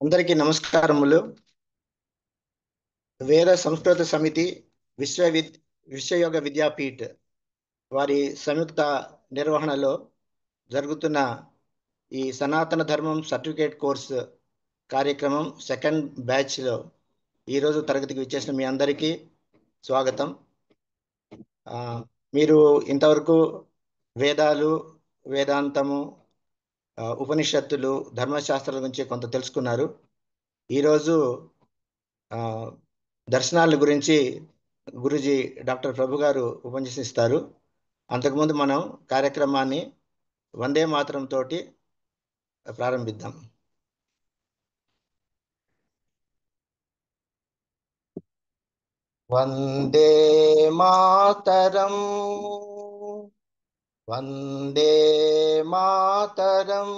అందరికీ నమస్కారములు. వేద సంస్కృత సమితి విశ్వయోగ విద్యాపీఠ్ వారి సంయుక్త నిర్వహణలో జరుగుతున్న ఈ సనాతన ధర్మం సర్టిఫికేట్ కోర్సు కార్యక్రమం సెకండ్ బ్యాచ్లో ఈరోజు తరగతికి విచ్చేసిన మీ అందరికీ స్వాగతం. మీరు ఇంతవరకు వేదాలు, వేదాంతము, ఉపనిషత్తులు, ధర్మశాస్త్రాల గురించి కొంత తెలుసుకున్నారు. ఈరోజు దర్శనాల గురించి గురుజీ డాక్టర్ ప్రభు గారు ఉపన్యసిస్తారు. అంతకుముందు మనం కార్యక్రమాన్ని వందే మాతరం తోటి ప్రారంభిద్దాం. వందే మాతరం, వందే మాతరం,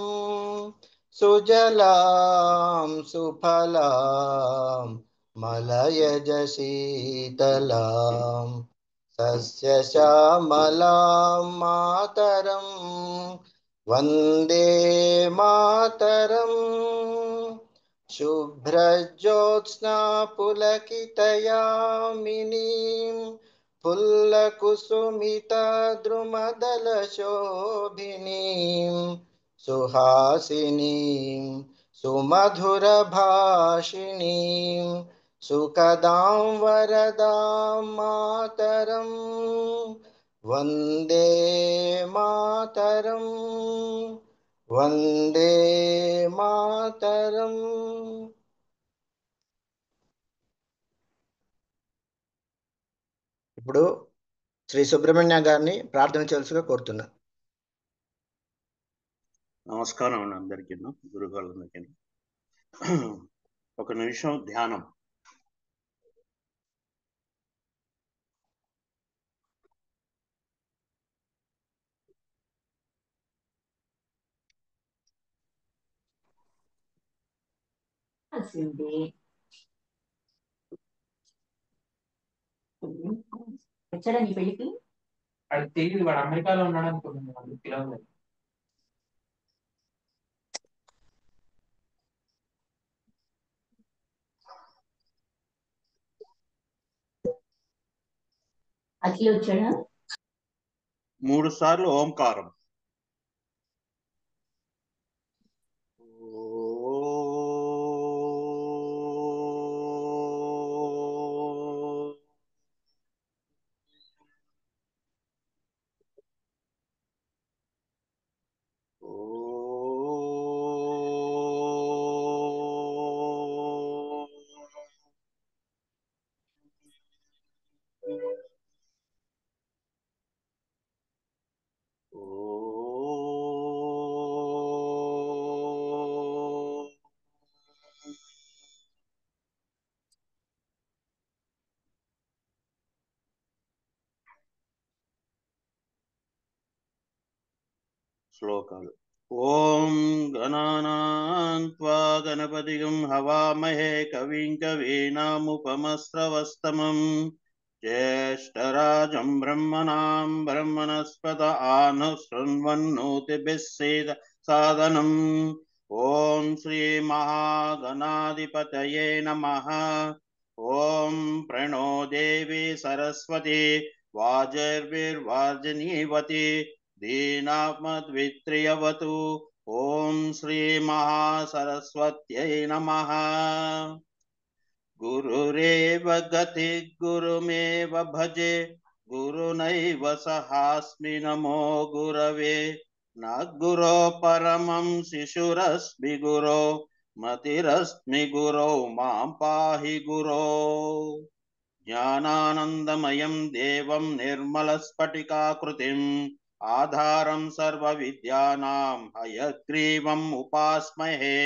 సుజలాం సుఫలాం మలయజ శీతలాం సస్యశ్యామలాం మాతరం వందే మాతరం. శుభ్రజ్యోత్స్నా పులకితయామినీం పుల్లకుసుమితా ద్రుమదలశోభినీం సుహాసినీం సుమధురభాషిణీం సుఖదాం వరదాం మాతరం వందే మాతరం, వందే మాతరం. ఇప్పుడు శ్రీ సుబ్రహ్మణ్య గారిని ప్రార్థన చేయాల్సిగా కోరుతున్నా. నమస్కారం అండి అందరికీ, గురుగాళ్ళందరికీ. ఒక నిమిషం ధ్యానం. వచ్చాడా నీ పెళ్ళికి? అది తెలియదు, వాడు అమెరికాలో ఉన్నాడు అనుకుంటున్నాను. అఖిల్ వచ్చాడా? 3 సార్లు ఓంకారం. శ్లోకాలు. ఓం గణానాం త్వా గణపతిగం హవామహే కవిం కవీనాముపమస్రవస్తమం జ్యేష్ఠరాజం బ్రహ్మణాం బ్రహ్మణస్పత ఆనః శృణ్వన్నోతిభిः సేద సాదనం. ఓం శ్రీ మహాగణాధిపతయే నమః. ఓం ప్రణో దేవి సరస్వతి వాజర్విర్వాజనీవతి దీనామద్విత్రియవతు. ఓం శ్రీ మహాసరస్వత్యై నమః. గురురేవ గతి గురుమేవ భజే గురునైవ సహాస్మి నమో గురవే. న గురో పరమం శిశురస్మి గురో మతిరస్మి గురో మాం పాహి గురో. జ్ఞానానందమయం దేవం నిర్మలస్ఫటికాకృతిం ఆధారం సర్వవిద్యానాం హయగ్రీవం ఉపాస్మహే.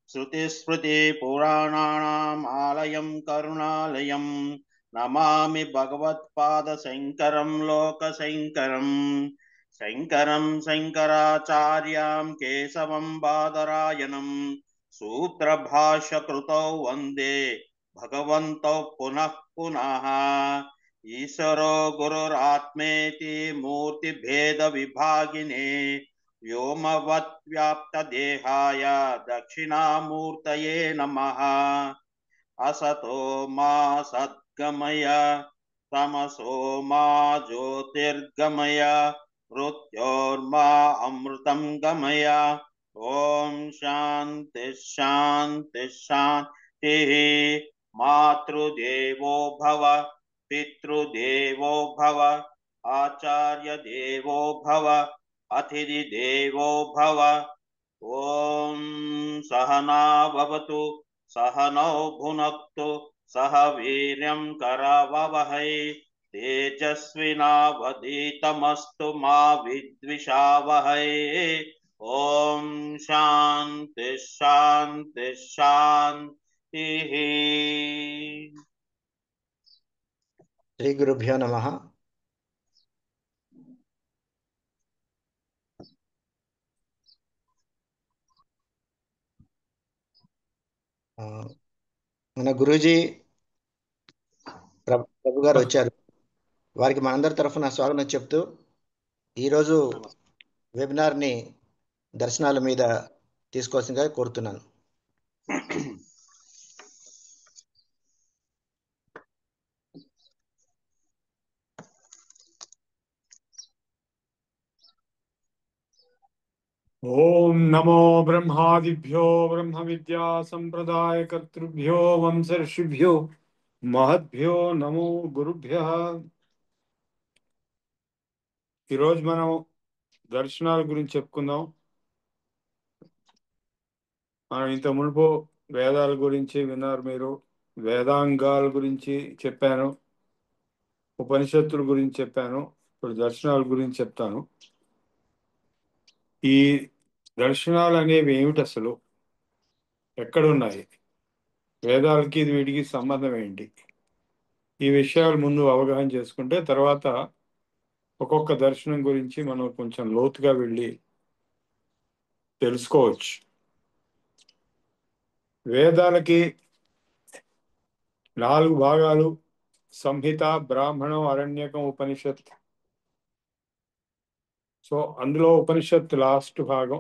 శృతిస్మృతి పురాణానాం ఆలయం కరుణాలయం నమామి భగవత్పాద శంకరం లోకశంకరం. శంకరం శంకరాచార్యాం కేశవం బాదరాయణం సూత్రభాష్యకృతౌ వందే భగవంతౌ పునః పునః. ఈశ్వరో గురురాత్మేతి మూర్తిభేద విభాగినే व्योमवद्व्याप्तदेहाय दक्षिणामूर्तये नमः असतो मा सद्गमय तमसो मा ज्योतिर्गमय मृत्योर्मा अमृतं गमय ॐ शान्ति शान्ति शान्तिः मातृदेवो भव पितृदेवो भव आचार्यदेवो भव अतिथिदेवो भव ॐ सहना भवतु सहनौ भुनक्तु सह वीर्यं करवावहै तेजस्विनावधीतमस्तु मा विद्विषावहै ॐ शान्ति शान्ति शान्तिः శ్రీ గురుభ్యో నమః. మన గురూజీ ప్రభు గారు వచ్చారు. వారికి మనందరి తరఫున స్వాగతం చెప్తూ ఈరోజు వెబినార్ని దర్శనాల మీద తీసుకోవాల్సిందిగా కోరుతున్నాను. ఓం నమో బ్రహ్మాదిభ్యో బ్రహ్మ విద్యా సంప్రదాయ కర్తృభ్యో వంశర్షిభ్యో మహద్భ్యో నమో గురుభ్యః. ఈరోజు మనం దర్శనాల గురించి చెప్పుకుందాం. మనం ఇంత మునుపు వేదాల గురించి విన్నారు మీరు. వేదాంగాల గురించి చెప్పాను, ఉపనిషత్తుల గురించి చెప్పాను. ఇప్పుడు దర్శనాల గురించి చెప్తాను. ఈ దర్శనాలు అనేవి ఏమిటి, అసలు ఎక్కడున్నాయి, వేదాలకి వీటికి సంబంధం ఏంటి, ఈ విషయాలు ముందు అవగాహన చేసుకుంటే తర్వాత ఒక్కొక్క దర్శనం గురించి మనం కొంచెం లోతుగా వెళ్ళి తెలుసుకోవచ్చు. వేదాలకి 4 భాగాలు: సంహిత, బ్రాహ్మణం, అరణ్యకం, ఉపనిషత్. సో అందులో ఉపనిషత్ లాస్ట్ భాగం,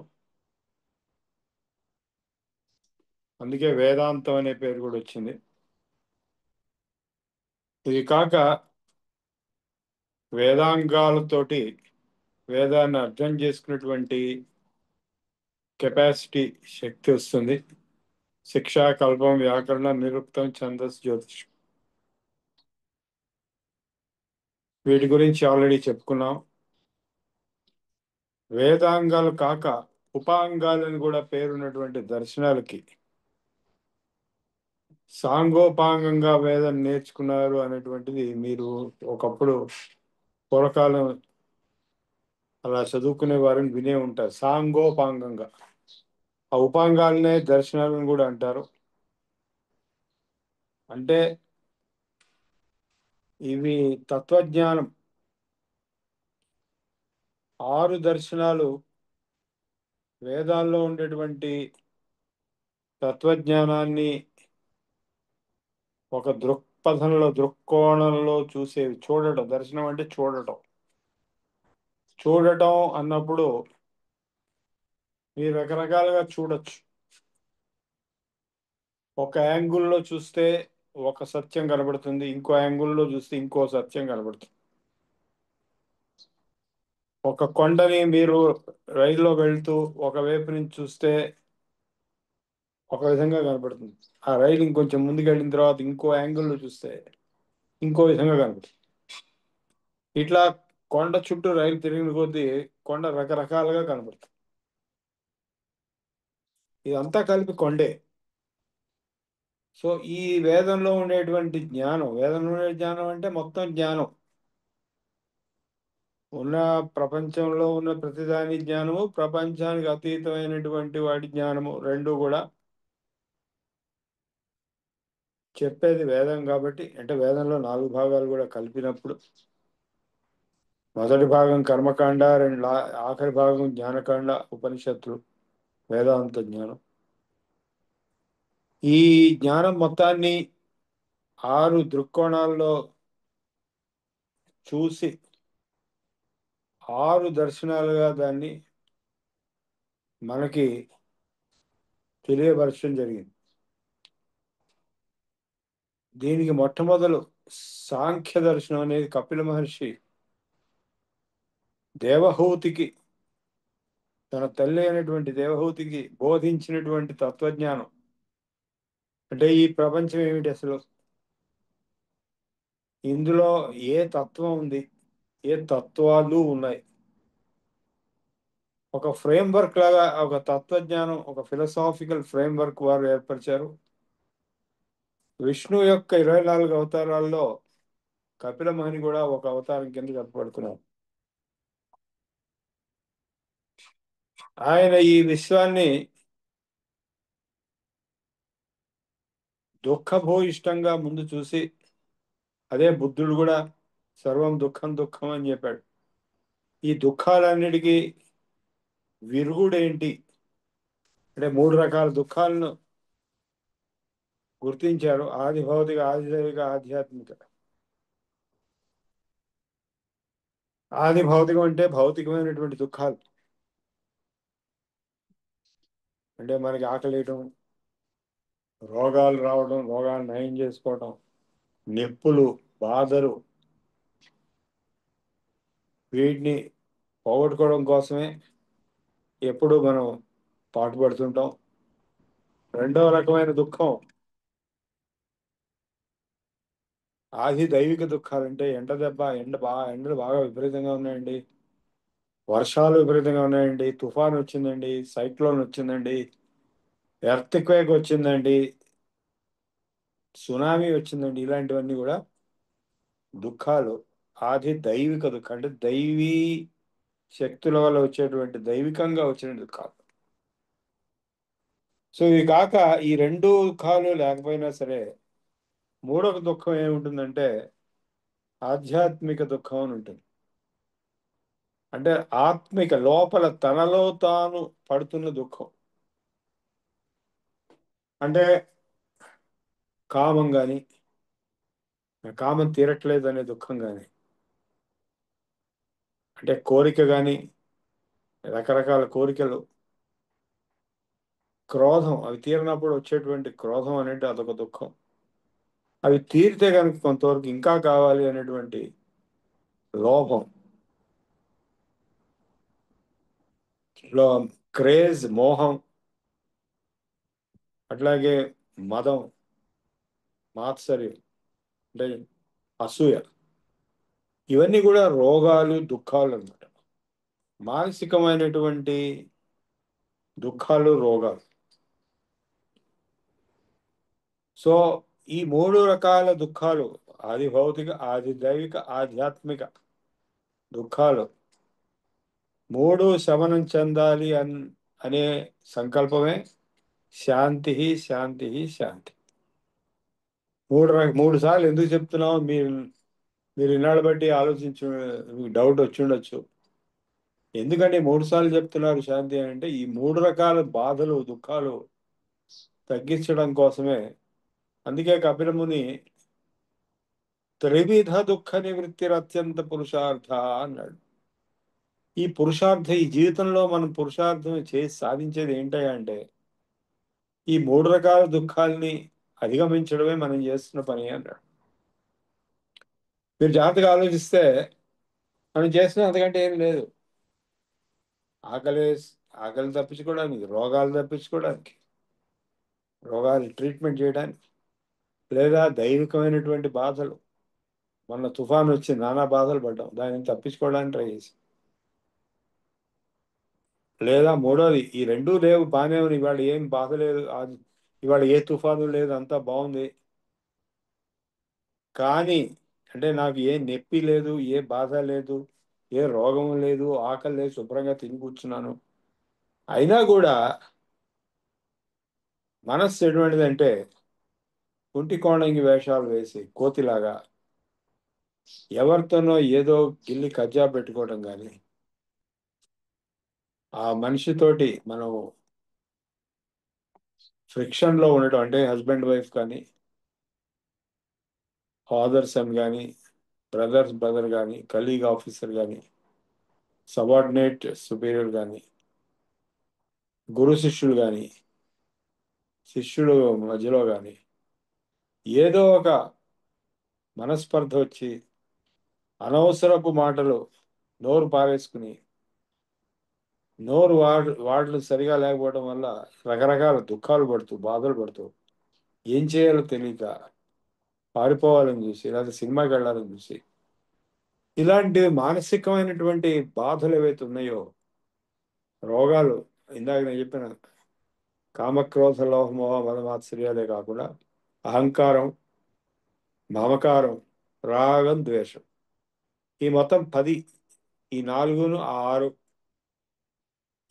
అందుకే వేదాంతం అనే పేరు కూడా వచ్చింది. ఇది కాక వేదాంగాలతోటి వేదాన్ని అర్థం చేసుకున్నటువంటి కెపాసిటీ, శక్తి వస్తుంది. శిక్షా, కల్పం, వ్యాకరణం, నిరుక్తం, ఛందస్, జ్యోతిషం. వీటి గురించి ఆల్రెడీ చెప్పుకున్నాం. వేదాంగాలు కాక ఉపాంగాలని కూడా పేరున్నటువంటి దర్శనాలకి సాంగోపాంగంగా వేదం నేర్చుకున్నారు అనేటువంటిది మీరు ఒకప్పుడు పూర్వకాలం అలా చదువుకునే వారిని వినే ఉంటారు. సాంగోపాంగంగా ఆ ఉపాంగాలనే దర్శనాలను కూడా అంటారు. అంటే ఇవి తత్వజ్ఞానం. 6 దర్శనాలు వేదాల్లో ఉండేటువంటి తత్వజ్ఞానాన్ని ఒక దృక్పథంలో, దృక్కోణంలో చూసేవి. చూడటం, దర్శనం అంటే చూడటం. చూడటం అన్నప్పుడు మీరు రకరకాలుగా చూడొచ్చు. ఒక యాంగిల్లో చూస్తే ఒక సత్యం కనబడుతుంది, ఇంకో యాంగిల్లో చూస్తే ఇంకో సత్యం కనబడుతుంది. ఒక కొండని మీరు రైల్లో వెళ్తూ ఒకవైపు నుంచి చూస్తే ఒక విధంగా కనబడుతుంది. ఆ రైలు ఇంకొంచెం ముందుకు వెళ్ళిన తర్వాత ఇంకో యాంగిల్లో చూస్తే ఇంకో విధంగా కనబడుతుంది. ఇట్లా కొండ చుట్టూ రైలు తిరిగిన కొద్దీ కొండ రకరకాలుగా కనబడుతుంది. ఇదంతా కలిపి కొండే. సో ఈ వేదంలో ఉండేటువంటి జ్ఞానం, వేదంలో ఉండే జ్ఞానం అంటే మొత్తం జ్ఞానం. ఉన్న ప్రపంచంలో ఉన్న ప్రతిదాని జ్ఞానము, ప్రపంచానికి అతీతమైనటువంటి వాటి జ్ఞానము, రెండు కూడా చెప్పేది వేదం. కాబట్టి అంటే వేదంలో 4 భాగాలు కూడా కలిపినప్పుడు మొదటి భాగం కర్మకాండ, ఆఖరి భాగం జ్ఞానకాండ, ఉపనిషత్తులు, వేదాంత జ్ఞానం. ఈ జ్ఞానం మొత్తాన్ని 6 దృక్కోణాల్లో చూసి 6 దర్శనాలుగా దాన్ని మనకి తెలియపరచడం జరిగింది. దీనికి మొట్టమొదలు సాంఖ్య దర్శనం అనేది కపిల మహర్షి దేవహూతికి, తన తల్లి అయినటువంటి దేవహూతికి బోధించినటువంటి తత్వజ్ఞానం. అంటే ఈ ప్రపంచం ఏమిటి అసలు, ఇందులో ఏ తత్వం ఉంది, ఏ తత్వాలు ఉన్నాయి, ఒక ఫ్రేమ్వర్క్ లాగా ఒక తత్వజ్ఞానం, ఒక ఫిలసాఫికల్ ఫ్రేమ్వర్క్ వారు ఏర్పరిచారు. విష్ణు యొక్క 24 అవతారాల్లో కపిల మహని కూడా ఒక అవతారం కింద చెప్పబడుతున్నారు. ఆయన ఈ విశ్వాన్ని దుఃఖభూయిష్టంగా ముందు చూసి, అదే బుద్ధుడు కూడా సర్వం దుఃఖం దుఃఖం అని చెప్పాడు. ఈ దుఃఖాలన్నిటికీ విరుగుడేంటి అంటే 3 రకాల దుఃఖాలను గుర్తించారు. ఆది భౌతిక, ఆది దైవిక, ఆధ్యాత్మిక. ఆది భౌతికం అంటే భౌతికమైనటువంటి దుఃఖాలు, అంటే మనకి ఆకలియటం, రోగాలు రావడం, రోగాలు నయం చేసుకోవడం, నొప్పులు, బాధలు, వీటిని పోగొట్టుకోవడం కోసమే ఎప్పుడూ మనం పాటుపడుతుంటాం. రెండవ రకమైన దుఃఖం ఆది దైవిక దుఃఖాలంటే ఎండలు బాగా విపరీతంగా ఉన్నాయండి, వర్షాలు విపరీతంగా ఉన్నాయండి, తుఫాన్ వచ్చిందండి, సైక్లోన్ వచ్చిందండి, ఎర్త్క్వేక్ వచ్చిందండి, సునామీ వచ్చిందండి, ఇలాంటివన్నీ కూడా దుఃఖాలు. ఆది దైవిక దుఃఖం అంటే దైవీ శక్తుల వల్ల వచ్చేటువంటి, దైవికంగా వచ్చిన దుఃఖాలు. సో ఇవి కాక ఈ 2 దుఃఖాలు లేకపోయినా సరే, మూడవ దుఃఖం ఏముంటుందంటే ఆధ్యాత్మిక దుఃఖం అని ఉంటుంది. అంటే ఆత్మిక, లోపల తనలో తాను పడుతున్న దుఃఖం. అంటే కామం కానీ, కామం తీరట్లేదు అనే దుఃఖం కానీ, అంటే కోరిక కానీ, రకరకాల కోరికలు, క్రోధం, అవి తీరినప్పుడు వచ్చేటువంటి క్రోధం అనేది అదొక దుఃఖం. అవి తీరితే కనుక కొంతవరకు ఇంకా కావాలి అనేటువంటి లోభం, క్రేజ్, మోహం, అట్లాగే మదం, మాత్సర్యం, అంటే అసూయ, ఇవన్నీ కూడా రోగాలు, దుఃఖాలు అన్నమాట. మానసికమైనటువంటి దుఃఖాలు, రోగాలు. సో ఈ 3 రకాల దుఃఖాలు, ఆది భౌతిక, ఆది దైవిక, ఆధ్యాత్మిక దుఃఖాలు 3 శమనం చెందాలి అనే సంకల్పమే శాంతి, శాంతి, శాంతి. 3 సార్లు ఎందుకు చెప్తున్నావు మీరు ఇన్నాళ్ళు బట్టి ఆలోచించు, డౌట్ వచ్చి ఉండొచ్చు. ఎందుకంటే 3 సార్లు చెప్తున్నారు శాంతి అని అంటే, ఈ 3 రకాల బాధలు, దుఃఖాలు తగ్గించడం కోసమే. అందుకే కపిల ముని త్రివిధ దుఃఖ నివృత్తి అత్యంత పురుషార్థ అన్నాడు. ఈ పురుషార్థం, ఈ జీవితంలో మనం పురుషార్థం చేసి సాధించేది ఏంటయ్యా అంటే, ఈ 3 రకాల దుఃఖాల్ని అధిగమించడమే మనం చేస్తున్న పని అన్నాడు. మీరు జాగ్రత్తగా ఆలోచిస్తే మనం చేస్తున్న అంతకంటే ఏం లేదు. ఆకలి ఆకలి తప్పించుకోవడానికి, రోగాలు తప్పించుకోవడానికి, రోగాలు ట్రీట్మెంట్ చేయడానికి, లేదా దైవికమైనటువంటి బాధలు, మొన్న తుఫాన్ వచ్చి నానా బాధలు పడ్డాం, దాన్ని తప్పించుకోవడానికి ట్రై చేసి, లేదా మూడోది ఈ 2 లేవు, బాగానే ఉంది, ఇవాళ ఏం బాధ లేదు, ఇవాళ ఏ తుఫాను లేదు, అంతా బాగుంది, కానీ అంటే నాకు ఏ నొప్పి లేదు, ఏ బాధ లేదు, ఏ రోగం లేదు, ఆకలి లేదు, శుభ్రంగా తిని కూర్చున్నాను, అయినా కూడా మనస్సు ఎటువంటిదంటే కుంటి కోణంగి వేషాలు వేసి కోతిలాగా ఎవరితోనో ఏదో గిల్లి కజ్జా పెట్టుకోవడం కానీ, ఆ మనిషితోటి మనం ఫ్రిక్షన్లో ఉండటం, అంటే హస్బెండ్ వైఫ్ కానీ, ఫాదర్ సన్ కానీ, బ్రదర్ కానీ, కలీగ్ ఆఫీసర్ కానీ, సబార్డినేట్ సుపీరియర్ కానీ, గురు శిష్యులు కానీ, శిష్యుడు మధ్యలో కానీ ఏదో ఒక మనస్పర్ధ వచ్చి అనవసరపు మాటలు నోరు పారేసుకుని, నోరు వాడలు సరిగా లేకపోవడం వల్ల రకరకాల దుఃఖాలు పడుతూ, బాధలు పడుతూ, ఏం చేయాలో తెలియక పారిపోవాలని చూసి, లేదా సినిమాకి వెళ్ళాలని చూసి, ఇలాంటి మానసికమైనటువంటి బాధలు ఏవైతే ఉన్నాయో, రోగాలు, ఇందాక నేను చెప్పిన కామక్రోధ లోహమోహ మదమాత్సర్యాలే కాకుండా అహంకారం, మమకారం, రాగం, ద్వేషం, ఈ మొత్తం 10, ఈ 4ను 6,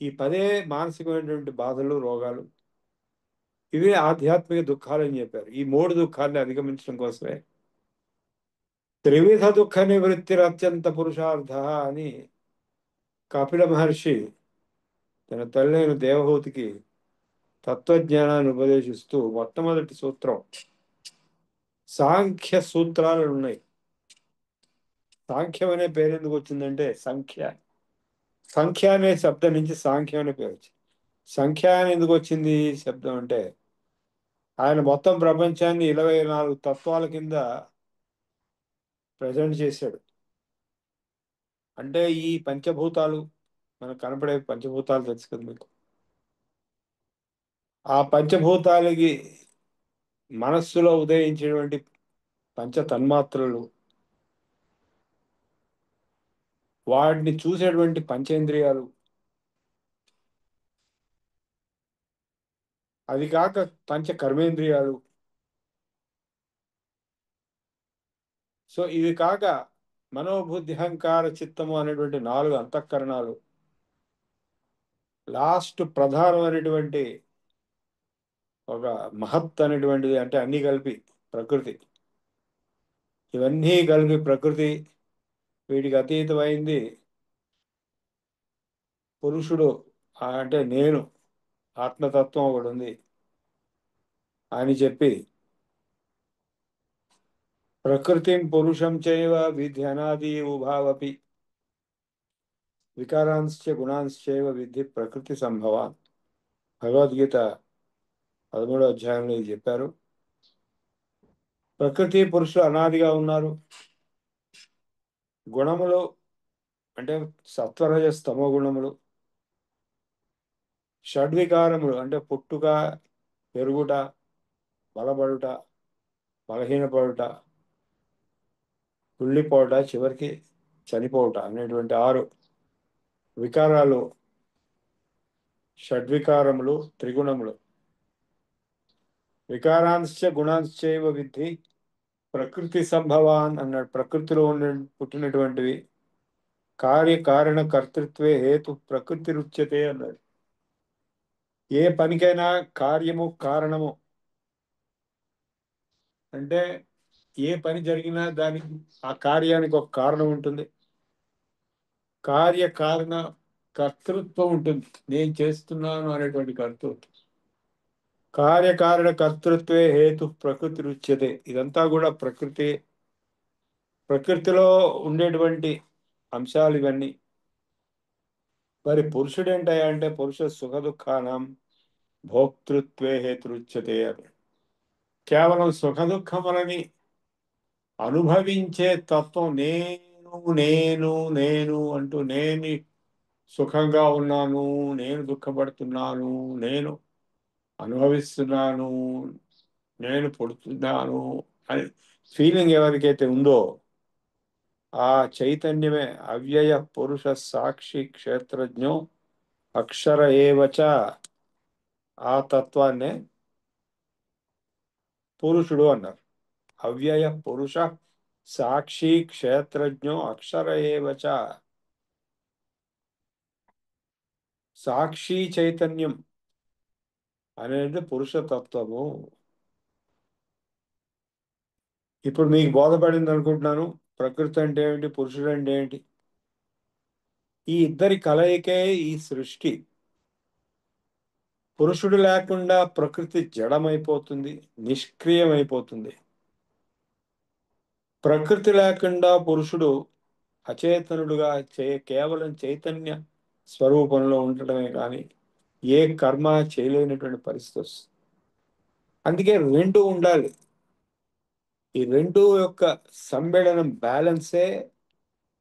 ఈ 10 మానసికమైనటువంటి బాధలు, రోగాలు. ఇవే ఆధ్యాత్మిక దుఃఖాలు అని చెప్పారు. ఈ 3 దుఃఖాన్ని అధిగమించడం కోసమే త్రివిధ దుఃఖ నివృత్తి అత్యంత పురుషార్థ అని కపిల మహర్షి తన తల్లైన దేవహూతికి తత్వజ్ఞానాన్ని ఉపదేశిస్తూ మొట్టమొదటి సూత్రం సాంఖ్య సూత్రాలు ఉన్నాయి. సాంఖ్యం అనే పేరు ఎందుకు వచ్చిందంటే సంఖ్య అనే శబ్దం నుంచి సాంఖ్యం అనే పేరు వచ్చింది. సంఖ్య అని ఎందుకు వచ్చింది శబ్దం అంటే, ఆయన మొత్తం ప్రపంచాన్ని 24 తత్వాల కింద ప్రజెంట్ చేశాడు. అంటే ఈ పంచభూతాలు, మనకు కనపడే పంచభూతాలు తెలుసు కదా మీకు. ఆ పంచభూతాలకి మనస్సులో ఉదయించేటువంటి పంచ తన్మాత్రలు, వాటిని చూసేటువంటి పంచేంద్రియాలు, అది కాక పంచ కర్మేంద్రియాలు, సో ఇవి కాక మనోబుద్ధి అహంకార చిత్తము అనేటువంటి 4 అంతఃకరణాలు, లాస్ట్ ప్రధానమైనటువంటి ఒక మహత్ అనేటువంటిది, అంటే అన్ని కలిపి ప్రకృతి. ఇవన్నీ కలిపి ప్రకృతి, వీటికి అతీతమైంది పురుషుడు, అంటే నేను, ఆత్మతత్వం ఒకటి ఉంది అని చెప్పి, ప్రకృతిం పురుషం చైవ విధి అనాది ఉభావపి వికారాంశ్చ గుణాంశ్చైవ విధి ప్రకృతి సంభవాన్. భగవద్గీత 13వ అధ్యాయంలో ఇది చెప్పారు. ప్రకృతి పురుషులు అనాదిగా ఉన్నారు. గుణములు అంటే సత్వరజ స్తమో గుణములు, షడ్వికారములు అంటే పుట్టుక, పెరుగుట, బలపడుట, బలహీనపడుట, కుళ్ళిపోవట, చివరికి చనిపోవట అనేటువంటి 6 వికారాలు, షడ్వికారములు, త్రిగుణములు. వికారాంశ్చ గుణాంశ్చైవ విద్ధి ప్రకృతి సంభవాన్ అన్నాడు. ప్రకృతిలో పుట్టినటువంటివి, కార్యకారణ కర్తృత్వే హేతు ప్రకృతి రుచ్యతే అన్నాడు. ఏ పనికైనా కార్యము కారణము, అంటే ఏ పని జరిగినా దానికి ఆ కార్యానికి ఒక కారణం ఉంటుంది, కార్యకారణ కర్తృత్వం ఉంటుంది, నేను చేస్తున్నాను అనేటువంటి కర్తృత్వం. కార్యకారణ కర్తృత్వే హేతు ప్రకృతి రుచ్యతే. ఇదంతా కూడా ప్రకృతిలో ఉండేటువంటి అంశాలు ఇవన్నీ. మరి పురుషుడు ఏంటయ్యా అంటే, పురుష సుఖ దుఃఖానం భోక్తృత్వే హేతురుచ్యతే అని. కేవలం సుఖ దుఃఖములని అనుభవించే తత్వం, నేను నేను నేను అంటూ, నేను సుఖంగా ఉన్నాను, నేను దుఃఖపడుతున్నాను, నేను అనుభవిస్తున్నాను, నేను పుడుతున్నాను అని ఫీలింగ్ ఎవరికైతే ఉందో, ఆ చైతన్యమే అవ్యయ పురుష సాక్షి క్షేత్రజ్ఞో అక్షర ఏవచ. ఆ తత్వాన్నే పురుషుడు అన్నారు. అవ్యయ పురుష సాక్షి క్షేత్రజ్ఞో అక్షర ఏవచ. సాక్షి చైతన్యం అనేది పురుషతత్వము. ఇప్పుడు మీకు బోధపడింది అనుకుంటున్నాను. ప్రకృతి అంటే ఏంటి, పురుషుడు అంటే ఏంటి, ఈ ఇద్దరి కలయికే ఈ సృష్టి. పురుషుడు లేకుండా ప్రకృతి జడమైపోతుంది, నిష్క్రియమైపోతుంది. ప్రకృతి లేకుండా పురుషుడు అచేతనుడుగా కేవలం చైతన్య స్వరూపంలో ఉండటమే కానీ ఏ కర్మ చేయలేనటువంటి పరిస్థితి వస్తుంది. అందుకే రెండు ఉండాలి. ఈ రెండు యొక్క సమ్మేళనం, బ్యాలెన్సే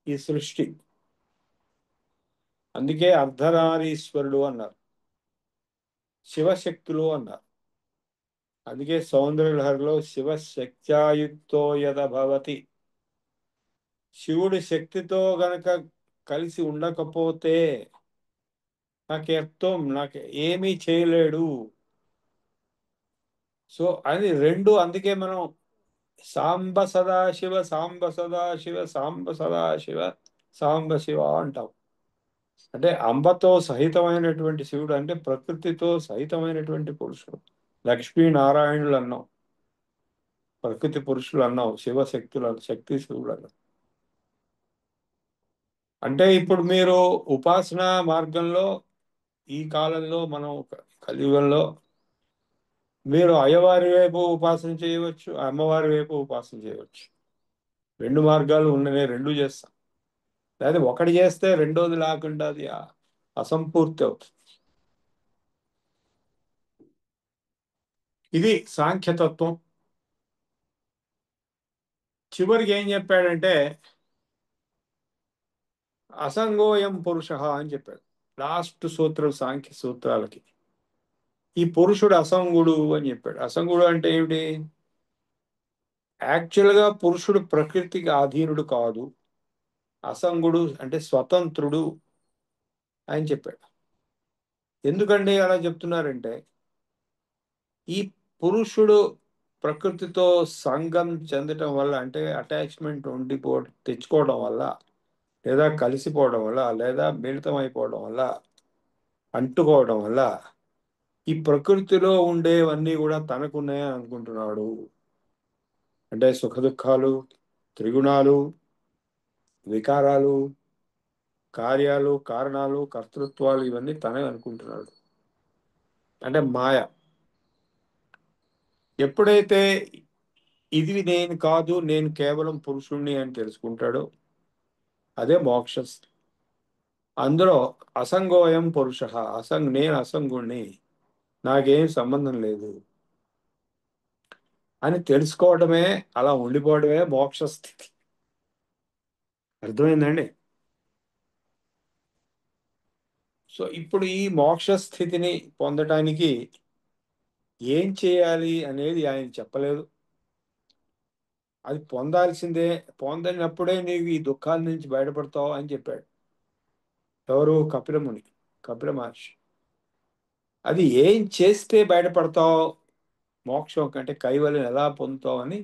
ఈ సృష్టి. అందుకే అర్ధనారీశ్వరుడు అన్నారు, శివశక్తులు అన్నారు. అందుకే సౌందర్యలహరిలో శివశక్త్యాయుక్తో యద భవతి, శివుడి శక్తితో గనక కలిసి ఉండకపోతే నాకేర్థం, నాకు ఏమీ చేయలేడు. సో అది రెండు. అందుకే మనం సాంబ సదాశివ, సాంబ సదాశివ, సాంబ సదాశివ, సాంబ శివ అంటాం. అంటే అంబతో సహితమైనటువంటి శివుడు అంటే ప్రకృతితో సహితమైనటువంటి పురుషుడు. లక్ష్మీనారాయణులు అన్నాం, ప్రకృతి పురుషులు అన్నాం, శివశక్తులు, శక్తి శివుడు అన్నాం. అంటే ఇప్పుడు మీరు ఉపాసనా మార్గంలో ఈ కాలంలో మనం కలియుగంలో మీరు అయ్యవారి వైపు ఉపాసన చేయవచ్చు, అమ్మవారి వైపు ఉపాసన చేయవచ్చు. రెండు మార్గాలు ఉన్నాయి, రెండు చేస్తాం. లేదా ఒకటి చేస్తే రెండోది లేకుండా అది అసంపూర్తి అవుతుంది. ఇది సాంఖ్యతత్వం. చివరికి ఏం చెప్పాడంటే అసంగోయం పురుష అని చెప్పాడు లాస్ట్ సూత్రం సాంఖ్య సూత్రాలకి. ఈ పురుషుడు అసంగుడు అని చెప్పాడు. అసంగుడు అంటే ఏమిటి? యాక్చువల్గా పురుషుడు ప్రకృతికి ఆధీనుడు కాదు, అసంగుడు అంటే స్వతంత్రుడు అని చెప్పాడు. ఎందుకండి అలా చెప్తున్నారంటే ఈ పురుషుడు ప్రకృతితో సంగం చెందటం వల్ల, అంటే అటాచ్మెంట్ తెచ్చుకోవడం వల్ల, లేదా కలిసిపోవడం వల్ల, లేదా మిళితం అయిపోవడం వల్ల, అంటుకోవడం వల్ల ఈ ప్రకృతిలో ఉండేవన్నీ కూడా తనకున్నాయని అనుకుంటున్నాడు. అంటే సుఖ దుఃఖాలు, త్రిగుణాలు, వికారాలు, కార్యాలు, కారణాలు, కర్తృత్వాలు ఇవన్నీ తనే అనుకుంటున్నాడు. అంటే మాయ. ఎప్పుడైతే ఇది నేను కాదు, నేను కేవలం పురుషుణ్ణి అని తెలుసుకుంటాడో అదే మోక్ష. అందులో అసంగోయం పురుష, నేను అసంగుణ్ణి, నాకేం సంబంధం లేదు అని తెలుసుకోవడమే, అలా ఉండిపోవడమే మోక్ష స్థితి. అర్థమైందండి? సో ఇప్పుడు ఈ మోక్ష స్థితిని పొందటానికి ఏం చేయాలి అనేది ఆయన చెప్పలేదు. అది పొందాల్సిందే, పొందనప్పుడే నీవు ఈ దుఃఖాల నుంచి బయటపడతావు అని చెప్పాడు. ఎవరు? కపిలముని, కపిల మహర్షి. అది ఏం చేస్తే బయటపడతావు, మోక్షం కంటే కైవల్యం ఎలా పొందుతావు అని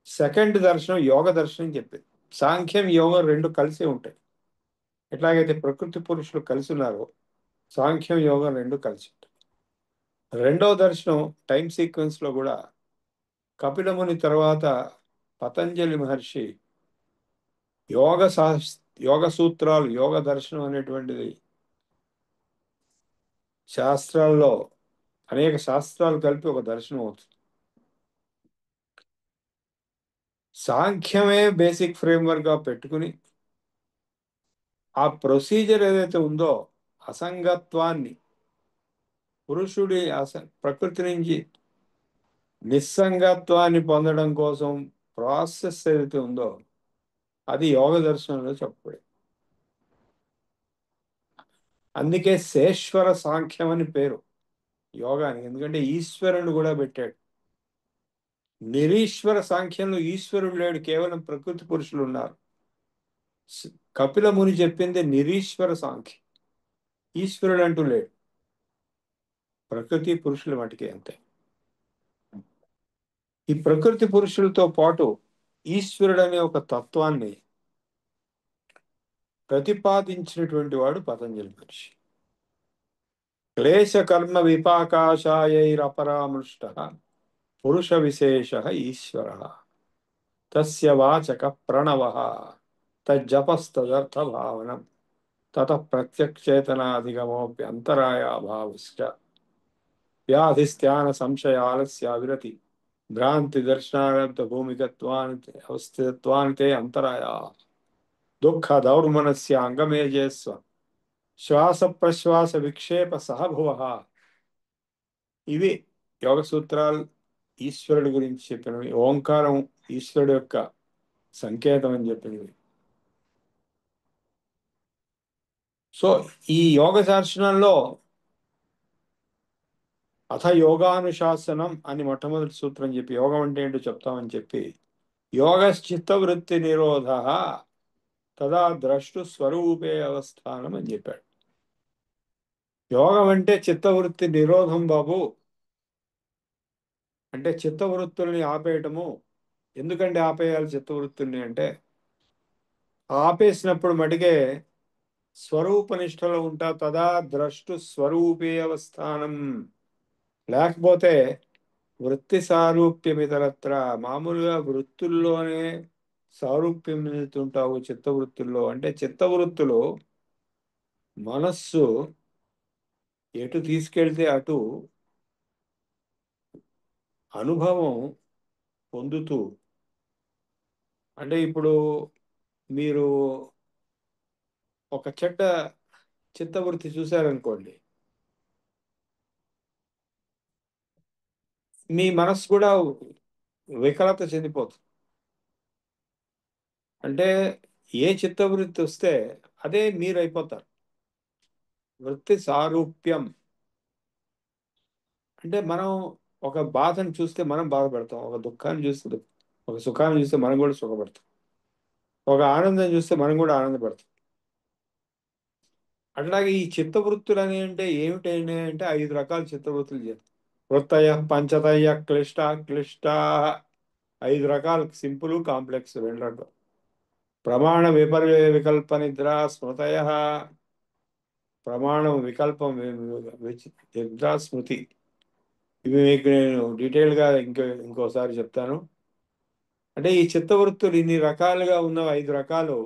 సెకండ్ దర్శనం, యోగ దర్శనం చెప్పింది. సాంఖ్యం, యోగం రెండు కలిసే ఉంటాయి. ఎట్లాగైతే ప్రకృతి పురుషులు కలిసి ఉన్నారో సాంఖ్యం, యోగం రెండు కలిసి ఉంటాయి. రెండవ దర్శనం టైం సీక్వెన్స్ లో కూడా కపిలముని తర్వాత పతంజలి మహర్షి యోగ సూత్రాలు, యోగ దర్శనం అనేటువంటిది శాస్త్రాల్లో అనేక శాస్త్రాలు కలిపి ఒక దర్శనం అవుతుంది. సాంఖ్యమే బేసిక్ ఫ్రేమ్వర్క్ గా పెట్టుకుని ఆ ప్రొసీజర్ ఏదైతే ఉందో అసంగత్వాన్ని, పురుషుడి ప్రకృతి నుంచి నిస్సంగత్వాన్ని పొందడం కోసం ప్రాసెస్ ఏదైతే ఉందో అది యోగ దర్శనంలో చెప్పబడింది. అందుకే శేశ్వర సాంఖ్యం అని పేరు యోగానికి, ఎందుకంటే ఈశ్వరుని కూడా పెట్టాడు. నిరీశ్వర సాంఖ్యంలో ఈశ్వరుడు లేడు, కేవలం ప్రకృతి పురుషులు ఉన్నారు. కపిల ముని చెప్పింది నిరీశ్వర సాంఖ్యం, ఈశ్వరుడు అంటూ లేడు, ప్రకృతి పురుషుల మటుకే అంతే. ఈ ప్రకృతి పురుషులతో పాటు ఈశ్వరుడు అనే ఒక తత్వాన్ని ప్రతిపాదించినటువంటి వాడు పతంజలి మహర్షి. క్లేశ కర్మ విపాకాశాయైరపరామృష్ట పురుష విశేష ఈశ్వర తస్య వాచక ప్రణవ తజ్జపస్తదర్థ భావనం తత ప్రత్యక్షేతనాధిగమోప్యంతరాయాభావశ్చ వ్యాధిస్థాన సంశయాలస్య విరతి భ్రాంతి దర్శనార్థ భూమికత్వానితే అంతరాయా దుఃఖ దౌర్మనస్య అంగమేజేస్వ శ్వాస ప్రశ్వాస విక్షేప సహభువ. ఇవి యోగ సూత్రాలు ఈశ్వరుడి గురించి చెప్పినవి. ఓంకారం ఈశ్వరుడు యొక్క సంకేతం అని చెప్పినవి. సో ఈ యోగ దర్శనంలో అథ యోగానుశాసనం అని మొట్టమొదటి సూత్రం చెప్పి, యోగం అంటే ఏంటో చెప్తామని చెప్పి, యోగశ్చిత్తవృత్తి నిరోధ తదా ద్రష్టు స్వరూపే అవస్థానం అని చెప్పాడు. యోగం అంటే చిత్తవృత్తి నిరోధం బాబు, అంటే చిత్తవృత్తుల్ని ఆపేయటము. ఎందుకంటే ఆపేయాలి చిత్తవృత్తుల్ని అంటే, ఆపేసినప్పుడు మటుకే స్వరూపనిష్టలో ఉంటా. తదా ద్రష్టు స్వరూపే అవస్థానం. లేకపోతే వృత్తి సారూప్యమితరత్ర, మామూలుగా వృత్తుల్లోనే సారూప్యం చెందుతుంటావు. చిత్తవృత్తుల్లో అంటే చిత్తవృత్తులు మనస్సు ఎటు తీసుకెళ్తే అటు అనుభవం పొందుతూ, అంటే ఇప్పుడు మీరు ఒక చెడ్డ చిత్తవృత్తి చూశారనుకోండి, మీ మనస్సు కూడా వికలత చెందిపోతుంది. అంటే ఏ చిత్తవృత్తి వస్తే అదే మీరు అయిపోతారు. వృత్తి సారూప్యం అంటే మనం ఒక బాధను చూస్తే మనం బాధపడతాం, ఒక దుఃఖాన్ని చూస్తే, ఒక సుఖాన్ని చూస్తే మనం కూడా సుఖపడతాం, ఒక ఆనందం చూస్తే మనం కూడా ఆనందపడతాం. అట్లాగే ఈ చిత్తవృత్తులు అని అంటే ఏమిటంటే అంటే 5 రకాల చిత్తవృత్తులు చేస్తాం. వృత్తయ పంచతయ క్లిష్ట క్లిష్ట, 5 రకాలు, సింపుల్ కాంప్లెక్స్ 2 రకాలు. ప్రమాణ విపర్య వికల్ప నిద్ర స్మృతయ, ప్రమాణం వికల్పం నిద్ర స్మృతి. ఇవి మీకు నేను డీటెయిల్గా ఇంకోసారి చెప్తాను. అంటే ఈ చిత్తవృత్తులు ఇన్ని రకాలుగా ఉన్న 5 రకాలు,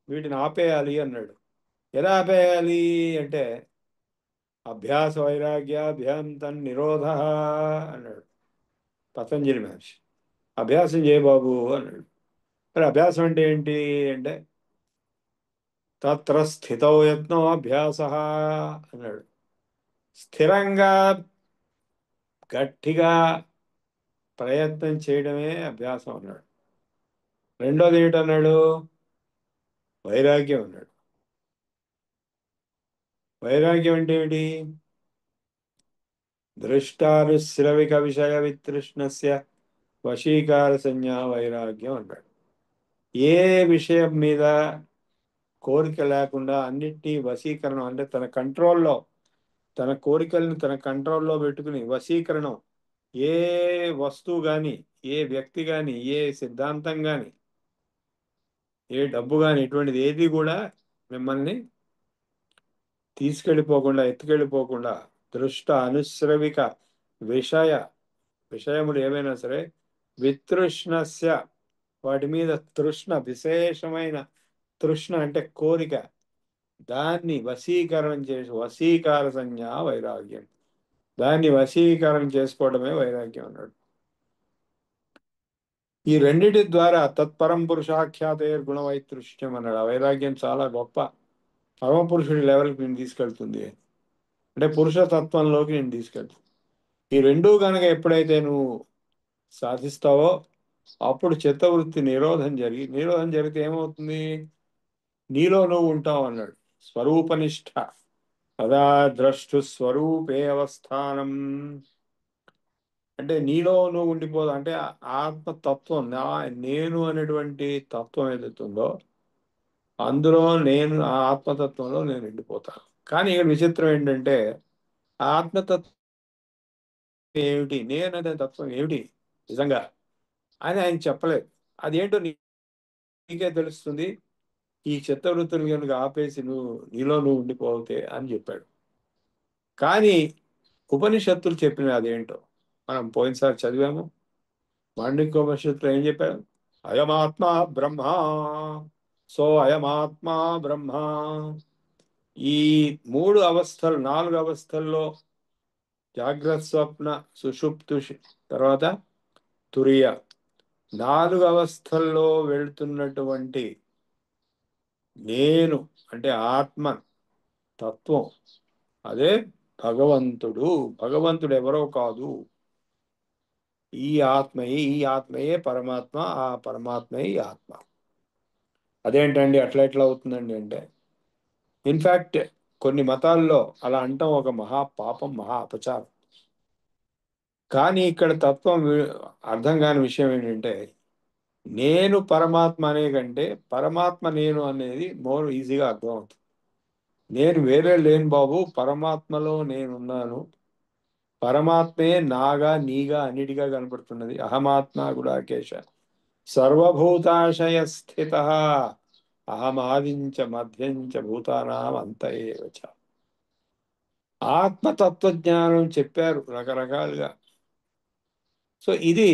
వీటిని ఆపేయాలి అన్నాడు. ఎలా ఆపేయాలి అంటే అభ్యాస వైరాగ్యాభ్యంతం నిరోధ అన్నాడు పతంజలి మహర్షి. అభ్యాసం చేయబాబు అన్నాడు. మరి అభ్యాసం అంటే ఏంటి అంటే తత్ర స్థితో యత్నో అభ్యాస అన్నాడు. స్థిరంగా గట్టిగా ప్రయత్నం చేయడమే అభ్యాసం అన్నాడు. రెండోది ఏమిటన్నాడు? వైరాగ్యం అన్నాడు. వైరాగ్యం అంటే ఏమిటి? దృష్టారుశ్రవిక విషయ వితృష్ణస్య వశీకార సంజ్ఞా వైరాగ్యం అన్నాడు. ఏ విషయం మీద కోరిక లేకుండా అన్నిటినీ వశీకరణం అంటే తన కంట్రోల్లో, తన కోరికల్ని తన కంట్రోల్లో పెట్టుకుని వశీకరణం. ఏ వస్తువు కానీ, ఏ వ్యక్తి కానీ, ఏ సిద్ధాంతం కానీ, ఏ డబ్బు కానీ, ఇటువంటిది ఏది కూడా మిమ్మల్ని తీసుకెళ్ళిపోకుండా, ఎత్తుకెళ్ళిపోకుండా దృష్ట అనుశ్రవిక విషయములు ఏవైనా సరే వితృష్ణస్య, వాటి మీద తృష్ణ, విశేషమైన తృష్ణ అంటే కోరిక, దాన్ని వశీకరణం చేసి, వశీకార సంజ్ఞ వైరాగ్యం, దాన్ని వశీకరణం చేసుకోవడమే వైరాగ్యం అన్నాడు. ఈ రెండిటి ద్వారా తత్పరం పురుషాఖ్యాతే గుణవైతృష్ట్యం అన్నాడు. ఆ వైరాగ్యం చాలా గొప్ప పరమపురుషుడి లెవెల్కి నేను తీసుకెళ్తుంది, అంటే పురుషతత్వంలోకి నేను తీసుకెళ్తుంది. ఈ రెండూ కనుక ఎప్పుడైతే నువ్వు సాధిస్తావో అప్పుడు చిత్తవృత్తి నిరోధం జరిగితే ఏమవుతుంది? నీలో నువ్వు ఉంటావు అన్నాడు. స్వరూపనిష్ట కదా ద్రష్టు స్వరూపే అవస్థానం అంటే నీలో నువ్వు ఉండిపోదు. అంటే ఆత్మతత్వం, నేను అనేటువంటి తత్వం ఏదైతుందో అందులో నేను, ఆ ఆత్మతత్వంలో నేను ఉండిపోతాను. కానీ ఇక్కడ విచిత్రం ఏంటంటే ఆత్మతత్వం ఏమిటి, నేను అనే తత్వం ఏమిటి నిజంగా అని ఆయన చెప్పలేదు. అదేంటో నీకే తెలుస్తుంది ఈ చిత్తవృత్తులు కనుక ఆపేసి నీలో నువ్వు ఉండిపోతే అని చెప్పాడు. కానీ ఉపనిషత్తులు చెప్పిన అదేంటో మనం పోయినసారి చదివాము. మాండవికోపనిషత్తులు ఏం చెప్పారు? అయమాత్మ బ్రహ్మ, సో అయమాత్మ బ్రహ్మ. ఈ 3 అవస్థలు, 4 అవస్థల్లో జాగ్రత్త స్వప్న సుషుప్తు తర్వాత తురియ, 4 అవస్థల్లో వెళ్తున్నటువంటి నేను అంటే ఆత్మ తత్వం, అదే భగవంతుడు. భగవంతుడు ఎవరో కాదు, ఈ ఆత్మయే. ఈ ఆత్మయే పరమాత్మ, ఆ పరమాత్మయే ఈ ఆత్మ. అదేంటండి అట్లా ఎట్లా అవుతుందండి అంటే, ఇన్ఫ్యాక్ట్ కొన్ని మతాల్లో అలా అంటాం ఒక మహా పాపం, మహా అపచారం. కానీ ఇక్కడ తత్వం అర్థం కాని విషయం ఏంటంటే, నేను పరమాత్మ అనే కంటే పరమాత్మ నేను అనేది మోర్ ఈజీగా అర్థం అవుతుంది. నేను వేరే లేను బాబు, పరమాత్మలో నేనున్నాను. పరమాత్మే నాగా నీగా అన్నిటిగా కనపడుతున్నది. అహమాత్మ గుడాకేశ సర్వభూతాశయ స్థిత అహమాదించ మధ్యంచ భూతానాం అంత ఏవ చ. ఆత్మతత్వజ్ఞానం చెప్పారు రకరకాలుగా. సో ఇది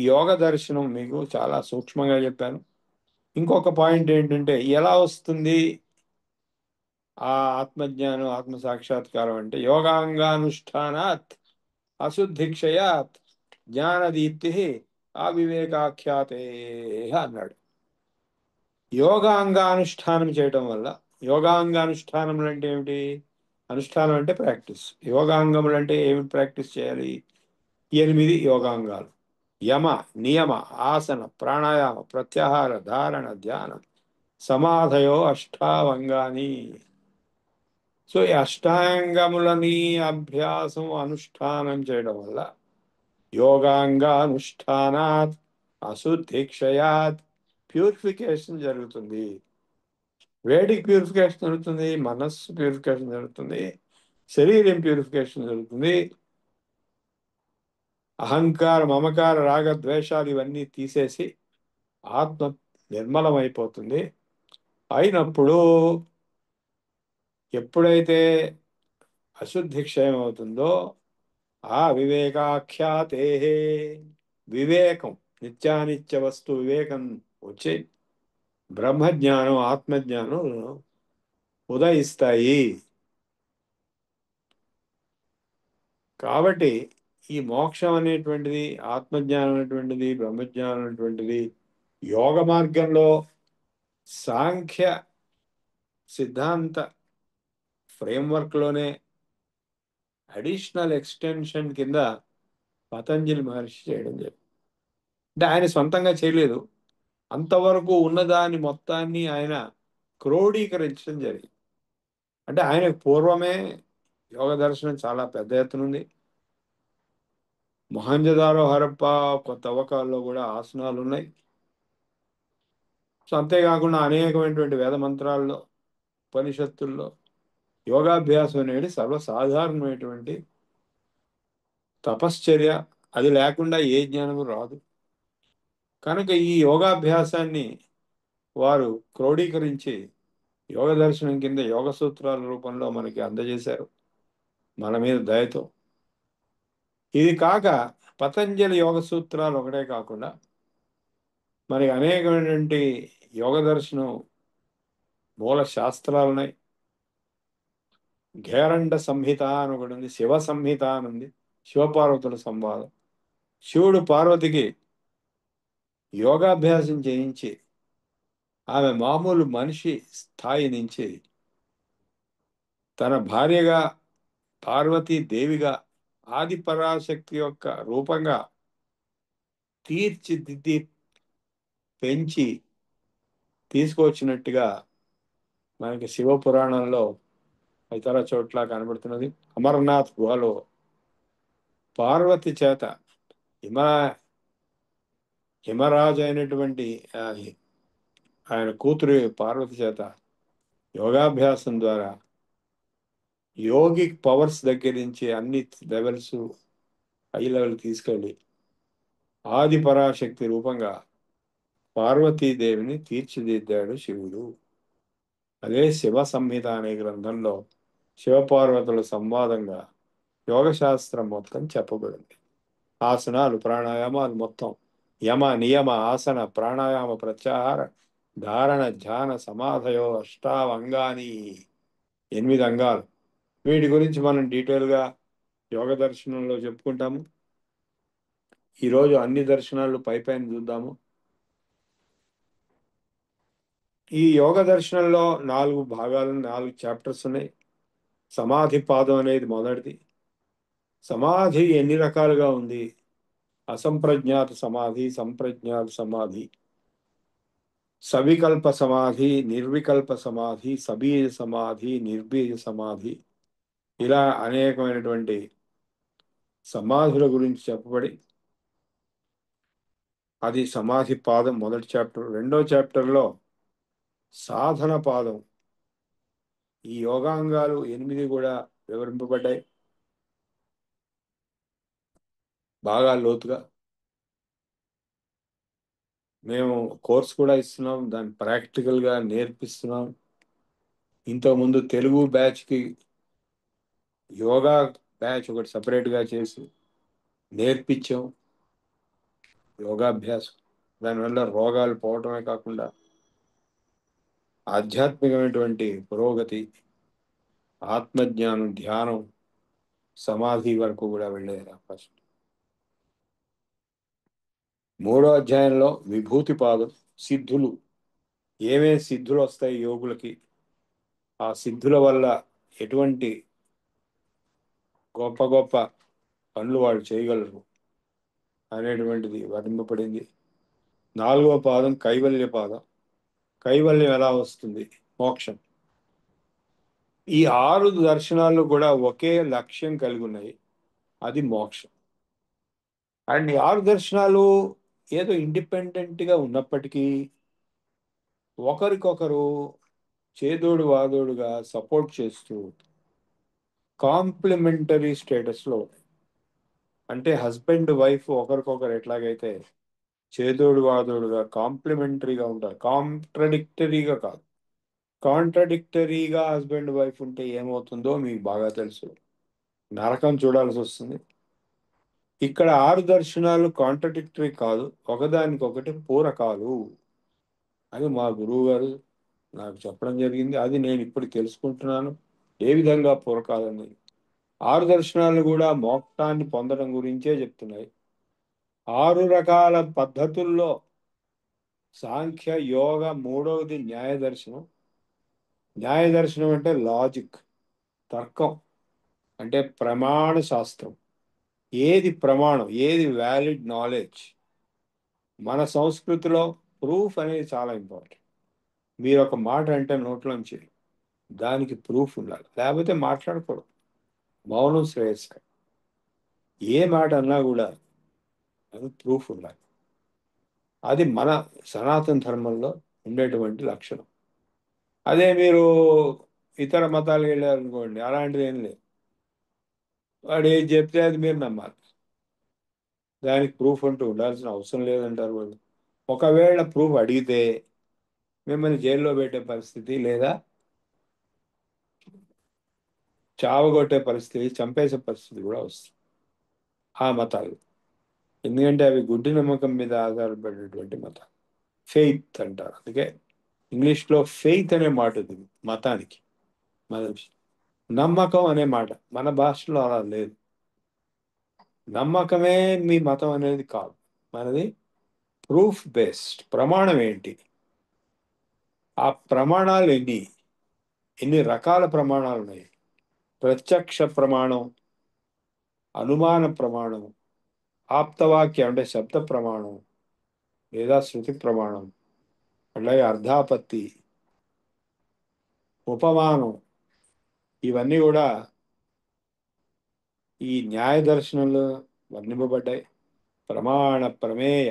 యోగ దర్శనం, మీకు చాలా సూక్ష్మంగా చెప్పాను. ఇంకొక పాయింట్ ఏంటంటే, ఎలా వస్తుంది ఆ ఆత్మజ్ఞానం, ఆత్మ సాక్షాత్కారం అంటే, యోగాంగానుష్ఠానాత్ అశుద్ధిక్షయాత్ జ్ఞానదీప్తి అవివేకాఖ్యాతే అన్నాడు. యోగాంగానుష్ఠానం చేయటం వల్ల, యోగాంగానుష్ఠానములు అంటే ఏమిటి? అనుష్ఠానం అంటే ప్రాక్టీస్. యోగాంగములు అంటే ఏమిటి ప్రాక్టీస్ చేయాలి? 8 యోగాంగాలు: యమ, నియమ, ఆసన, ప్రాణాయామ, ప్రత్యాహార, ధారణ, ధ్యానం, సమాధయో అష్టావంగాని. సో ఈ అష్టాంగములని అభ్యాసం, అనుష్ఠానం చేయడం వల్ల యోగాంగానుష్ఠానాత్ అశుద్ధిక్షయాత్ ప్యూరిఫికేషన్ జరుగుతుంది. వేడికి ప్యూరిఫికేషన్ జరుగుతుంది, మనస్సు ప్యూరిఫికేషన్ జరుగుతుంది, శరీరం ప్యూరిఫికేషన్ జరుగుతుంది. అహంకార, మమకార, రాగ, ద్వేషాలు ఇవన్నీ తీసేసి ఆత్మ నిర్మలమైపోతుంది. అయినప్పుడు ఎప్పుడైతే అశుద్ధి క్షయం అవుతుందో, ఆ వివేకాఖ్యాతే, వివేకం, నిత్యానిత్య వస్తు వివేకం వచ్చి బ్రహ్మజ్ఞానం, ఆత్మజ్ఞానం ఉదయిస్తాయి. కాబట్టి ఈ మోక్షం అనేటువంటిది, ఆత్మజ్ఞానం అనేటువంటిది, బ్రహ్మజ్ఞానం అనేటువంటిది యోగ మార్గంలో సాంఖ్య సిద్ధాంత ఫ్రేమ్వర్క్లోనే అడిషనల్ ఎక్స్టెన్షన్ కింద పతంజలి మహర్షి చేయడం జరిగింది. అంటే ఆయన సొంతంగా చేయలేదు, అంతవరకు ఉన్నదాన్ని మొత్తాన్ని ఆయన క్రోడీకరించడం జరిగింది. అంటే ఆయనకు పూర్వమే యోగ దర్శనం చాలా పెద్ద ఎత్తున ఉంది. మొహంజదారో, హరప్ప, కొత్త తవ్వకాల్లో కూడా ఆసనాలు ఉన్నాయి. సో అంతేకాకుండా అనేకమైనటువంటి వేద మంత్రాల్లో, ఉపనిషత్తుల్లో యోగాభ్యాసం అనేది సర్వసాధారణమైనటువంటి తపశ్చర్య. అది లేకుండా ఏ జ్ఞానము రాదు. కనుక ఈ యోగాభ్యాసాన్ని వారు క్రోడీకరించి యోగ దర్శనం కింద యోగ సూత్రాల రూపంలో మనకి అందజేశారు, మన మీద దయతో. ఇది కాక పతంజలి యోగ సూత్రాలు ఒకటే కాకుండా మనకి అనేకమైనటువంటి యోగ దర్శనం మూల శాస్త్రాలు ఉన్నాయి. ఘేరండ సంహిత అని ఒకటి ఉంది, శివ సంహిత అని ఉంది, శివపార్వతుల సంవాదం. శివుడు పార్వతికి యోగాభ్యాసం చేయించి ఆమె మామూలు మనిషి స్థాయి నుంచి తన భార్యగా, పార్వతీదేవిగా, ఆది పరాశక్తి యొక్క రూపంగా తీర్చిదిద్ది పెంచి తీసుకొచ్చినట్టుగా మనకి శివ పురాణంలో ఇతర చోట్ల కనబడుతున్నది. అమర్నాథ్ గుహలో పార్వతి చేత హిమరాజు అయినటువంటి ఆయన కూతురు పార్వతి చేత యోగాభ్యాసం ద్వారా యోగిక్ పవర్స్ దగ్గర నుంచి అన్ని లెవెల్స్, హై లెవెల్ తీసుకెళ్ళి ఆది పరాశక్తి రూపంగా పార్వతీదేవిని తీర్చిదిద్దాడు శివుడు. అదే శివ సంహిత అనే గ్రంథంలో శివపార్వతుల సంవాదంగా యోగశాస్త్రం మొత్తం చెప్పబడింది. ఆసనాలు, ప్రాణాయామాలు మొత్తం, యమ, నియమ, ఆసన, ప్రాణాయామ, ప్రత్యాహార, ధారణ, ధ్యాన, సమాధయో అష్టావంగాని, 8 అంగాలు. వీటి గురించి మనం డీటెయిల్గా యోగ దర్శనంలో చెప్పుకుంటాము. ఈరోజు అన్ని దర్శనాలు పైపైన చూద్దాము. ఈ యోగ దర్శనంలో 4 భాగాలు, 4 చాప్టర్స్ ఉన్నాయి. సమాధి పాదం అనేది మొదటిది. సమాధి ఎన్ని రకాలుగా ఉంది? అసంప్రజ్ఞాత సమాధి, సంప్రజ్ఞాత సమాధి, సవికల్ప సమాధి, నిర్వికల్ప సమాధి, సబీజ సమాధి, నిర్బీజ సమాధి, ఇలా అనేకమైనటువంటి సమాధుల గురించి చెప్పబడి, అది సమాధి పాదం మొదటి చాప్టర్. రెండో చాప్టర్లో సాధన పాదం, ఈ యోగాంగాలు 8 కూడా వివరింపబడ్డాయి బాగా లోతుగా. మేము కోర్స్ కూడా ఇస్తున్నాం, దాన్ని ప్రాక్టికల్గా నేర్పిస్తున్నాం. ఇంతకుముందు తెలుగు బ్యాచ్కి యోగా బ్యాచ్ ఒకటి సపరేట్గా చేసి నేర్పించాం యోగాభ్యాసం. దానివల్ల రోగాలు పోవటమే కాకుండా ఆధ్యాత్మికమైనటువంటి పురోగతి, ఆత్మజ్ఞానం, ధ్యానం, సమాధి వరకు కూడా వెళ్ళే అవకాశం. మూడో అధ్యాయంలో విభూతి పాదం, సిద్ధులు, ఏమేం సిద్ధులు వస్తాయి యోగులకి, ఆ సిద్ధుల వల్ల ఎటువంటి గొప్ప గొప్ప పనులు వాళ్ళు చేయగలరు అనేటువంటిది వర్ణింపబడింది. నాలుగో పాదం కైవల్య పాదం, కైవల్యం ఎలా వస్తుంది, మోక్షం. ఈ 6 దర్శనాలు కూడా ఒకే లక్ష్యం కలిగి ఉన్నాయి, అది మోక్షం. అండ్ ఈ 6 దర్శనాలు ఏదో ఇండిపెండెంట్గా ఉన్నప్పటికీ ఒకరికొకరు చేదోడు వాదోడుగా సపోర్ట్ చేస్తూ కాంప్లిమెంటరీ స్టేటస్లో ఉన్నాయి. అంటే హస్బెండ్ వైఫ్ ఒకరికొకరు ఎట్లాగైతే చేదోడు వాదోడుగా కాంప్లిమెంటరీగా ఉంటారు, కాంట్రడిక్టరీగా కాదు. కాంట్రడిక్టరీగా హస్బెండ్ వైఫ్ ఉంటే ఏమవుతుందో మీకు బాగా తెలుసు, నరకం చూడాల్సి వస్తుంది. ఇక్కడ 6 దర్శనాలు కాంట్రడిక్టరీ కాదు, ఒకదానికొకటి పూరకాలు. అది మా గురువు గారు నాకు చెప్పడం జరిగింది, అది నేను ఇప్పుడు తెలుసుకుంటున్నాను ఏ విధంగా పూరకాలని. 6 దర్శనాలు కూడా మోక్షాన్ని పొందడం గురించే చెప్తున్నాయి. 6 రకాల పద్ధతుల్లో సాంఖ్య యోగ, మూడవది న్యాయ దర్శనం. న్యాయ దర్శనం అంటే లాజిక్, తర్కం, అంటే ప్రమాణ శాస్త్రం. ఏది ప్రమాణం, ఏది వ్యాలిడ్ నాలెడ్జ్. మన సంస్కృతిలో ప్రూఫ్ అనేది చాలా ఇంపార్టెంట్. మీరు ఒక మాట అంటే నోట్లోంచి దానికి ప్రూఫ్ ఉండాలి, లేకపోతే మాట్లాడకూడదు. మౌనం శ్రేయస్కరం. ఏ మాట అన్నా కూడా అది ప్రూఫ్ ఉండాలి. అది మన సనాతన ధర్మంలో ఉండేటువంటి లక్షణం. అదే మీరు ఇతర మతాలు వెళ్ళారనుకోండి, అలాంటిది ఏం లేదు. వాడు ఏది చెప్తే అది మీరు నమ్మాలి, దానికి ప్రూఫ్ అంటూ ఉండాల్సిన అవసరం లేదంటారు వాళ్ళు. ఒకవేళ ప్రూఫ్ అడిగితే మిమ్మల్ని జైల్లో పెట్టే పరిస్థితి, లేదా చావగొట్టే పరిస్థితి, చంపేసే పరిస్థితి కూడా వస్తుంది ఆ మతాలు. ఎందుకంటే అవి గుడ్డి నమ్మకం మీద ఆధారపడేటువంటి మతాలు, ఫెయిత్ అంటారు. అందుకే ఇంగ్లీష్లో ఫెయిత్ అనే మాట ఉంది మతానికి. మన నమ్మకం అనే మాట మన భాషలో అలా లేదు. నమ్మకమే మీ మతం అనేది కాదు, మనది ప్రూఫ్ బేస్డ్. ప్రమాణం ఏంటి, ఆ ప్రమాణాలు ఎన్ని రకాల ప్రమాణాలు ఉన్నాయి. ప్రత్యక్ష ప్రమాణం, అనుమాన ప్రమాణం, ఆప్తవాక్యం అంటే శబ్ద ప్రమాణం లేదా శృతి ప్రమాణం, అలాగే అర్ధాపత్తి, ఉపమానం. ఇవన్నీ కూడా ఈ న్యాయ దర్శనంలో వర్ణింపబడ్డాయి. ప్రమాణ ప్రమేయ,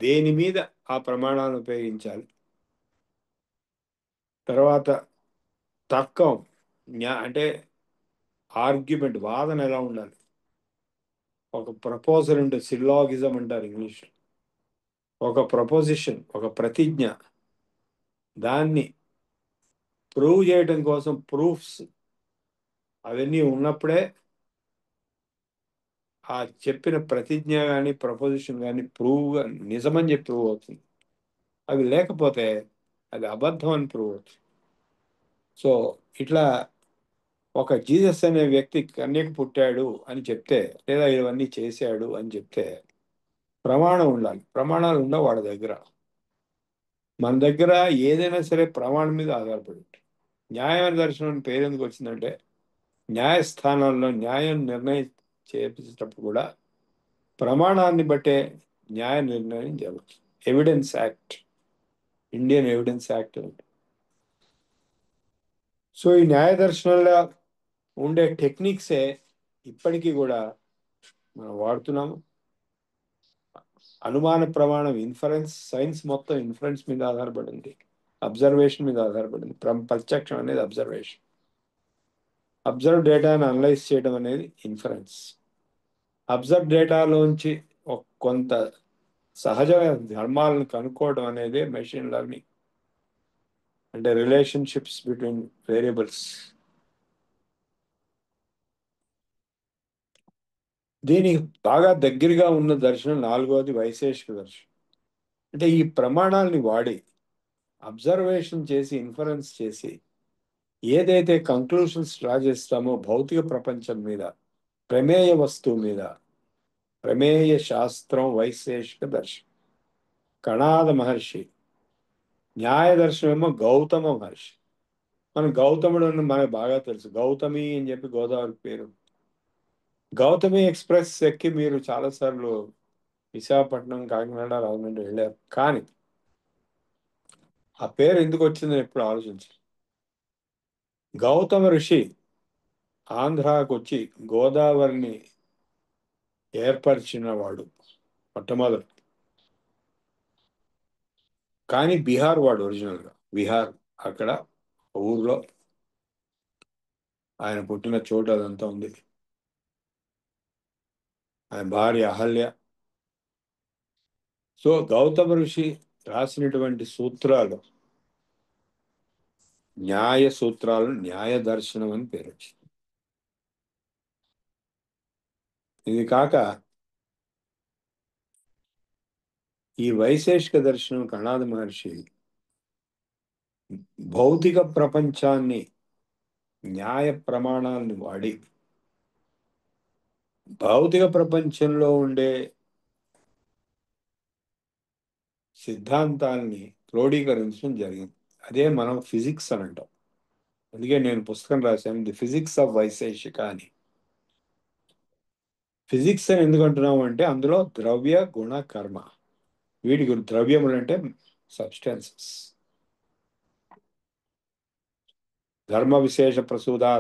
దేని మీద ఆ ప్రమాణాలను ఉపయోగించాలి. తర్వాత తర్కం, అంటే ఆర్గ్యుమెంట్, వాదన ఎలా ఉండాలి. ఒక ప్రపోజల్ ఉంటే సిల్లాగిజం అంటారు ఇంగ్లీష్లో. ఒక ప్రపోజిషన్, ఒక ప్రతిజ్ఞ, దాన్ని ప్రూవ్ చేయడం కోసం ప్రూఫ్స్ అవన్నీ ఉన్నప్పుడే ఆ చెప్పిన ప్రతిజ్ఞ కానీ ప్రపోజిషన్ కానీ ప్రూవ్గా నిజమని చెప్పి ప్రూవ్ అవుతుంది. అవి లేకపోతే అది అబద్ధం అని ప్రూవ్ అవుతుంది. సో ఇట్లా ఒక జీసస్ అనే వ్యక్తి కన్యకు పుట్టాడు అని చెప్తే, లేదా ఇవన్నీ చేశాడు అని చెప్తే ప్రమాణం ఉండాలి. ప్రమాణాలు ఉండవు వాళ్ళ దగ్గర. మన దగ్గర ఏదైనా సరే ప్రమాణం మీద ఆధారపడి ఉంటుంది. న్యాయమైన దర్శనం అని పేరు ఎందుకు వచ్చిందంటే న్యాయస్థానాల్లో న్యాయం నిర్ణయం చేపించేటప్పుడు కూడా ప్రమాణాన్ని బట్టే న్యాయ నిర్ణయం జరుగుతుంది. Evidence act, Indian evidence act. So ఈ న్యాయ దర్శనంలో ఉండే టెక్నిక్సే ఇప్పటికీ కూడా మనం వాడుతున్నాము. అనుమాన ప్రమాణం, ఇన్ఫరెన్స్, సైన్స్ మొత్తం ఇన్ఫరెన్స్ మీద ఆధారపడింది, అబ్జర్వేషన్ మీద ఆధారపడింది. ప్రత్యక్షం అనేది అబ్జర్వేషన్, అబ్జర్వ్ డేటాను అనలైజ్ చేయడం అనేది ఇన్ఫరెన్స్. అబ్జర్వ్ డేటాలోంచి కొంత సహజమైన ధర్మాలను కనుక్కోవడం అనేది మెషిన్ లెర్నింగ్, అంటే రిలేషన్షిప్స్ బిట్వీన్ వేరియబుల్స్. దీనికి బాగా దగ్గరగా ఉన్న దర్శనం నాలుగోది వైశేషిక దర్శనం. అంటే ఈ ప్రమాణాలని వాడి అబ్జర్వేషన్ చేసి ఇన్ఫరెన్స్ చేసి ఏదైతే కంక్లూషన్స్ డ్రా చేస్తామో భౌతిక ప్రపంచం మీద, ప్రమేయ వస్తువు మీద, ప్రమేయ శాస్త్రం వైశేషిక దర్శనం. కణాద మహర్షి, న్యాయ దర్శనం ఏమో గౌతమ మహర్షి. మనం గౌతముడు అని మనకు బాగా తెలుసు, గౌతమి అని చెప్పి గోదావరి పేరు. గౌతమి ఎక్స్ప్రెస్ ఎక్కి మీరు చాలాసార్లు విశాఖపట్నం, కాకినాడ, రాజమండ్రి వెళ్ళారు. కానీ ఆ పేరు ఎందుకు వచ్చిందని ఎప్పుడు ఆలోచించారు. గౌతమ ఋషి ఆంధ్రాకు వచ్చి గోదావరిని ఏర్పరిచిన వాడు మొట్టమొదటి. కానీ బీహార్ వాడు ఒరిజినల్గా. బీహార్ అక్కడ ఊర్లో ఆయన పుట్టిన చోటు అదంతా ఉంది. ఆయన భార్య అహల్య. సో గౌతమ ఋషి రాసినటువంటి సూత్రాలు, న్యాయ సూత్రాలు, న్యాయ దర్శనం అని పేరు వచ్చింది. ఇది కాక ఈ వైశేషిక దర్శనం కణాద మహర్షి భౌతిక ప్రపంచాన్ని న్యాయ ప్రమాణాలను వాడి భౌతిక ప్రపంచంలో ఉండే సిద్ధాంతాల్ని క్రోడీకరించడం జరిగింది. అదే మనం ఫిజిక్స్ అని అంటాం. అందుకే నేను పుస్తకం రాశాను, ది ఫిజిక్స్ ఆఫ్ వైశేషిక అని. ఫిజిక్స్ అని ఎందుకు అంటున్నాము అంటే అందులో ద్రవ్య, గుణ, కర్మ, వీటికి ద్రవ్యములు అంటే సబ్స్టెన్సెస్, ధర్మ విశేష ప్రసూదా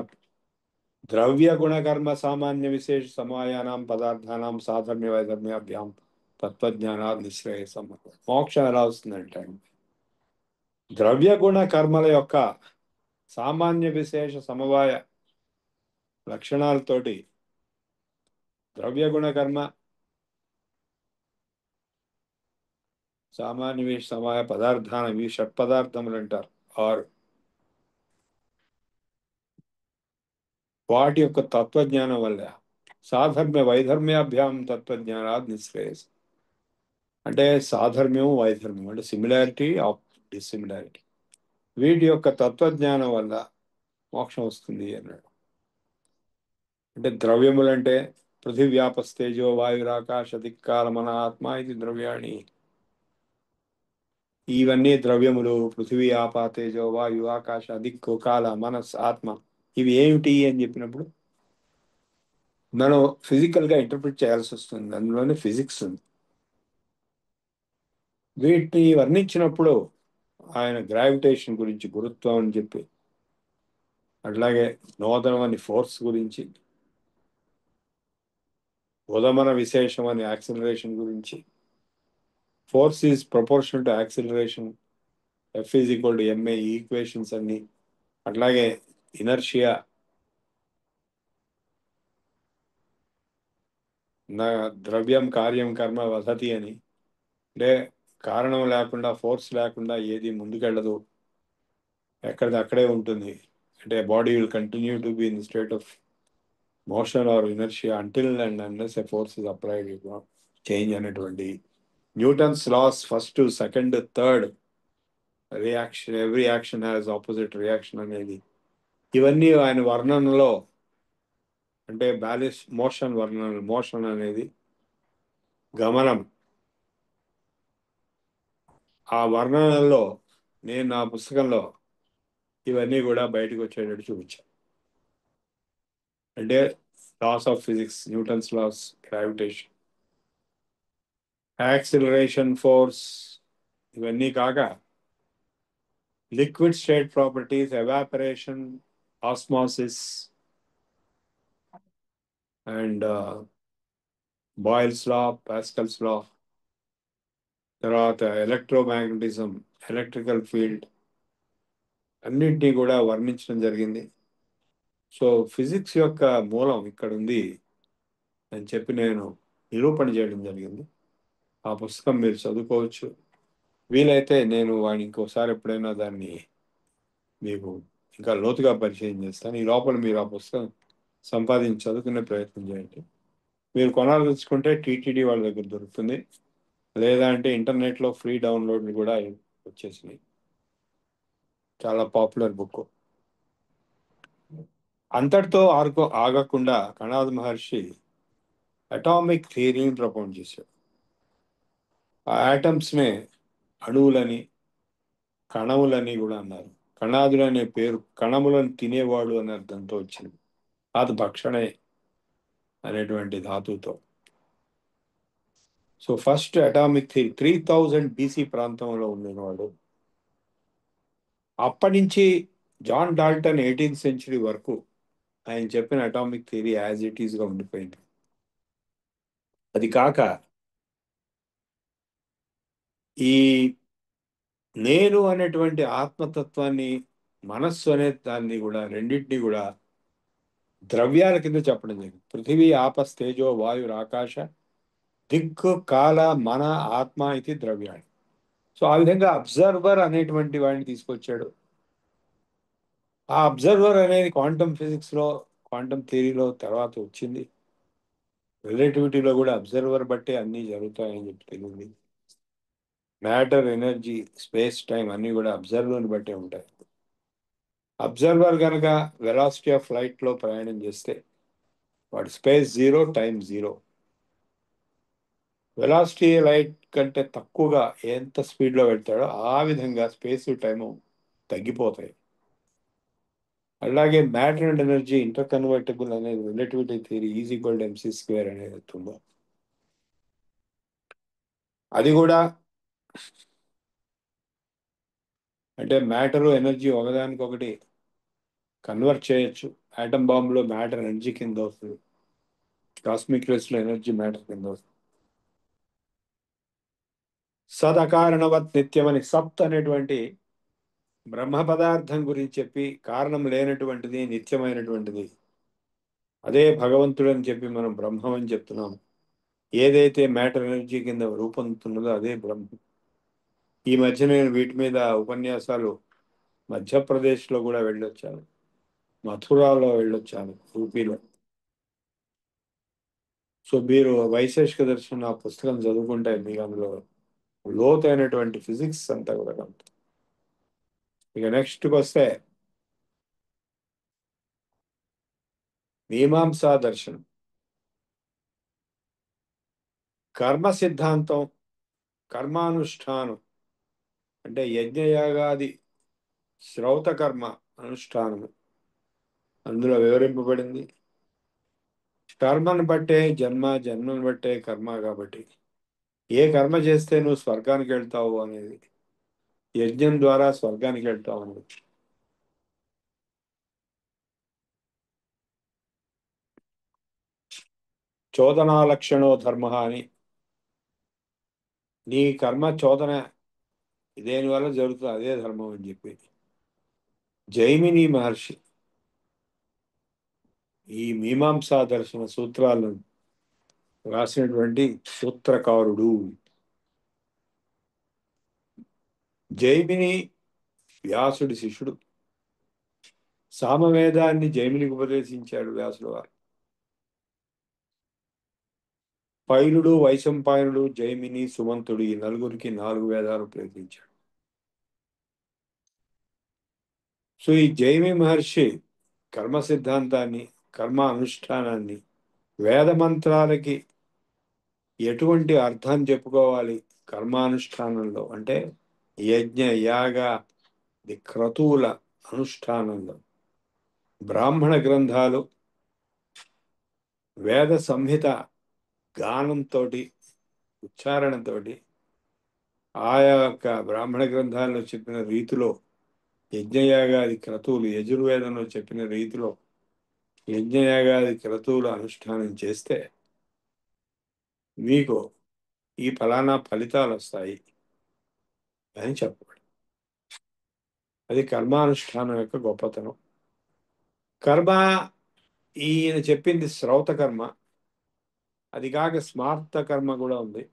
ద్రవ్య గుణ కర్మ సామాన్య విశేష సమాయానాం పదార్థానాం సాధర్మ్య వైధర్మ్యాభ్యాం తత్వజ్ఞానా నిశ్రేయసం. మోక్షం ఎలా వస్తుందంటే ద్రవ్య గుణ కర్మల యొక్క సామాన్య విశేష సమవాయ లక్షణాలతోటి, ద్రవ్య గుణ కర్మ సామాన్య విశేష సమవాయ పదార్థాన, ఇవి షట్పదార్థములు అంటారు. ఆరు. వాటి యొక్క తత్వజ్ఞానం వల్ల సాధర్మ్య వైధర్మ్యాభ్యాం తత్వజ్ఞానాద్ నిశ్రేయస్. అంటే సాధర్మ్యం, వైధర్మ్యం అంటే సిమిలారిటీ ఆఫ్ డిసిమిలారిటీ, వీటి యొక్క తత్వజ్ఞానం వల్ల మోక్షం వస్తుంది అన్నాడు. అంటే ద్రవ్యములు అంటే పృథివ్యాపస్తేజో వాయురాకాశ దిక్కాల మన ఆత్మ ఇది ద్రవ్యాణి. ఇవన్నీ ద్రవ్యములు. పృథివీ, ఆప, తేజో, వాయు, ఆకాశ, దిక్కు, కాల, మనస్, ఆత్మ, ఇవి ఏమిటి అని చెప్పినప్పుడు మనం ఫిజికల్ గా ఇంటర్ప్రిట్ చేయాల్సి వస్తుంది. అందులోనే ఫిజిక్స్ ఉంది. వీటిని వర్ణించినప్పుడు ఆయన గ్రావిటేషన్ గురించి, గురుత్వం అని చెప్పి, అట్లాగే నోదనం అని ఫోర్స్ గురించి, ఉదమన విశేషం అని యాక్సిలరేషన్ గురించి, force is proportional to acceleration, F is equal to MA, equations అన్ని, అట్లాగే ఇనర్షియా, నా ద్రవ్యం కార్యం కర్మ వసతి అని, అంటే కారణం లేకుండా, ఫోర్స్ లేకుండా ఏది ముందుకెళ్ళదు, ఎక్కడిది అక్కడే ఉంటుంది. అంటే body will continue to be in state of motion or inertia until and unless a force is applied, change అనేటువంటి Newton's laws first, second, third reaction, every action has opposite reaction అనేది, ఇవన్నీ ఆయన వర్ణనలో, అంటే బ్యాలెన్స్ మోషన్ వర్ణన, motion అనేది గమనం, ఆ వర్ణనలో నేను నా పుస్తకంలో ఇవన్నీ కూడా బయటకు వచ్చేటట్టు చూపించారు. అంటే laws of physics, Newton's laws, gravitation, acceleration force, ఇవన్నీ కాక liquid state properties, evaporation, osmosis and Boyle's law, Pascal's law, తర్వాత ఎలక్ట్రోమాగ్నెటిజం, ఎలక్ట్రికల్ ఫీల్డ్ అన్నింటినీ కూడా వర్ణించడం జరిగింది. సో ఫిజిక్స్ యొక్క మూలం ఇక్కడ ఉంది అని చెప్పి నేను నిరూపణ చేయడం జరిగింది. ఆ పుస్తకం మీరు చదువుకోవచ్చు. వీలైతే నేను వాడిని ఇంకోసారి ఎప్పుడైనా దాన్ని మీకు ఇంకా లోతుగా పరిచయం చేస్తాను. ఈ లోపల మీరు ఆ పుస్తకం సంపాదించి చదువుకునే ప్రయత్నం చేయండి. మీరు కొనాలనుకుంటే టీటీడీ వాళ్ళ దగ్గర దొరుకుతుంది, లేదా అంటే ఇంటర్నెట్లో ఫ్రీ డౌన్లోడ్లు కూడా వచ్చేసినాయి. చాలా పాపులర్ బుక్. అంతటితో ఆగకుండా కణాద్ మహర్షి అటామిక్ థియరీని ప్రపోజ్ చేశాడు. ఆ ఆటమ్స్నే అణువులని, కణములని కూడా అన్నారు. కణాదులు అనే పేరు కణములను తినేవాడు అనే అర్థంతో వచ్చింది. అది భక్షణే అనేటువంటి ధాతువుతో. So first atomic theory 3000 BC ప్రాంతంలో ఉన్నవాడు. అప్పటి నుంచి జాన్ డాల్టన్ 18th century వరకు ఆయన చెప్పిన అటామిక్ థియరీ యాజ్ ఇట్ ఈస్గా ఉండిపోయింది. అది కాక ఈ నేను అనేటువంటి ఆత్మతత్వాన్ని, మనస్సు అనే దాన్ని కూడా, రెండింటినీ కూడా ద్రవ్యాల కింద చెప్పడం జరిగింది. పృథివీ, ఆపస్, తేజో, వాయుర్, ఆకాశ, దిక్కు, కాల, మన, ఆత్మ ఇది ద్రవ్యాలు. సో ఆ విధంగా అబ్జర్వర్ అనేటువంటి వాడిని తీసుకొచ్చాడు. ఆ అబ్జర్వర్ అనేది క్వాంటమ్ ఫిజిక్స్లో, క్వాంటమ్ థియరీలో తర్వాత వచ్చింది. రిలేటివిటీలో కూడా అబ్జర్వర్ బట్టే అన్నీ జరుగుతాయని చెప్పి తెలియంది. మ్యాటర్, ఎనర్జీ, స్పేస్, టైం అన్నీ కూడా అబ్జర్వర్ని బట్టే ఉంటాయి. అబ్జర్వర్ కనుక వెలాసిటీ ఆఫ్ లైట్లో ప్రయాణం చేస్తే వాడు స్పేస్ 0, టైం 0. వెలాసిటీ లైట్ కంటే తక్కువగా ఎంత స్పీడ్లో వెళ్తాడో ఆ విధంగా స్పేస్, టైము తగ్గిపోతాయి. అలాగే matter and energy inter convertible అనేది రిలేటివిటీ థియరీ E=mc² అనేది ఉంటుందో అది కూడా, అంటే మ్యాటరు, ఎనర్జీ ఒకదానికొకటి కన్వర్ట్ చేయొచ్చు. ఆటమ్ బాంబ్లో మ్యాటర్ ఎనర్జీ కింద వస్తుంది, కాస్మిక్ రేస్లో ఎనర్జీ మ్యాటర్ కింద వస్తుంది. సదకారణవత్ నిత్యమని సత్ అనేటువంటి బ్రహ్మ పదార్థం గురించి చెప్పి, కారణం లేనటువంటిది, నిత్యమైనటువంటిది అదే భగవంతుడు అని చెప్పి మనం బ్రహ్మం అని చెప్తున్నాం. ఏదైతే మ్యాటర్ ఎనర్జీ కింద రూపొందుతున్నదో అదే బ్రహ్మం. ఈ మధ్య నేను వీటి మీద ఉపన్యాసాలు మధ్యప్రదేశ్లో కూడా వెళ్ళొచ్చాను, మథురాలో వెళ్ళొచ్చాను, యూపీలో. సో మీరు వైశేషిక దర్శనం ఆ పుస్తకం చదువుకుంటే మీకు అందులో లోతైనటువంటి ఫిజిక్స్ అంతా కూడా కలుగుతుంది. ఇక నెక్స్ట్కి వస్తే మీమాంసా దర్శనం. కర్మ సిద్ధాంతం, కర్మానుష్ఠానం అంటే యజ్ఞయాగాది శ్రౌత కర్మ అనుష్ఠానము అందులో వివరింపబడింది. కర్మను బట్టే జన్మ, జన్మను బట్టే కర్మ. కాబట్టి ఏ కర్మ చేస్తే నువ్వు స్వర్గానికి వెళ్తావు అనేది, యజ్ఞం ద్వారా స్వర్గానికి వెళ్తావు అనేది. చోదనా లక్షణో ధర్మ అని, నీ కర్మ చోదన దేనివల్ల జరుగుతుంది అదే ధర్మం అని చెప్పి జైమిని మహర్షి ఈ మీమాంసా దర్శన సూత్రాలను రాసినటువంటి సూత్రకారుడు. జైమిని వ్యాసుడి శిష్యుడు. సామవేదాన్ని జైమినికి ఉపదేశించాడు వ్యాసుడు వారు. పైలుడు, వైశంపాయనుడు, జైమిని, సుమంతుడు ఈ నలుగురికి 4 వేదాలు ప్రయత్నించాడు. సో ఈ జైమి మహర్షి కర్మ సిద్ధాంతాన్ని, కర్మ అనుష్ఠానాన్ని, వేద మంత్రాలకి ఎటువంటి అర్థం చెప్పుకోవాలి కర్మానుష్ఠానంలో అంటే యజ్ఞ, యాగ, క్రతువుల అనుష్ఠానంలో బ్రాహ్మణ గ్రంథాలు వేద సంహిత గానంతో ఉచ్చారణతో ఆయా యొక్క బ్రాహ్మణ గ్రంథాల్లో చెప్పిన రీతిలో యజ్ఞయాగాది క్రతువులు యజుర్వేదంలో చెప్పిన రీతిలో యజ్ఞయాగాది క్రతువులు అనుష్ఠానం చేస్తే మీకు ఈ ఫలానా ఫలితాలు వస్తాయి అని చెప్పబడి. అది కర్మానుష్ఠానం యొక్క గొప్పతనం. కర్మ ఈయన చెప్పింది శ్రౌత కర్మ, అది కాక స్మార్త కర్మ కూడా ఉంది.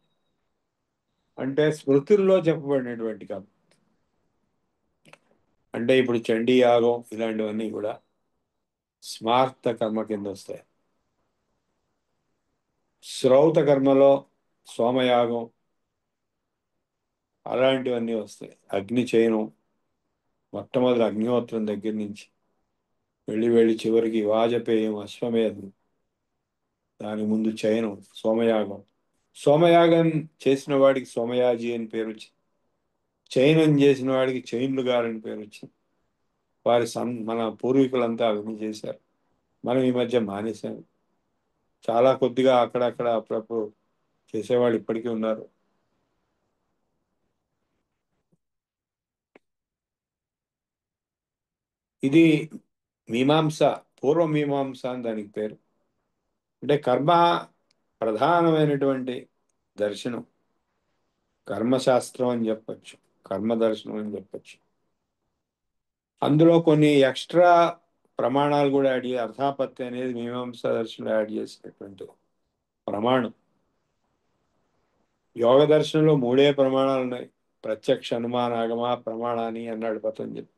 అంటే స్మృతుల్లో చెప్పబడినటువంటి కర్మ. అంటే ఇప్పుడు చండీ యాగం ఇలాంటివన్నీ కూడా స్మార్త కర్మ కింద వస్తాయి. శ్రౌత కర్మలో సోమయాగం అలాంటివన్నీ వస్తాయి. అగ్ని చయనం, మొట్టమొదటి అగ్నిహోత్రం దగ్గర నుంచి వెళ్ళి చివరికి వాజపేయం, అశ్వమేధం, దాని ముందు చయనం, సోమయాగం. సోమయాగం చేసిన వాడికి సోమయాజి అని పేరు వచ్చింది. చయనం చేసిన వాడికి చైన్లు గారని పేరు వచ్చింది. మన పూర్వీకులంతా అవన్నీ చేశారు. మనం ఈ మధ్య మానేశాము. చాలా కొద్దిగా అక్కడక్కడ అప్పుడప్పుడు చేసేవాళ్ళు ఇప్పటికీ ఉన్నారు. ఇది మీమాంస, పూర్వమీమాంస అని దానికి పేరు. అంటే కర్మ ప్రధానమైనటువంటి దర్శనం, కర్మశాస్త్రం అని చెప్పచ్చు, కర్మ దర్శనం అని చెప్పచ్చు. అందులో కొన్ని ఎక్స్ట్రా ప్రమాణాలు కూడా యాడ్ చేసి, అర్థాపత్తి అనేది మీమాంస దర్శనం యాడ్ చేసినటువంటి ప్రమాణం. యోగ దర్శనంలో 3 ప్రమాణాలు ఉన్నాయి. ప్రత్యక్ష, అనుమాన, ఆగమ ప్రమాణాన్ని అన్నాడు పతంజలి.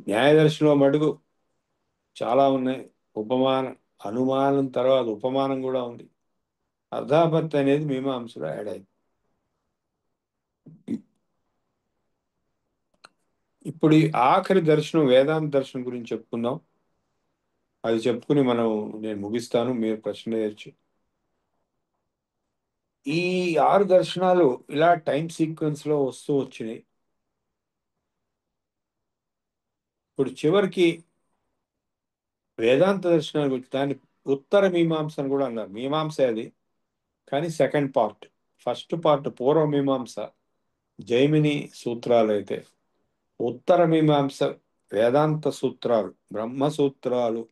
న్యాయ దర్శనంలో మటుకు చాలా ఉన్నాయి. ఉపమానం, అనుమానం తర్వాత ఉపమానం కూడా ఉంది. అర్థాపత్తి అనేది మీమాంసలో యాడ్ అయింది. ఇప్పుడు ఈ ఆఖరి దర్శనం వేదాంత దర్శనం గురించి చెప్పుకుందాం. అది చెప్పుకుని నేను ముగిస్తాను, మీరు ప్రశ్న వేయచ్చు. ఈ 6 దర్శనాలు ఇలా టైం సీక్వెన్స్ లో వస్తూ వచ్చినాయి. ఇప్పుడు చివరికి వేదాంత దర్శనానికి వచ్చి దాన్ని ఉత్తర మీమాంస అని కూడా అన్నారు. మీమాంస అది, కానీ సెకండ్ పార్ట్. ఫస్ట్ పార్ట్ పూర్వ మీమాంస, జైమిని సూత్రాలు అయితే, ఉత్తర మీమాంస వేదాంత సూత్రాలు, బ్రహ్మసూత్రాలు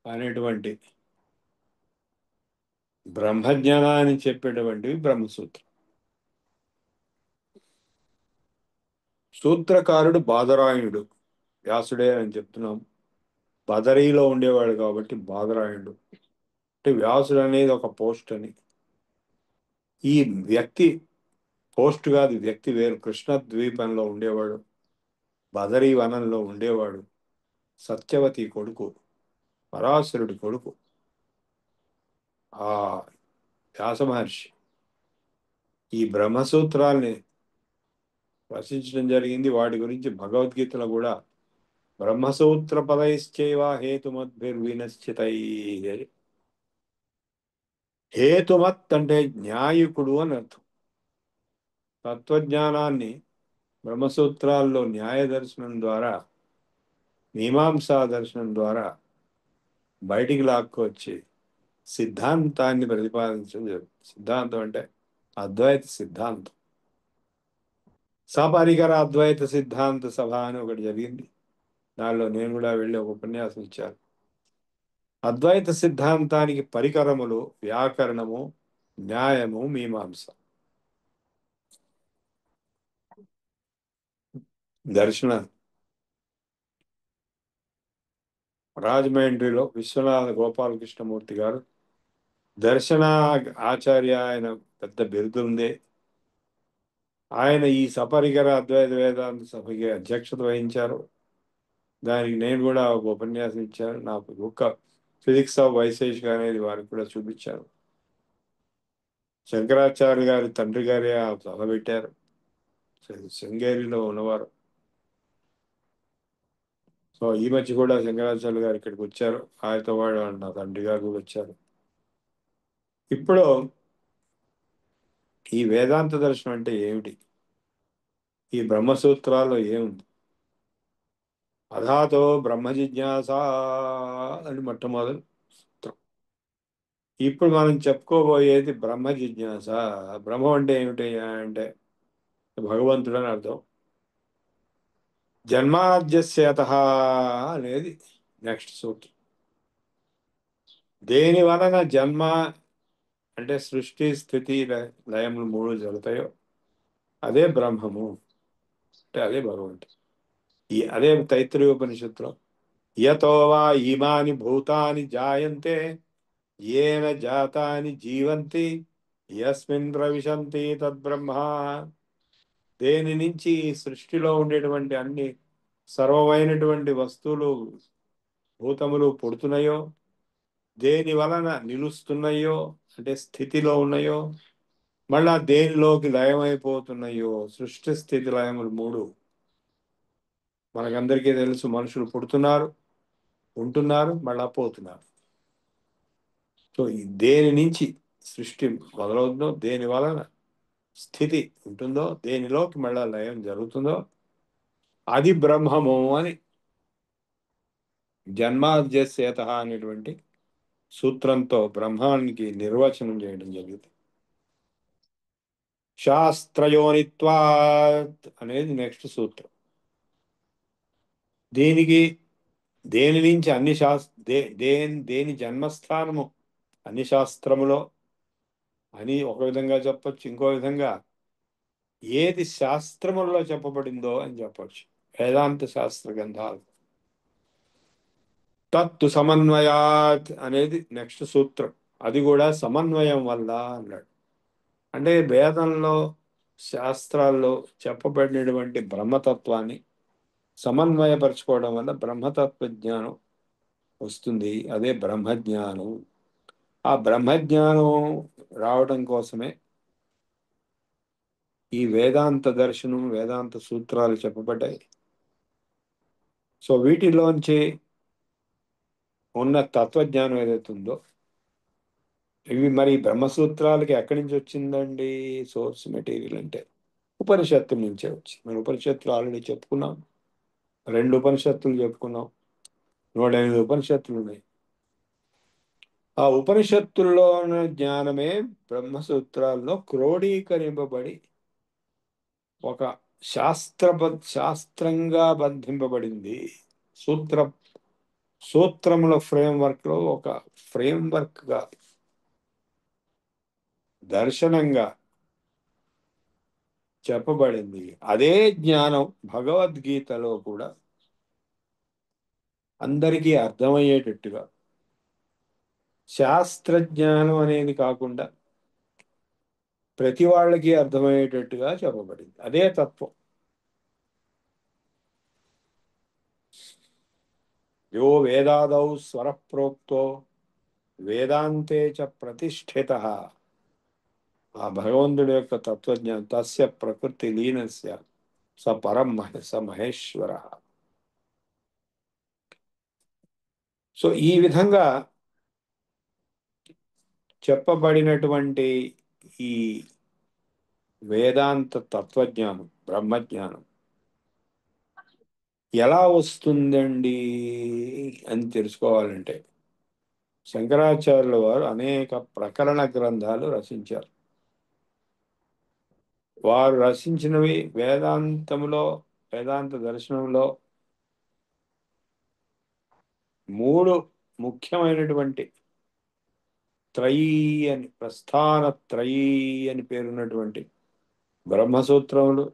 అనేటువంటి బ్రహ్మజ్ఞానాన్ని చెప్పేటువంటివి బ్రహ్మసూత్రం. సూత్రకారుడు బాదరాయణుడు, వ్యాసుడే అని చెప్తున్నాం. బదరీలో ఉండేవాడు కాబట్టి బాదరాయణుడు. అంటే వ్యాసుడు అనేది ఒక పోస్ట్ అని. ఈ వ్యక్తి పోస్ట్ కాదు, వ్యక్తి వేరు. కృష్ణ ద్వీపంలో ఉండేవాడు, బదరీ వనంలో ఉండేవాడు, సత్యవతి కొడుకు, పరాశరుడి కొడుకు ఆ వ్యాస మహర్షి. ఈ బ్రహ్మసూత్రాల్ని రచించడం జరిగింది. వాటి గురించి భగవద్గీతలో కూడా బ్రహ్మసూత్ర పదైశ్చైవ హేతుమద్భిర్వినశ్చితై. హేతుమత్ అంటే న్యాయకుడు అని అర్థం. తత్వజ్ఞానాన్ని బ్రహ్మసూత్రాల్లో న్యాయ దర్శనం ద్వారా, మీమాంసా దర్శనం ద్వారా బయటికి లాక్కొచ్చి సిద్ధాంతాన్ని ప్రతిపాదించడం జరుగుతుంది. సిద్ధాంతం అంటే అద్వైత సిద్ధాంతం. సపరికర అద్వైత సిద్ధాంత సభ అని ఒకటి జరిగింది. దానిలో నేను కూడా వెళ్ళి ఒక ఉపన్యాసం ఇచ్చాను. అద్వైత సిద్ధాంతానికి పరికరములు వ్యాకరణము, న్యాయము, మీమాంస. దర్శన రాజమండ్రిలో విశ్వనాథ గోపాలకృష్ణమూర్తి గారు దర్శన ఆచార్య, ఆయన పెద్ద బిరుదు ఉంది. ఆయన ఈ సపరికర అద్వైత వేదాంత సభకి అధ్యక్షత వహించారు. దానికి నేను కూడా ఒక ఉపన్యాసం ఇచ్చాను. నాకు బుక్ ఫిజిక్స్ ఆఫ్ వైశేషిక అనేది వారికి కూడా చూపించారు. శంకరాచార్య గారి తండ్రి గారే ఆ సభ పెట్టారు, శృంగేరిలో ఉన్నవారు. సో ఈ మధ్య కూడా శంకరాచార్య గారు ఇక్కడికి వచ్చారు. ఆయనతో పాటు నా తండ్రి గారు కూడా వచ్చారు. ఇప్పుడు ఈ వేదాంత దర్శనం అంటే ఏమిటి? ఈ బ్రహ్మసూత్రాల్లో ఏముంది? అథాతో బ్రహ్మ జిజ్ఞాస అని మొట్టమొదటి సూత్రం. ఇప్పుడు మనం చెప్పుకోబోయేది బ్రహ్మ జిజ్ఞాస. బ్రహ్మం అంటే ఏమిటి అంటే భగవంతుడు అని అర్థం. జన్మాద్యస్యతః అనేది నెక్స్ట్ సూత్రం. దేని వలన జన్మ అంటే సృష్టి స్థితి లయములు మూడు జరుగుతాయో అదే బ్రహ్మము, అంటే అదే భగవంతుడు. అదే తైత్రీయ ఉపనిషత్తులో యతో వా ఇమాని భూతాని జాయంతే ఏన జాతాని జీవంతి యస్మిన్ ప్రవిశంతి తద్బ్రహ్మ. దేని నుంచి ఈ సృష్టిలో ఉండేటువంటి అన్ని సర్వమైనటువంటి వస్తువులు భూతములు పుడుతున్నాయో, దేని వలన నిలుస్తున్నాయో అంటే స్థితిలో ఉన్నాయో, మళ్ళా దేనిలోకి లయమైపోతున్నాయో. సృష్టి స్థితి లయములు మూడు మనకందరికీ తెలుసు. మనుషులు పుడుతున్నారు, ఉంటున్నారు, మళ్ళా పోతున్నారు. సో దేని నుంచి సృష్టి మొదలవుతుందో, దేని వలన స్థితి ఉంటుందో, దేనిలోకి మళ్ళా లయం జరుగుతుందో అది బ్రహ్మము అని జన్మాద్యస్యత అనేటువంటి సూత్రంతో బ్రహ్మానికి నిర్వచనం చేయడం జరిగింది. శాస్త్రయోనిత్వాత్ అనేది నెక్స్ట్ సూత్రం. దేని నుంచి అన్ని దేని జన్మస్థానము అన్ని శాస్త్రములో అని ఒక విధంగా చెప్పొచ్చు. ఇంకో విధంగా ఏది శాస్త్రములలో చెప్పబడిందో అని చెప్పొచ్చు. వేదాంత శాస్త్ర గ్రంథాలు. తత్తు సమన్వయాత్ అనేది నెక్స్ట్ సూత్రం. అది కూడా సమన్వయం వల్ల అన్నాడు. అంటే వేదంలో శాస్త్రాల్లో చెప్పబడినటువంటి బ్రహ్మతత్వాన్ని సమన్వయపరచుకోవడం వల్ల బ్రహ్మతత్వ జ్ఞానం వస్తుంది. అదే బ్రహ్మజ్ఞానం. ఆ బ్రహ్మజ్ఞానం రావడం కోసమే ఈ వేదాంత దర్శనం, వేదాంత సూత్రాలు చెప్పబడ్డాయి. సో వీటిలోంచి ఉన్న తత్వజ్ఞానం ఏదైతే ఉందో, ఇవి మరి బ్రహ్మసూత్రాలకి ఎక్కడి నుంచి వచ్చిందండి సోర్స్ మెటీరియల్ అంటే ఉపనిషత్తుల నుంచే వచ్చింది. మనం ఉపనిషత్తులు ఆల్రెడీ చెప్పుకున్నాం. 2 ఉపనిషత్తులు చెప్పుకున్నాం. 108 ఉపనిషత్తులు ఉన్నాయి. ఆ ఉపనిషత్తుల్లో ఉన్న జ్ఞానమే బ్రహ్మసూత్రాల్లో క్రోడీకరింపబడి ఒక శాస్త్రంగా బంధింపబడింది. సూత్రముల ఫ్రేమ్వర్క్ లో ఒక ఫ్రేమ్వర్క్ గా, దర్శనంగా చెప్పబడింది. అదే జ్ఞానం భగవద్గీతలో కూడా అందరికీ అర్థమయ్యేటట్టుగా, శాస్త్రజ్ఞానం అనేది కాకుండా ప్రతి వాళ్ళకి అర్థమయ్యేటట్టుగా చెప్పబడింది. అదే తత్వం. యో వేదాదౌ స్వర ప్రోక్తో వేదాంతే చ ప్రతిష్ఠిత. ఆ భగవంతుడి యొక్క తత్వజ్ఞానం తస్య ప్రకృతి లీనస్య స పరం మహేశ్వర. సో ఈ విధంగా చెప్పబడినటువంటి ఈ వేదాంత తత్వజ్ఞానం, బ్రహ్మజ్ఞానం ఎలా వస్తుందండి అని తెలుసుకోవాలంటే శంకరాచార్యుల వారు అనేక ప్రకరణ గ్రంథాలు రచించారు. వారు రచించినవి వేదాంత దర్శనంలో 3 ముఖ్యమైనటువంటి త్రయీ అని, ప్రస్థాన త్రయీ అని పేరున్నటువంటి బ్రహ్మసూత్రములు,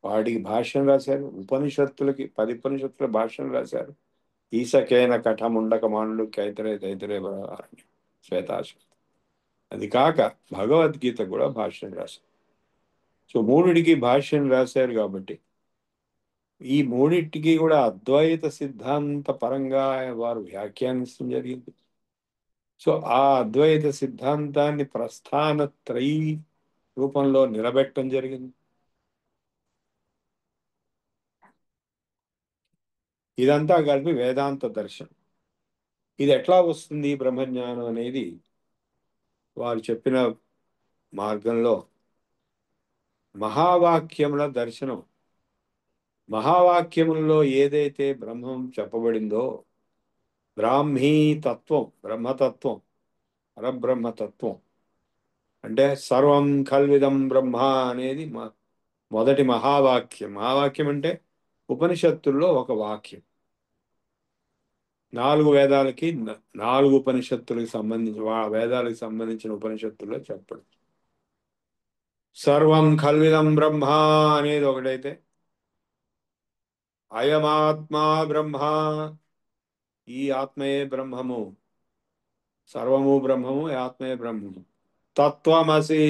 వాటికి భాష్యం రాశారు. ఉపనిషత్తులకి 10 ఉపనిషత్తుల భాష్యం రాశారు. ఈశకేన కఠముండకమానులు తైతరే శ్వేతాశ్వ. అది కాక భగవద్గీత కూడా భాష్యం రాశారు. సో 3టికి భాష్యం రాశారు. కాబట్టి ఈ 3టికి కూడా అద్వైత సిద్ధాంత పరంగా వారు వ్యాఖ్యానించడం జరిగింది. సో ఆ అద్వైత సిద్ధాంతాన్ని ప్రస్థాన త్రయీ రూపంలో నిలబెట్టడం జరిగింది. ఇదంతా కలిపి వేదాంత దర్శనం. ఇది ఎట్లా వస్తుంది బ్రహ్మజ్ఞానం అనేది వారు చెప్పిన మార్గంలో మహావాక్యముల దర్శనం. మహావాక్యములలో ఏదైతే బ్రహ్మం చెప్పబడిందో, బ్రాహ్మీ తత్వం, బ్రహ్మతత్వం, పరబ్రహ్మతత్వం, అంటే సర్వం కల్విదం బ్రహ్మ అనేది మొదటి మహావాక్యం. మహావాక్యం అంటే ఉపనిషత్తుల్లో ఒక వాక్యం. 4 వేదాలకి 4 ఉపనిషత్తులకు సంబంధించి వేదాలకు సంబంధించిన ఉపనిషత్తుల్లో చెప్పడం. సర్వం కల్విదం బ్రహ్మ అనేది ఒకటైతే, అయమాత్మా బ్రహ్మ, ఈ ఆత్మయే బ్రహ్మము, సర్వము బ్రహ్మము, ఈ ఆత్మయే బ్రహ్మము. తత్వమసి,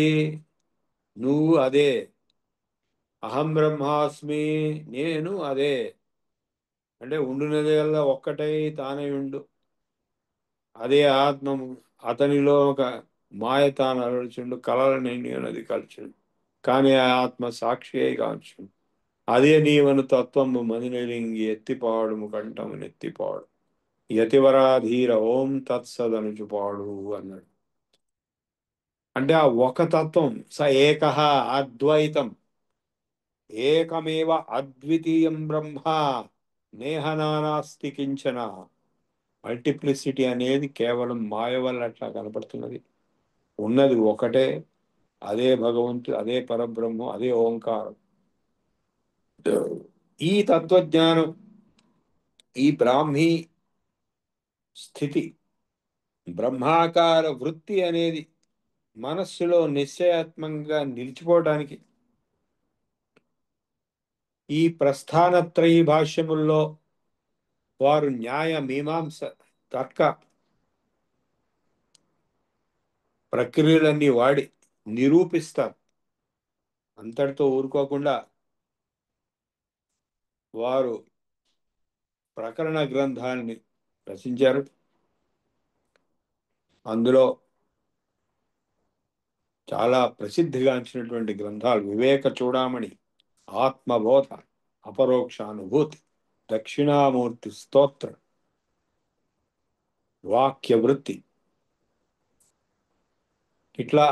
నువ్వు అదే. అహం బ్రహ్మాస్మి, నేను అదే. అంటే ఉండునదేలా ఒక్కటై తానే ఉండు, అదే ఆత్మము. అతనిలో ఒక మాయ తాను అలచుండు, కలలని అది కలుచుండు, కానీ ఆ ఆత్మ సాక్షి అయి కాల్చుండు. అదే నీవను తత్వము మదినెలింగి ఎత్తిపాడుము కంఠము నెత్తిపాడు, యతివరాధీర ఓం తత్సదనుచుపాడు అన్నాడు. అంటే ఆ ఒక తత్వం, స ఏకః అద్వైతం, ఏకమేవ అద్వితీయం బ్రహ్మ, నేహ నానాస్తి కించన. మల్టిప్లిసిటీ అనేది కేవలం మాయ వల్ల అట్లా కనపడుతున్నది. ఉన్నది ఒకటే, అదే భగవంతుడు, అదే పరబ్రహ్మం, అదే ఓంకారం. ఈ తత్వజ్ఞానం, ఈ బ్రాహ్మీ స్థితి, బ్రహ్మాకార వృత్తి అనేది మనస్సులో నిశ్చయాత్మకంగా నిలిచిపోవడానికి ఈ ప్రస్థానత్రయీ భాష్యముల్లో వారు న్యాయ మీమాంస తర్క ప్రక్రియలన్నీ వాడి నిరూపిస్తారు. అంతటితో ఊరుకోకుండా వారు ప్రకరణ గ్రంథాన్ని రచించారు. అందులో చాలా ప్రసిద్ధిగాంచినటువంటి గ్రంథాలు వివేక చూడామణి, ఆత్మబోధ, అపరోక్షానుభూతి, దక్షిణామూర్తి స్తోత్రం, వాక్య వృత్తి, ఇట్లా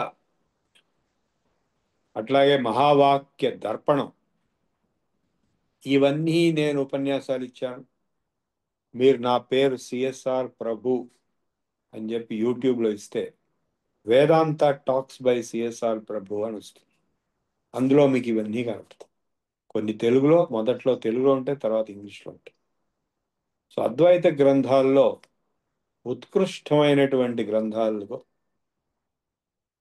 అట్లాగే మహావాక్య దర్పణం. ఇవన్నీ నేను ఉపన్యాసాలు ఇచ్చాను. మీరు నా పేరు సిఎస్ఆర్ ప్రభు అని చెప్పి యూట్యూబ్లో ఇస్తే వేదాంత టాక్స్ బై సిఎస్ఆర్ ప్రభు అని వస్తుంది. అందులో మీకు ఇవన్నీ కనపడతాయి. కొన్ని తెలుగులో, మొదట్లో తెలుగులో ఉంటాయి, తర్వాత ఇంగ్లీష్లో ఉంటాయి. సో అద్వైత గ్రంథాల్లో ఉత్కృష్టమైనటువంటి గ్రంథాల్లో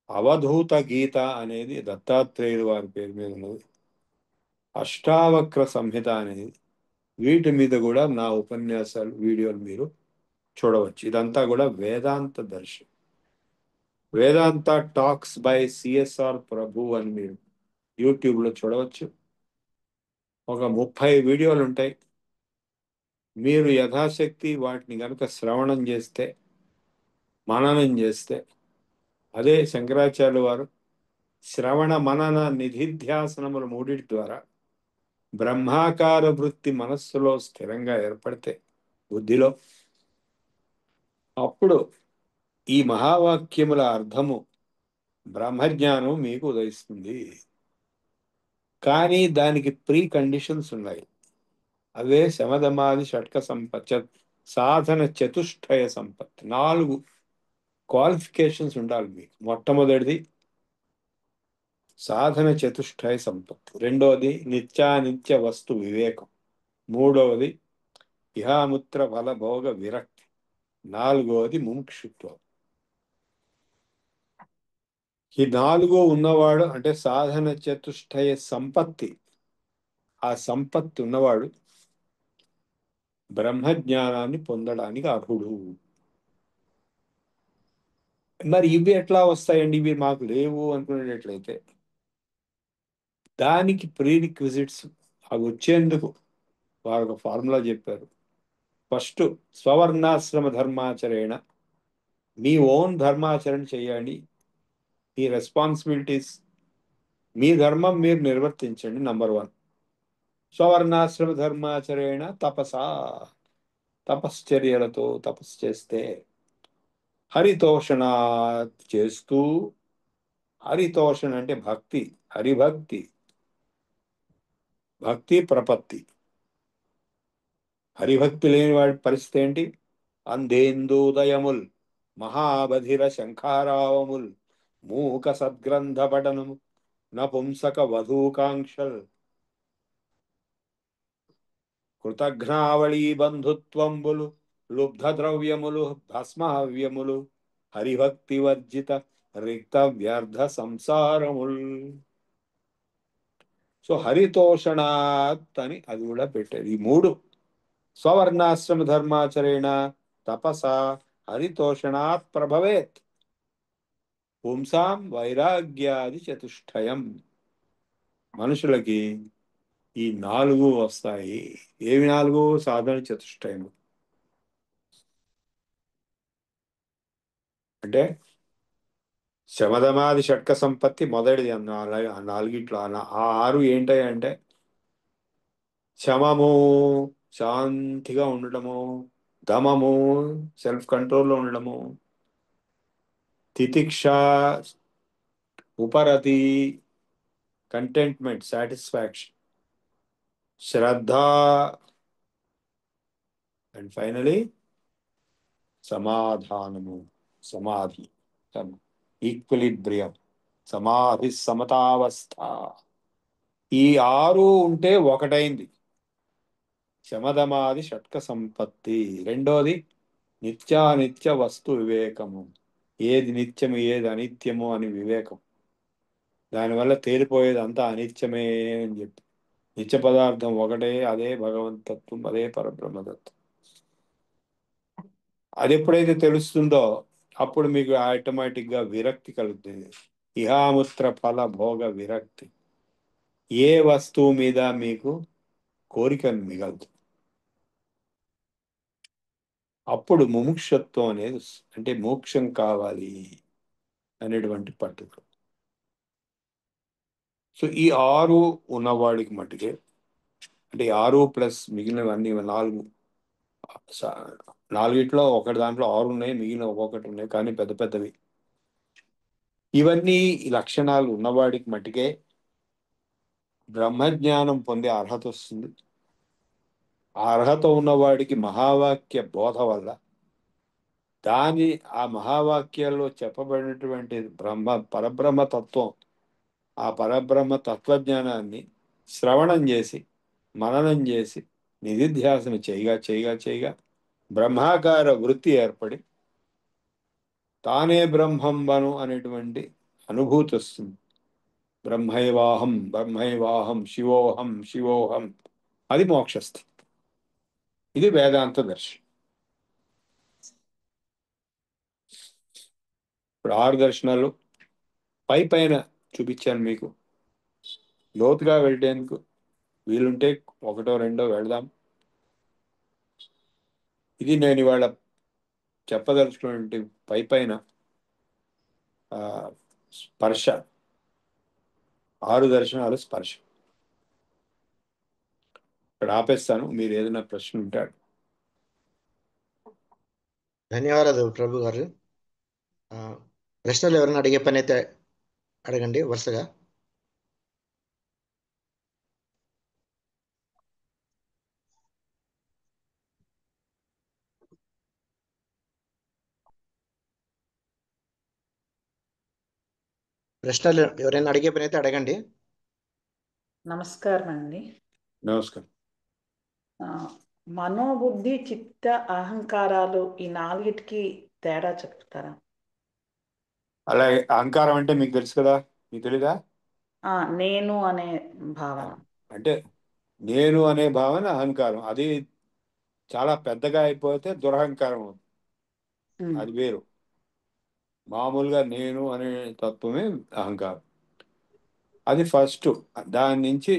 అవధూత గీత అనేది దత్తాత్రేయుడు వారి పేరు మీద ఉన్నది. అష్టావక్ర సంహిత అనేది, వీటి మీద కూడా నా ఉపన్యాసాలు, వీడియోలు మీరు చూడవచ్చు. ఇదంతా కూడా వేదాంత దర్శనం. వేదాంత టాక్స్ బై సిఎస్ఆర్ ప్రభు అని మీరు యూట్యూబ్లో చూడవచ్చు. ఒక 30 వీడియోలు ఉంటాయి. మీరు యథాశక్తి వాటిని కనుక శ్రవణం చేస్తే, మననం చేస్తే, అదే శంకరాచార్యుల వారు శ్రవణ మనన నిధిధ్యాసనముల మూడిటి ద్వారా బ్రహ్మాకార వృత్తి మనస్సులో స్థిరంగా ఏర్పడితే, బుద్ధిలో, అప్పుడు ఈ మహావాక్యముల అర్థము, బ్రహ్మజ్ఞానం మీకు ఉదయిస్తుంది. కానీ దానికి ప్రీ కండిషన్స్ ఉన్నాయి. అవే శమధమాది షట్క సాధన చతుష్టయ సంపత్తి. 4 క్వాలిఫికేషన్స్ ఉండాలి మీకు. మొట్టమొదటిది సాధన చతుష్టయ సంపత్తి, రెండవది నిత్యానిత్య వస్తు వివేకం, మూడవది ఇహాముత్ర ఫల భోగ విరక్తి, నాలుగవది ముముక్షుత్వం. ఈ 4 ఉన్నవాడు అంటే సాధన చతుష్టయ సంపత్తి, ఆ సంపత్తి ఉన్నవాడు బ్రహ్మజ్ఞానాన్ని పొందడానికి అర్హుడు. మరి ఇవి ఎట్లా వస్తాయండి, ఇవి మాకు లేవు అనుకునేటట్లయితే దానికి ప్రీ రిక్విజిట్స్ అవి వచ్చేందుకు వారు ఒక ఫార్ములా చెప్పారు. ఫస్ట్ స్వవర్ణాశ్రమ ధర్మాచరణ, మీ ఓన్ ధర్మాచరణ చేయండి. మీ రెస్పాన్సిబిలిటీస్, మీ ధర్మం మీరు నిర్వర్తించండి. నంబర్ 1 స్వవర్ణాశ్రమ ధర్మాచరణ తపసా, తపశ్చర్యలతో తపస్సు చేస్తే, హరితోషణ చేస్తూ, హరితోషణ అంటే భక్తి, హరిభక్తి, భక్తి ప్రపత్తి. హరిభక్తి లేని వాడి పరిస్థితి ఏంటి? అంధేందోదయముల్, మహాబధిర శంఖారావముల్, మూక సద్గ్రంథ పఠనము, నపుంసక వధూకాంక్షల్, కృతఘ్నావళీ బంధుత్వంబులు, లుబ్ధ ద్రవ్యములు, భస్మహవ్యములు, హరిభక్తి వర్జిత రిక్త వ్యర్థ సంసారముల్. సో హరితోషణాత్ అని అది కూడా పెట్టారు. ఈ మూడు స్వవర్ణాశ్రమ ధర్మాచరేణ తపస హరితోషణాత్ ప్రభవేత్ పుంసాం వైరాగ్యాది చతుష్టయం. మనుషులకి ఈ 4 వస్తాయి. ఏవి 4? సాధన చతుష్టయం. అంటే శమధమాది షట్క సంపత్తి మొదటిది ఆ నాలుగిట్లో. ఆ 6 ఏంటంటే శమము శాంతిగా ఉండటము, దమము సెల్ఫ్ కంట్రోల్లో ఉండడము, తితిక్ష ఉపరతి కంటెంట్మెంట్ సాటిస్ఫాక్షన్, శ్రద్ధ, అండ్ ఫైనలీ సమాధానము సమాధి, ఈక్విలిబ్రియం, సమాధి సమతావస్థ. ఈ 6 ఉంటే ఒకటైంది శమధమాది షట్క సంపత్తి. రెండోది నిత్యానిత్య వస్తు వివేకము. ఏది నిత్యము ఏది అనిత్యము అని వివేకం. దానివల్ల తేలిపోయేది అంతా అనిత్యమే అని చెప్పి. నిత్య పదార్థం ఒకటే, అదే భగవంతత్వం, అదే పరబ్రహ్మతత్వం. అది ఎప్పుడైతే తెలుస్తుందో అప్పుడు మీకు ఆటోమేటిక్ గా విరక్తి కలుగుతుంది. ఇహాముత్ర ఫల భోగ విరక్తి. ఏ వస్తువు మీద మీకు కోరికను మిగలదు. అప్పుడు ముముక్షత్వం అనేది అంటే మోక్షం కావాలి అనేటువంటి పట్టుదల. సో ఈ 6 ఉన్నవాడికి మట్టుకే, అంటే 6 ప్లస్ మిగిలినవన్నీ 4, నాలుగిట్లో ఒకటి దాంట్లో 6 ఉన్నాయి, మిగిలిన ఒక్కొక్కటి ఉన్నాయి, కానీ పెద్ద పెద్దవి. ఇవన్నీ ఈ లక్షణాలు ఉన్నవాడికి మట్టుకే బ్రహ్మజ్ఞానం పొందే అర్హత వస్తుంది. ఆ అర్హత ఉన్నవాడికి మహావాక్య బోధ వల్ల ఆ మహావాక్యాల్లో చెప్పబడినటువంటి పరబ్రహ్మ తత్వం, ఆ పరబ్రహ్మ తత్వజ్ఞానాన్ని శ్రవణం చేసి మననం చేసి నిధిధ్యాసన చేయగా చేయగా చేయగా బ్రహ్మాకార వృత్తి ఏర్పడి తానే బ్రహ్మంబను అనేటువంటి అనుభూతి వస్తుంది. బ్రహ్మైవాహం బ్రహ్మైవాహం శివోహం శివోహం. అది మోక్షస్థితి. ఇది వేదాంత దర్శనం. ఇప్పుడు 6 దర్శనాలు పైన చూపించాను మీకు. లోతుగా వెళ్ళేందుకు వీలుంటే ఒకటో రెండో వెళదాం. ఇది నేను ఇవాళ చెప్పదలుచుకున్నటువంటి పైన స్పర్శ. 6 దర్శనాలు స్పర్శ. ఇక్కడ ఆపేస్తాను. మీరు ఏదైనా ప్రశ్న ఉంటాడు. ధన్యవాదాలు ప్రభు గారు. ప్రశ్నలు ఎవరైనా అడిగే పని అయితే అడగండి వరుసగా. ప్రశ్నలు ఎవరైనా అడిగే పని అయితే అడగండి. నమస్కారం అండి. నమస్కారం. మనోబుద్ధి చిత్త అహంకారాలు ఈ 4టికి తేడా చెప్తారా? అలాగే అహంకారం అంటే మీకు తెలుసు కదా, మీకు తెలీదా? నేను అనే భావన. అంటే నేను అనే భావన అహంకారం. అది చాలా పెద్దగా అయిపోతే దురహంకారం అవుతుంది. అది వేరు. మామూలుగా నేను అనే తత్వమే అహంకారం. అది ఫస్ట్. దాని నుంచి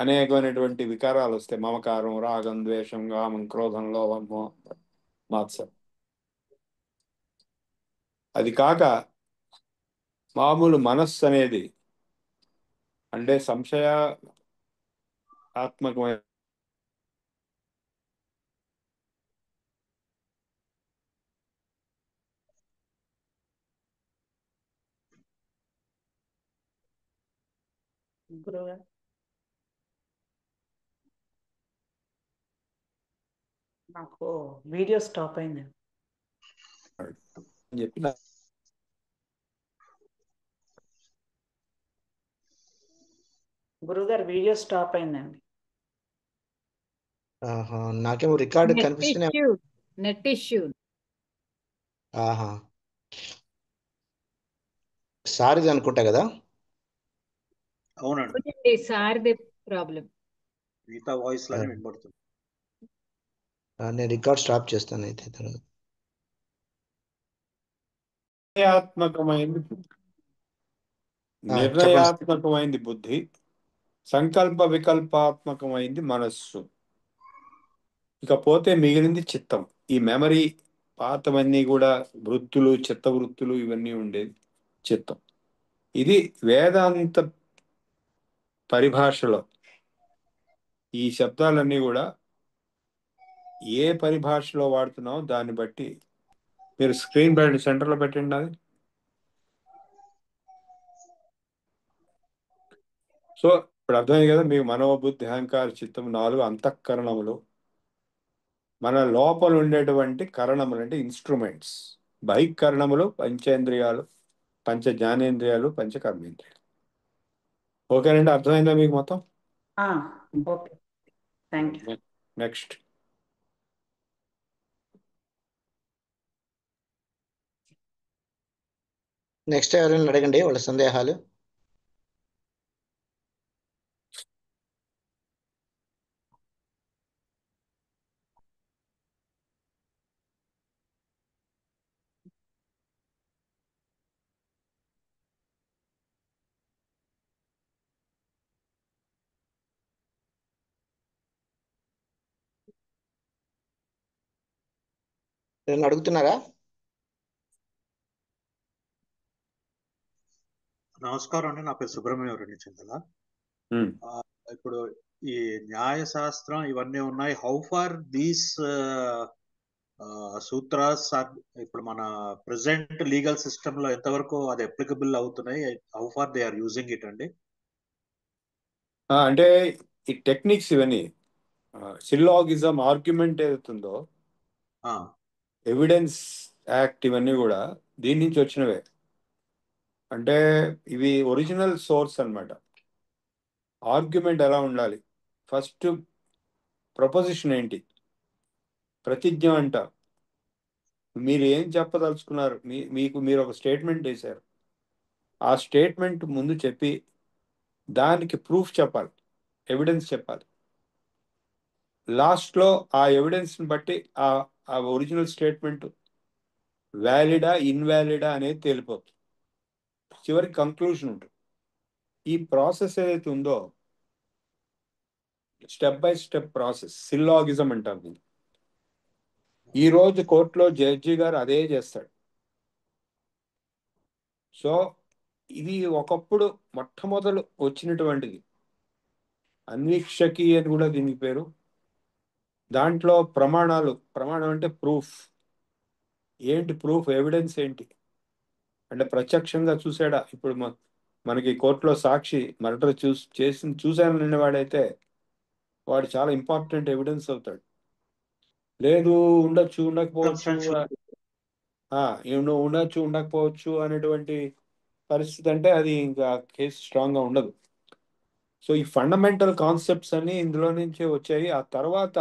అనేకమైనటువంటి వికారాలు వస్తాయి. మమకారం, రాగం, ద్వేషం, కామం, క్రోధం, లోభం, మాత్సరం. అది కాక మామూలు మనస్సు అనేది అంటే సంశయాత్మకమైన గురువుగారు నాకు వీడియో స్టాప్ అయింది. చెప్పిన గురుగారు వీడియో స్టాప్ అయిందండి. ఆహా, నాకేమో రికార్డు కనిపిస్తూనే నెట్ ఇష్యూ ఆహా, సారిది అనుకుంటా కదా. అవునండి, సార్ది ప్రాబ్లం. మిగతా వాయిస్ లానే వినబడుతుంది. నేను రికార్డ్ స్టాప్ చేస్తాను అయితే తర్వాత. నిర్ణయాత్మకమైంది బుద్ధి. చెప్పండి. నిర్ణయాత్మకమైంది బుద్ధి, సంకల్ప వికల్పాత్మకమైంది మనస్సు, ఇకపోతే మిగిలింది చిత్తం. ఈ మెమరీ పాతవన్నీ కూడా వృత్తులు, చిత్త వృత్తులు ఇవన్నీ ఉండేది చిత్తం. ఇది వేదాంత పరిభాషలో ఈ శబ్దాలన్నీ కూడా ఏ పరిభాషలో వాడుతున్నామో దాన్ని బట్టి మీరు స్క్రీన్ పైన సెంటర్లో పెట్టండి. అది సో ఇప్పుడు అర్థమైంది కదా మీకు. మనోబుద్ధి అహంకార చిత్తం 4 అంతఃకరణములు. మన లోపల ఉండేటువంటి కరణములు అంటే ఇన్స్ట్రుమెంట్స్. బహికరణములు పంచేంద్రియాలు, పంచ జ్ఞానేంద్రియాలు, పంచ కర్మేంద్రియాలు. ఓకేనండి, అర్థమైందా మీకు మొత్తం? Okay, thank you. Next. Next ఎవరైనా అడగండి వాళ్ళ సందేహాలు. ఎవరైనా అడుగుతున్నారా? నమస్కారం అండి, నా పేరు సుబ్రహ్మణ్యం రెడ్డి చింతల. ఇప్పుడు ఈ న్యాయ శాస్త్రం ఇవన్నీ ఉన్నాయి. హౌ ఫార్ దీస్ సూత్రాస్ ఇప్పుడు మన ప్రెసెంట్ లీగల్ సిస్టమ్ లో ఎంతవరకు అది అప్లికబుల్ అవుతున్నాయి? How far they are using it అండి? అంటే ఈ టెక్నిక్స్ ఇవన్నీ సిల్లాగిజం ఆర్గ్యుమెంట్ ఏదైతుందో, ఎవిడెన్స్ యాక్ట్, ఇవన్నీ కూడా దీని నుంచి వచ్చినవే. అంటే ఇవి ఒరిజినల్ సోర్స్ అన్నమాట. ఆర్గ్యుమెంట్ ఎలా ఉండాలి, ఫస్ట్ ప్రపోజిషన్ ఏంటి, ప్రతిజ్ఞ అంట. మీరు ఏం చెప్పదలుచుకున్నారు, మీకు మీరు ఒక స్టేట్మెంట్ వేశారు, ఆ స్టేట్మెంట్ ముందు చెప్పి దానికి ప్రూఫ్ చెప్పాలి, ఎవిడెన్స్ చెప్పాలి. లాస్ట్లో ఆ ఎవిడెన్స్ని బట్టి ఆ ఒరిజినల్ స్టేట్మెంట్ వ్యాలిడా ఇన్వాలిడా అనేది తేలిపోతుంది. చివరికి కంక్లూషన్ ఉంటుంది. ఈ ప్రాసెస్ ఏదైతే ఉందో step by step process, syllogism అంటారు దీన్ని. ఈ రోజు కోర్టులో జడ్జి గారు అదే చేస్తాడు. సో ఇది ఒకప్పుడు మొట్టమొదలు వచ్చినటువంటిది, అన్వీక్షకి అని కూడా దీనికి పేరు. దాంట్లో ప్రమాణం అంటే ప్రూఫ్ ఏంటి, ప్రూఫ్ ఎవిడెన్స్ ఏంటి అంటే ప్రత్యక్షంగా చూసాడా. ఇప్పుడు మనకి కోర్టులో సాక్షి మర్డర్ చూశానని వాడైతే వాడు చాలా ఇంపార్టెంట్ ఎవిడెన్స్ అవుతాడు. లేదు ఉండకపోవచ్చు అనేటువంటి పరిస్థితి అంటే అది ఇంకా కేసు స్ట్రాంగ్గా ఉండదు. సో ఈ ఫండమెంటల్ కాన్సెప్ట్స్ అన్ని ఇందులో నుంచే వచ్చాయి. ఆ తర్వాత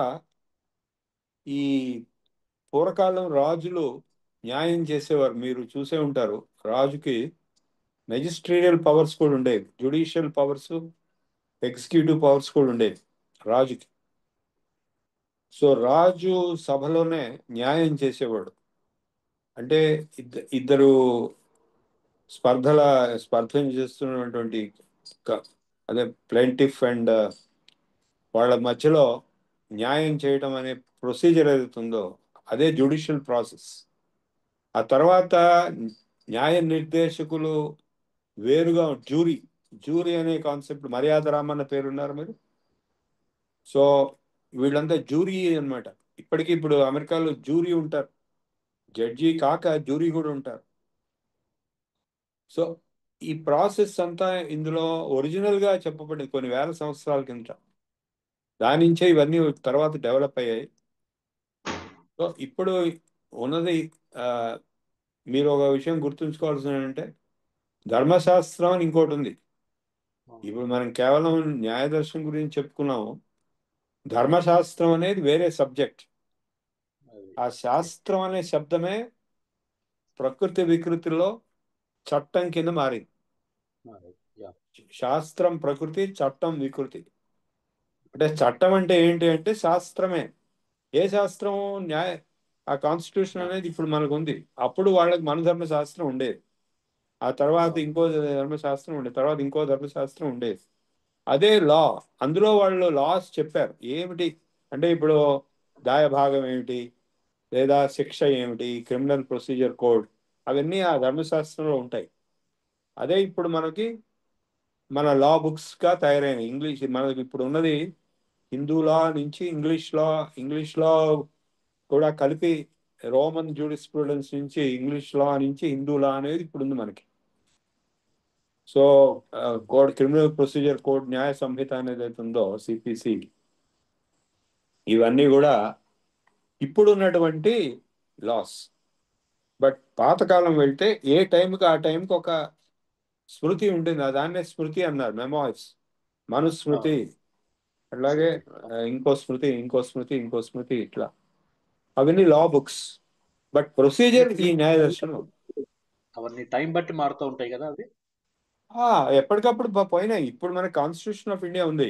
ఈ పూర్వకాలం రాజులు న్యాయం చేసేవారు, మీరు చూసే ఉంటారు. రాజుకి మెజిస్ట్రీరియల్ పవర్స్ కూడా ఉండేవి, జ్యుడిషియల్ పవర్స్, ఎగ్జిక్యూటివ్ పవర్స్ కూడా ఉండేవి రాజుకి. సో రాజు సభలోనే న్యాయం చేసేవాడు. అంటే ఇద్దరు స్పర్ధం చేస్తున్నటువంటి అదే ప్లెంటిఫ్ అండ్ వాళ్ళ మధ్యలో న్యాయం చేయడం అనే ప్రొసీజర్ ఏదైతుందో అదే జ్యుడిషియల్ ప్రాసెస్. ఆ తర్వాత న్యాయ నిర్దేశకులు వేరుగా జ్యూరీ అనే కాన్సెప్ట్, మర్యాద రామన్న పేరున్నారు మీరు. సో వీళ్ళంతా జ్యూరీ అన్నమాట. ఇప్పుడు అమెరికాలో జ్యూరీ ఉంటారు, జడ్జి కాక జ్యూరీ కూడా ఉంటారు. సో ఈ ప్రాసెస్ అంతా ఇందులో ఒరిజినల్గా చెప్పబడింది కొన్ని వేల సంవత్సరాల కింద. దాని నుంచే ఇవన్నీ తర్వాత డెవలప్ అయ్యాయి. సో ఇప్పుడు ఉన్నది మీరు ఒక విషయం గుర్తుంచుకోవాల్సింది ఏంటంటే ధర్మశాస్త్రం అని ఇంకోటి ఉంది. ఇప్పుడు మనం కేవలం న్యాయదర్శనం గురించి చెప్పుకున్నాము. ధర్మశాస్త్రం అనేది వేరే సబ్జెక్ట్. ఆ శాస్త్రం అనే శబ్దమే ప్రకృతి వికృతిలో చట్టం కింద మారింది. శాస్త్రం ప్రకృతి, చట్టం వికృతి. అంటే చట్టం అంటే ఏంటి అంటే శాస్త్రమే. ఏ శాస్త్రం? ఆ కాన్స్టిట్యూషన్ అనేది ఇప్పుడు మనకు ఉంది. అప్పుడు వాళ్ళకి మన ధర్మశాస్త్రం ఉండేది. ఆ తర్వాత ఇంకో ధర్మశాస్త్రం ఉండేది. తర్వాత ఇంకో ధర్మశాస్త్రం ఉండేది. అదే లా. అందులో వాళ్ళు లాస్ చెప్పారు. ఏమిటి అంటే ఇప్పుడు దాయ భాగం ఏమిటి, లేదా శిక్ష ఏమిటి, క్రిమినల్ ప్రొసీజర్ కోడ్, అవన్నీ ఆ ధర్మశాస్త్రంలో ఉంటాయి. అదే ఇప్పుడు మనకి మన లా బుక్స్గా తయారైన ఇంగ్లీష్. మనకి ఇప్పుడు ఉన్నది హిందూ లా నుంచి ఇంగ్లీష్ లా కూడా కలిపి రోమన్ జూరిస్ప్రుడెన్స్ నుంచి ఇంగ్లీష్ లా నుంచి హిందూ లా అనేది ఇప్పుడు ఉంది మనకి. So code, criminal procedure code, న్యాయ సంహిత అనేది అయితే ఉందో సిపిసి, ఇవన్నీ కూడా ఇప్పుడు ఉన్నటువంటి లాస్. బట్ పాతకాలం వెళ్తే ఏ టైంకి ఆ టైంకి ఒక స్మృతి ఉంటుంది. దాన్నే స్మృతి అన్నారు, మెమోయిస్, మనుస్మృతి. అలాగే ఇంకో స్మృతి, ఇంకో స్మృతి, ఇంకో స్మృతి, ఇట్లా అవన్నీ లా బుక్స్. బట్ ప్రొసీజర్ ఈ న్యాయదర్శనం. అవన్నీ టైం బట్టి మారుతూ ఉంటాయి కదా అవి. ఎప్పటికప్పుడు పోయినాయి. ఇప్పుడు మన కాన్స్టిట్యూషన్ ఆఫ్ ఇండియా ఉంది.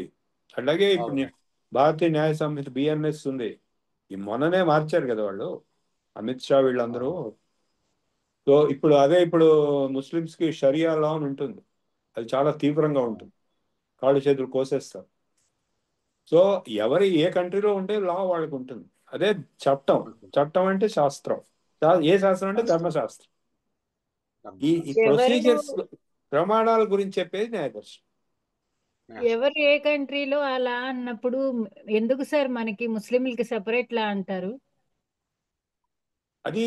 అలాగే ఇప్పుడు భారతీయ న్యాయ సంహిత బిఎన్ఎస్ ఉంది. ఈ మొన్ననే మార్చారు కదా వాళ్ళు, అమిత్ షా వీళ్ళందరూ. సో ఇప్పుడు అదే ఇప్పుడు ముస్లిమ్స్ కి షరియా లా అని ఉంటుంది. అది చాలా తీవ్రంగా ఉంటుంది, కాళ్ళు చేతులు కోసేస్తారు. సో ఎవరి ఏ కంట్రీలో ఉంటే లా వాళ్ళకు ఉంటుంది. అదే చట్టం. చట్టం అంటే శాస్త్రం. ఏ శాస్త్రం అంటే ధర్మశాస్త్రం. ఈ ప్రొసీజర్స్, ప్రమాణాల గురించి చెప్పేది న్యాయదర్శనం. ఎవరు ఏ కంట్రీలో అలా అన్నప్పుడు ఎందుకు సార్ మనకి ముస్లింలకి సెపరేట్ లా అంటారు? అది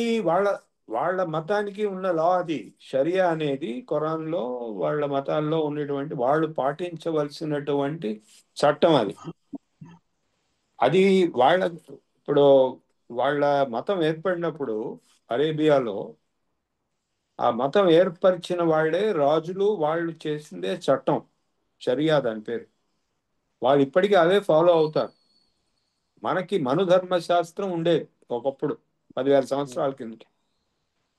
వాళ్ళ మతానికి ఉన్న లా. అది షరియా అనేది ఖురాన్లో వాళ్ళ మతాల్లో ఉన్నటువంటి వాళ్ళు పాటించవలసినటువంటి చట్టం. అది ఇప్పుడు వాళ్ళ మతం ఏర్పడినప్పుడు అరేబియాలో ఆ మతం ఏర్పరిచిన వాళ్ళే రాజులు. వాళ్ళు చేసిందే చట్టం, షరియా దాని పేరు. వాళ్ళు ఇప్పటికీ అదే ఫాలో అవుతారు. మనకి మనుధర్మశాస్త్రం ఉండేది ఒకప్పుడు 10,000 సంవత్సరాల కిందకి.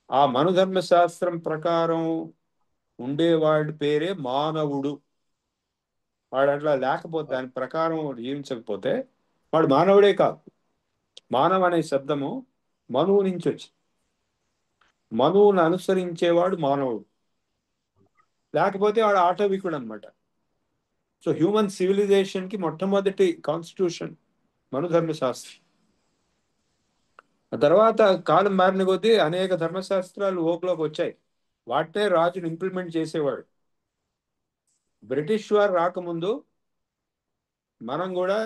ఆ మనుధర్మశాస్త్రం ప్రకారం ఉండేవాడి పేరే మానవుడు. వాడు అట్లా లేకపోతే, దాని ప్రకారం జీవించకపోతే వాడు మానవుడే కాదు. మానవ అనే శబ్దము మనువు నుంచి వచ్చి, మనువును అనుసరించేవాడు మానవుడు. లేకపోతే వాడు ఆటవికుడు అనమాట. సో హ్యూమన్ సివిలైజేషన్ కి మొట్టమొదటి కాన్స్టిట్యూషన్ మనుధర్మశాస్త్రం. ఆ తర్వాత కాలం మారిన కొద్దీ అనేక ధర్మశాస్త్రాలు ఓపులోకి వచ్చాయి. వాటినే రాజును ఇంప్లిమెంట్ చేసేవాడు. బ్రిటిష్ వారు రాకముందు మనం కూడా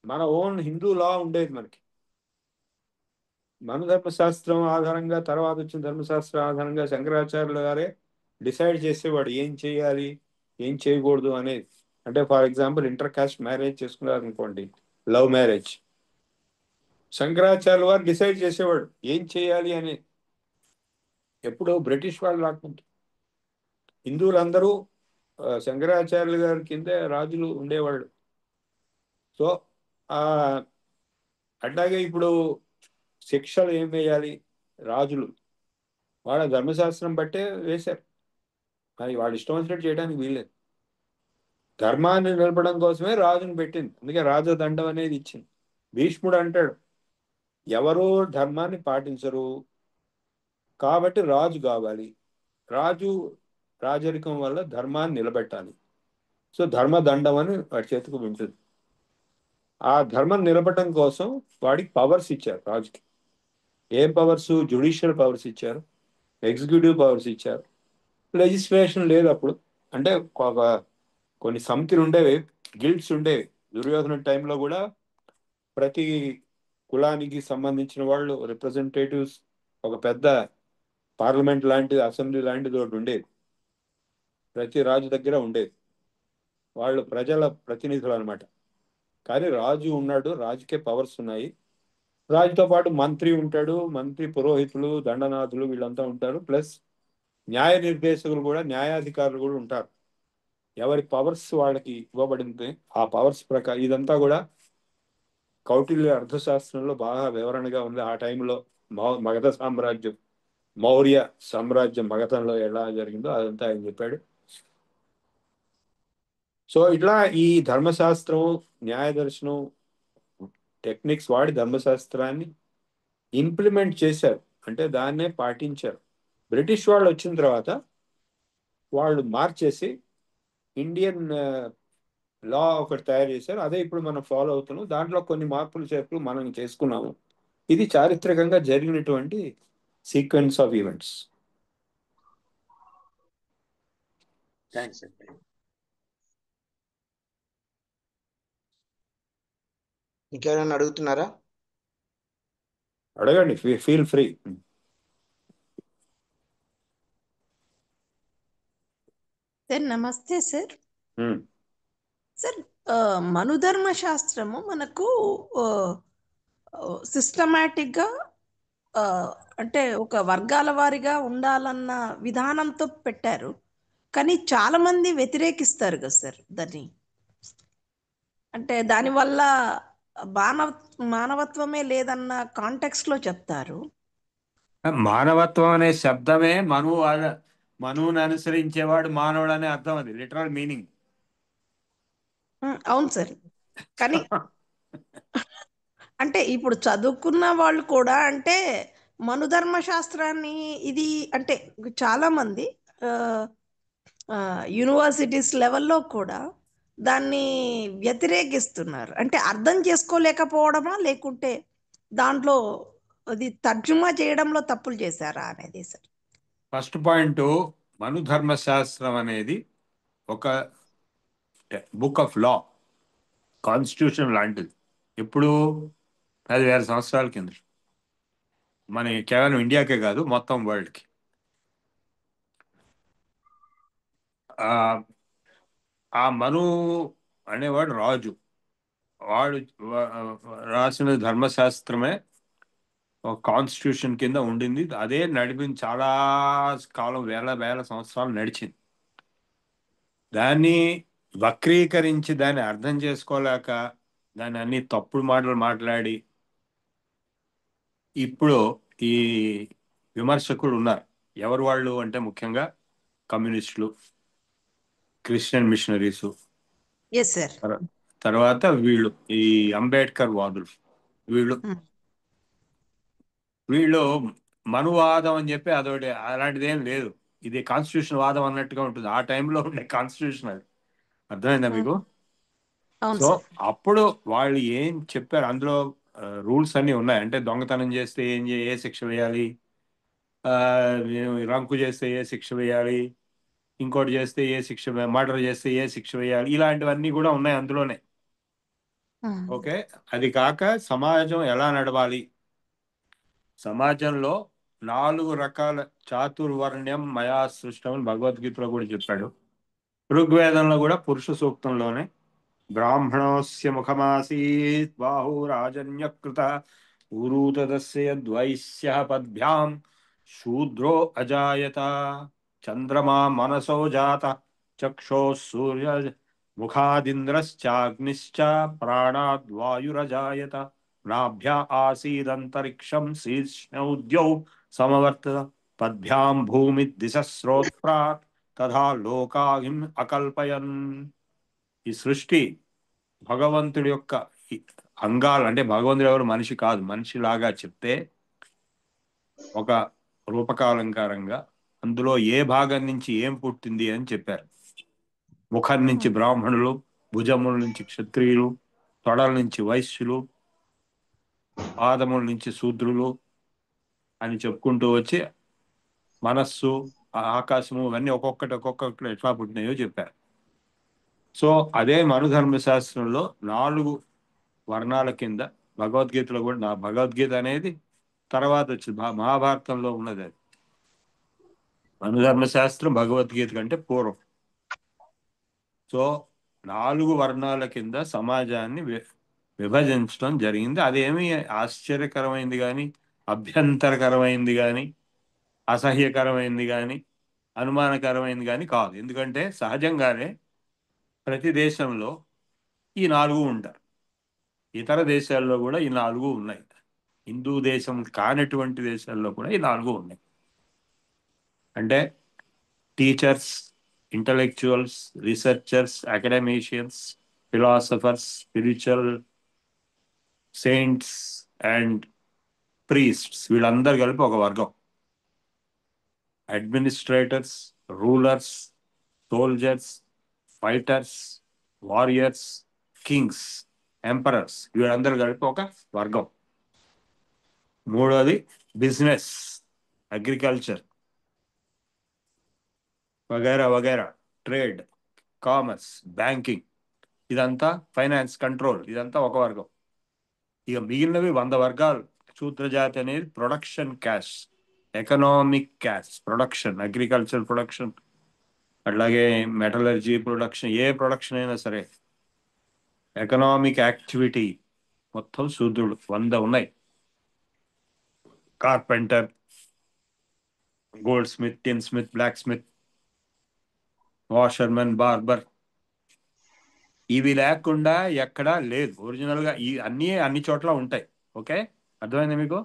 మన ఓన్ హిందూ లా ఉండేది మనకి. మన ధర్మశాస్త్రం ఆధారంగా, తర్వాత వచ్చిన ధర్మశాస్త్రం ఆధారంగా శంకరాచార్యుల గారే డిసైడ్ చేసేవాడు ఏం చేయాలి, ఏం చేయకూడదు అనేది. అంటే for example inter caste marriage చేసుకున్నారు అనుకోండి, లవ్ మ్యారేజ్, శంకరాచార్యుల వారు డిసైడ్ చేసేవాడు ఏం చేయాలి అని. ఎప్పుడు బ్రిటిష్ వాళ్ళు రాకుండా హిందువులందరూ శంకరాచార్యుల గారి కిందే రాజులు ఉండేవాళ్ళు. సో అట్లాగే ఇప్పుడు శిక్షలు ఏం వేయాలి, రాజులు వాళ్ళ ధర్మశాస్త్రం బట్టే వేశారు. మరి వాళ్ళు ఇష్టం వచ్చినట్టు చేయడానికి వీల్లేదు. ధర్మాన్ని నిలపడం కోసమే రాజుని పెట్టింది. అందుకే రాజదండం అనేది ఇచ్చింది. భీష్ముడు అంటాడు, ఎవరో ధర్మాన్ని పాటించరు కాబట్టి రాజు కావాలి. రాజరికం వల్ల ధర్మాన్ని నిలబెట్టాలి. సో ధర్మదండం అని వాడి చేతికి ఉంటుంది. ఆ ధర్మం నిలబడటం కోసం వాడికి పవర్స్ ఇచ్చారు రాజుకి. ఏం పవర్స్? జ్యుడిషియల్ పవర్స్ ఇచ్చారు, ఎగ్జిక్యూటివ్ పవర్స్ ఇచ్చారు. లెజిస్లేషన్ లేదు అప్పుడు. అంటే కొన్ని సమితిలు ఉండేవి, గిల్డ్స్ ఉండేవి. దుర్యోధన టైంలో కూడా ప్రతి కులానికి సంబంధించిన వాళ్ళు రిప్రజెంటేటివ్స్, ఒక పెద్ద పార్లమెంట్ లాంటిది, అసెంబ్లీ లాంటిది ఒకటి ఉండేది, ప్రతి రాజు దగ్గర ఉండేది. వాళ్ళు ప్రజల ప్రతినిధులు అనమాట. కానీ రాజు ఉన్నాడు, రాజుకే పవర్స్ ఉన్నాయి. రాజుతో పాటు మంత్రి ఉంటాడు, మంత్రి పురోహితులు దండనాథులు వీళ్ళంతా ఉంటారు, ప్లస్ న్యాయ నిర్దేశకులు కూడా, న్యాయాధికారులు కూడా ఉంటారు. ఎవరి పవర్స్ వాళ్ళకి ఇవ్వబడింది, ఆ పవర్స్ ప్రకారం ఇదంతా కూడా కౌటిల్య అర్థశాస్త్రంలో బాగా వివరణగా ఉంది. ఆ టైంలో మగధ సామ్రాజ్యం, మౌర్య సామ్రాజ్యం మగధంలో ఎలా జరిగిందో అదంతా ఆయన చెప్పాడు. సో ఇట్లా ఈ ధర్మశాస్త్రం, న్యాయ దర్శనం టెక్నిక్స్ వాడి ధర్మశాస్త్రాన్ని ఇంప్లిమెంట్ చేశారు, అంటే దాన్నే పాటించారు. బ్రిటిష్ వాళ్ళు వచ్చిన తర్వాత వాళ్ళు మార్చేసి ఇండియన్ లా ఒకటి తయారు చేశారు. అదే ఇప్పుడు మనం ఫాలో అవుతున్నాం. దాంట్లో కొన్ని మార్పులు చేర్పులు మనం చేసుకున్నాము. ఇది చారిత్రకంగా జరిగినటువంటి సీక్వెన్స్ ఆఫ్ ఈవెంట్స్. థ్యాంక్స్ అండి. ఇంకెవరైనా అడుగుతున్నారా? అడగండి, ఫీల్ ఫ్రీ. సార్ నమస్తే సార్. సార్ మనుధర్మ శాస్త్రము మనకు సిస్టమేటిక్గా అంటే ఒక వర్గాల వారిగా ఉండాలన్న విధానంతో పెట్టారు, కానీ చాలా మంది వ్యతిరేకిస్తారు కదా సార్ దాన్ని. అంటే దానివల్ల మానవత్వమే లేదన్న కాంటెక్స్ట్లో చెప్తారు. మానవత్వం అనే శబ్దమే మనువుని అనుసరించేవాడు మానవుడు అనే అర్థం, అది లిటరల్ మీనింగ్. అవును సార్, కానీ అంటే ఇప్పుడు చదువుకున్న వాళ్ళు కూడా అంటే మనుధర్మ శాస్త్రాన్ని ఇది అంటే చాలా మంది యూనివర్సిటీస్ లెవెల్లో కూడా దాన్ని వ్యతిరేకిస్తున్నారు. అంటే అర్థం చేసుకోలేకపోవడమా, లేకుంటే దాంట్లో అది తర్జుమా చేయడంలో తప్పులు చేశారా అనేది సార్. ఫస్ట్ పాయింట్, మనుధర్మ శాస్త్రం అనేది ఒక బుక్ ఆఫ్ లా, కాన్స్టిట్యూషన్ లాంటిది. ఇప్పుడు 10,000 సంవత్సరాల కింద, మన కేవలం ఇండియాకే కాదు మొత్తం వరల్డ్కి. ఆ మను అనేవాడు రాజు, వాడు రాసిన ధర్మశాస్త్రమే ఒక కాన్స్టిట్యూషన్ కింద ఉండింది. అదే నడిపింది, చాలా కాలం, వేల సంవత్సరాలు నడిచింది. దాన్ని వక్రీకరించి దాన్ని అర్థం చేసుకోలేక దాన్ని అన్ని తప్పుడు మాటలు మాట్లాడి ఇప్పుడు ఈ విమర్శకులు ఉన్నారు. ఎవరు వాళ్ళు అంటే ముఖ్యంగా కమ్యూనిస్టులు, క్రిస్టియన్ మిషనరీసు, తర్వాత వీళ్ళు ఈ అంబేద్కర్ వాదులు, వీళ్ళు మనువాదం అని చెప్పి అదొకటి, అలాంటిది ఏం లేదు, ఇది కాన్స్టిట్యూషన్ వాదం అన్నట్టుగా ఉంటుంది. ఆ టైంలో ఉండే కాన్స్టిట్యూషన్ అది. అర్థమైందా మీకు? సో అప్పుడు వాళ్ళు ఏం చెప్పారు, అందులో రూల్స్ అన్నీ ఉన్నాయి. అంటే దొంగతనం చేస్తే ఏ శిక్ష వేయాలి, రంకు చేస్తే ఏ శిక్ష వేయాలి, ఇంకోటి చేస్తే ఏ శిక్ష, మర్డర్ చేస్తే ఏ శిక్ష వేయాలి, ఇలాంటివన్నీ కూడా ఉన్నాయి అందులోనే. ఓకే, అది కాక సమాజం ఎలా నడవాలి, సమాజంలో 4 రకాల చాతుర్వర్ణ్యం మయా సృష్టం అని భగవద్గీతలో కూడా చెప్పాడు. ఋగ్వేదంలో కూడా పురుష సూక్తంలోనే బ్రాహ్మణోస్య ముఖమాసీత్ బాహురాజన్యకృత ఊరూతదస్య ద్వైస్య పద్భ్యాం శూద్రో అజాయత చంద్రమా మనసో జాత చక్షో సూర్య ముఖాదింద్రశ్చాగ్నిశ్చ ప్రాణాద్వాయురజాయత నాభ్యా ఆసీదంతరిక్షం శీర్ష్ణౌద్యౌ సమవర్తత పద్భ్యాం భూమి దిశస్రోత్ప్రాట్ తథా లోకాహిం అకల్పయన్. ఈ సృష్టి భగవంతుడి యొక్క అంగాలు, అంటే భగవంతుడు ఎవరు, మనిషి కాదు, మనిషిలాగా చెప్తే ఒక రూపకాలంకారంగా అందులో ఏ భాగం నుంచి ఏం పుట్టింది అని చెప్పారు. ముఖం నుంచి బ్రాహ్మణులు, భుజముల నుంచి క్షత్రియులు, తొడల నుంచి వైశ్యులు, పాదముల నుంచి శూద్రులు అని చెప్పుకుంటూ వచ్చి మనస్సు, ఆకాశము, ఇవన్నీ ఒక్కొక్కటి ఎట్లా పుట్టినాయో చెప్పారు. సో అదే మనుధర్మశాస్త్రంలో 4 వర్ణాల కింద, భగవద్గీతలో కూడా, భగవద్గీత అనేది తర్వాత వచ్చింది, మహాభారతంలో ఉన్నది అది. మనుధర్మశాస్త్రం భగవద్గీత కంటే పూర్వం. సో 4 వర్ణాల కింద సమాజాన్ని విభజించడం జరిగింది. అదేమీ ఆశ్చర్యకరమైంది కానీ, అభ్యంతరకరమైంది కానీ, అసహ్యకరమైంది కానీ, అనుమానకరమైంది కానీ కాదు. ఎందుకంటే సహజంగానే ప్రతి దేశంలో ఈ 4 ఉంటారు. ఇతర దేశాల్లో కూడా ఈ 4 ఉన్నాయి. హిందూ దేశం కానటువంటి దేశాల్లో కూడా ఈ 4 ఉన్నాయి. అంటే teachers, intellectuals, researchers, academicians, philosophers, spiritual saints and priests, వీళ్ళందరూ కలిపి ఒక వర్గం. Administrators, rulers, soldiers, fighters, warriors, Kings, emperors, వీళ్ళందరూ కలిపి ఒక వర్గం. మూడోది బిజినెస్, అగ్రికల్చర్ వగైరా వగైరా, ట్రేడ్, కామర్స్, బ్యాంకింగ్, ఇదంతా ఫైనాన్స్, కంట్రోల్, ఇదంతా ఒక వర్గం. ఇక మిగిలినవి 100 వర్గాలు. శూద్రజాతి అనేది production caste, economic caste, production, agriculture production, అట్లాగే మెటలర్జీ ప్రొడక్షన్, ఏ ప్రొడక్షన్ అయినా సరే, ఎకనామిక్ యాక్టివిటీ మొత్తం శూద్రుడు 100 ఉన్నాయి. Carpenter, gold Smith, tin smith, black smith, washermen, barber, ఇవి లేకుండా ఎక్కడా లేదు. ఒరిజినల్గా ఈ అన్ని చోట్ల ఉంటాయి. ఓకే, అర్థమైంది మీకు?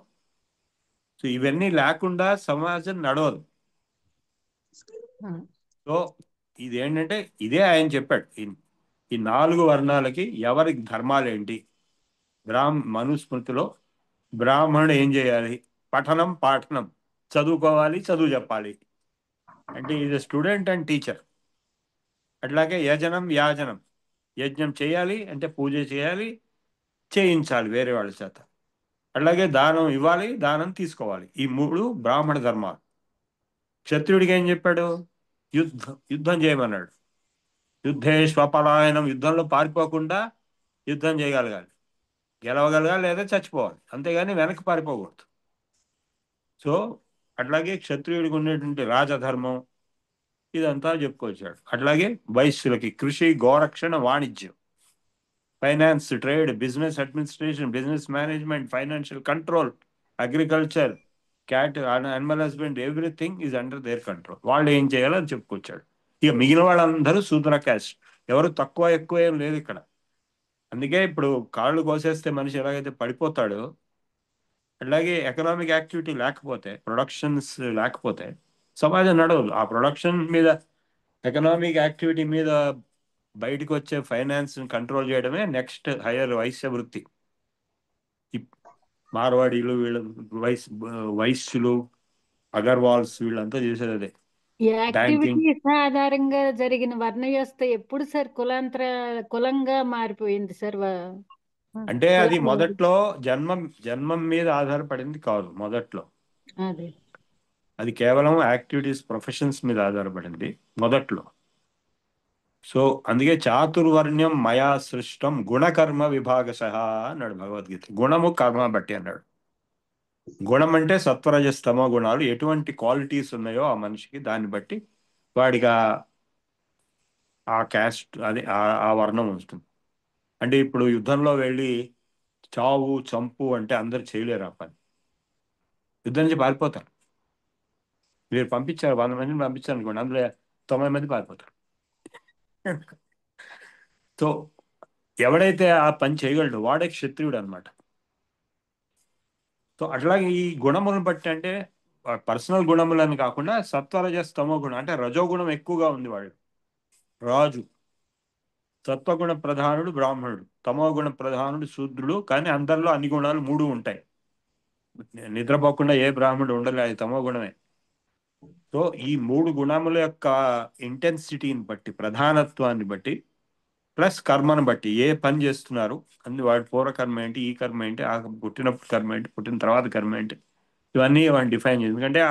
సో ఇవన్నీ లేకుండా సమాజం నడవదు. సో ఇదేంటంటే ఇదే ఆయన చెప్పాడు. ఈ 4 వర్ణాలకి ఎవరి ధర్మాలు ఏంటి. మనుస్మృతిలో బ్రాహ్మణుడు ఏం చేయాలి? పఠనం పాఠనం, చదువుకోవాలి, చదువు చెప్పాలి. అంటే ఈజ్ స్టూడెంట్ అండ్ టీచర్. అట్లాగే యజనం యాజనం, యజ్ఞం చేయాలి అంటే పూజ చేయాలి, చేయించాలి వేరే వాళ్ళ చేత. అట్లాగే దానం ఇవ్వాలి, దానం తీసుకోవాలి. ఈ 3 బ్రాహ్మణ ధర్మాలు. క్షత్రియుడికి ఏం చెప్పాడు? యుద్ధం చేయమన్నాడు. యుద్ధే స్వపలాయనం, యుద్ధంలో పారిపోకుండా యుద్ధం చేయగలగాలి, గెలవగలగాలి, లేదా చచ్చిపోవాలి, అంతేగాని వెనక్కి పారిపోకూడదు. సో అట్లాగే క్షత్రియుడికి ఉండేటువంటి రాజధర్మం ఇదంతా చెప్పుకొచ్చాడు. అట్లాగే వైశ్యులకి కృషి, గోరక్షణ, వాణిజ్యం, finance, trade, business administration, business management, financial control, agriculture, animal husband, everything is under their control. వాళ్ళు ఏం చేయాలో అని చెప్పుకొచ్చాడు. ఇక మిగిలిన వాళ్ళందరూ శూద్ర క్యాస్ట్, ఎవరు తక్కువ ఎక్కువ ఏం లేదు ఇక్కడ. అందుకే ఇప్పుడు కాళ్ళు కోసేస్తే మనిషి ఎలాగైతే పడిపోతాడో, అట్లాగే ఎకనామిక్ యాక్టివిటీ లేకపోతే, ప్రొడక్షన్స్ లేకపోతే సమాజం నడవదు. ఆ ప్రొడక్షన్ మీద, ఎకనామిక్ యాక్టివిటీ మీద బయటకు వచ్చే ఫైనాన్స్ కంట్రోల్ చేయడమే నెక్స్ట్ హైయర్ వైశ్య వృత్తి. మార్వాడీలు, వీళ్ళ వైశ్యులు, అగర్వాల్స్, వీళ్ళంతా చేసేది అదే. బ్యాంకింగ్. యాక్టివిటీస్ ఆధారంగా జరిగిన వర్ణ వ్యవస్థ ఎప్పుడు సార్ కులంగా మారిపోయింది సార్? అంటే అది మొదట్లో జన్మం మీద ఆధారపడింది కాదు. మొదట్లో అదే అది కేవలం యాక్టివిటీస్, ప్రొఫెషన్స్ మీద ఆధారపడింది మొదట్లో. సో అందుకే చాతుర్వర్ణ్యం మయా సృష్టం గుణకర్మ విభాగశ అన్నాడు భగవద్గీత. గుణము కర్మ బట్టి అన్నాడు. గుణం అంటే సత్వరజస్తమో గుణాలు, ఎటువంటి క్వాలిటీస్ ఉన్నాయో ఆ మనిషికి, దాన్ని బట్టి వాడికి ఆ క్యాస్ట్, అది ఆ వర్ణం ఉంటుంది. అంటే ఇప్పుడు యుద్ధంలో వెళ్ళి చావు చంపు అంటే అందరు చేయలేరు ఆ పని. యుద్ధం నుంచి పారిపోతారు. మీరు పంపించారు 100 మందిని పంపించారు అనుకోండి, అందులో 90 మంది పారిపోతారు. సో ఎవడైతే ఆ పని చేయగలడు వాడే క్షత్రియుడు అనమాట. సో అట్లాగే ఈ గుణములను బట్టి, అంటే పర్సనల్ గుణములని కాకుండా సత్వరజస్తమో గుణం, అంటే రజోగుణం ఎక్కువగా ఉంది వాడు రాజు, సత్వగుణ ప్రధానుడు బ్రాహ్మణుడు, తమోగుణ ప్రధానుడు శూద్రుడు. కానీ అందరిలో అన్ని గుణాలు 3 ఉంటాయి. నిద్రపోకుండా ఏ బ్రాహ్మణుడు ఉండలే, అది తమో గుణమే. సో ఈ 3 గుణముల యొక్క ఇంటెన్సిటీని బట్టి, ప్రధానత్వాన్ని బట్టి, ప్లస్ కర్మను బట్టి, ఏ పని చేస్తున్నారు అన్ని, వాడి పూర్వకర్మ ఏంటి, ఈ కర్మ ఏంటి, ఆ పుట్టినప్పుడు కర్మ ఏంటి, పుట్టిన తర్వాత కర్మ ఏంటి, ఇవన్నీ వాడిని డిఫైన్ చేయాలి. ఎందుకంటే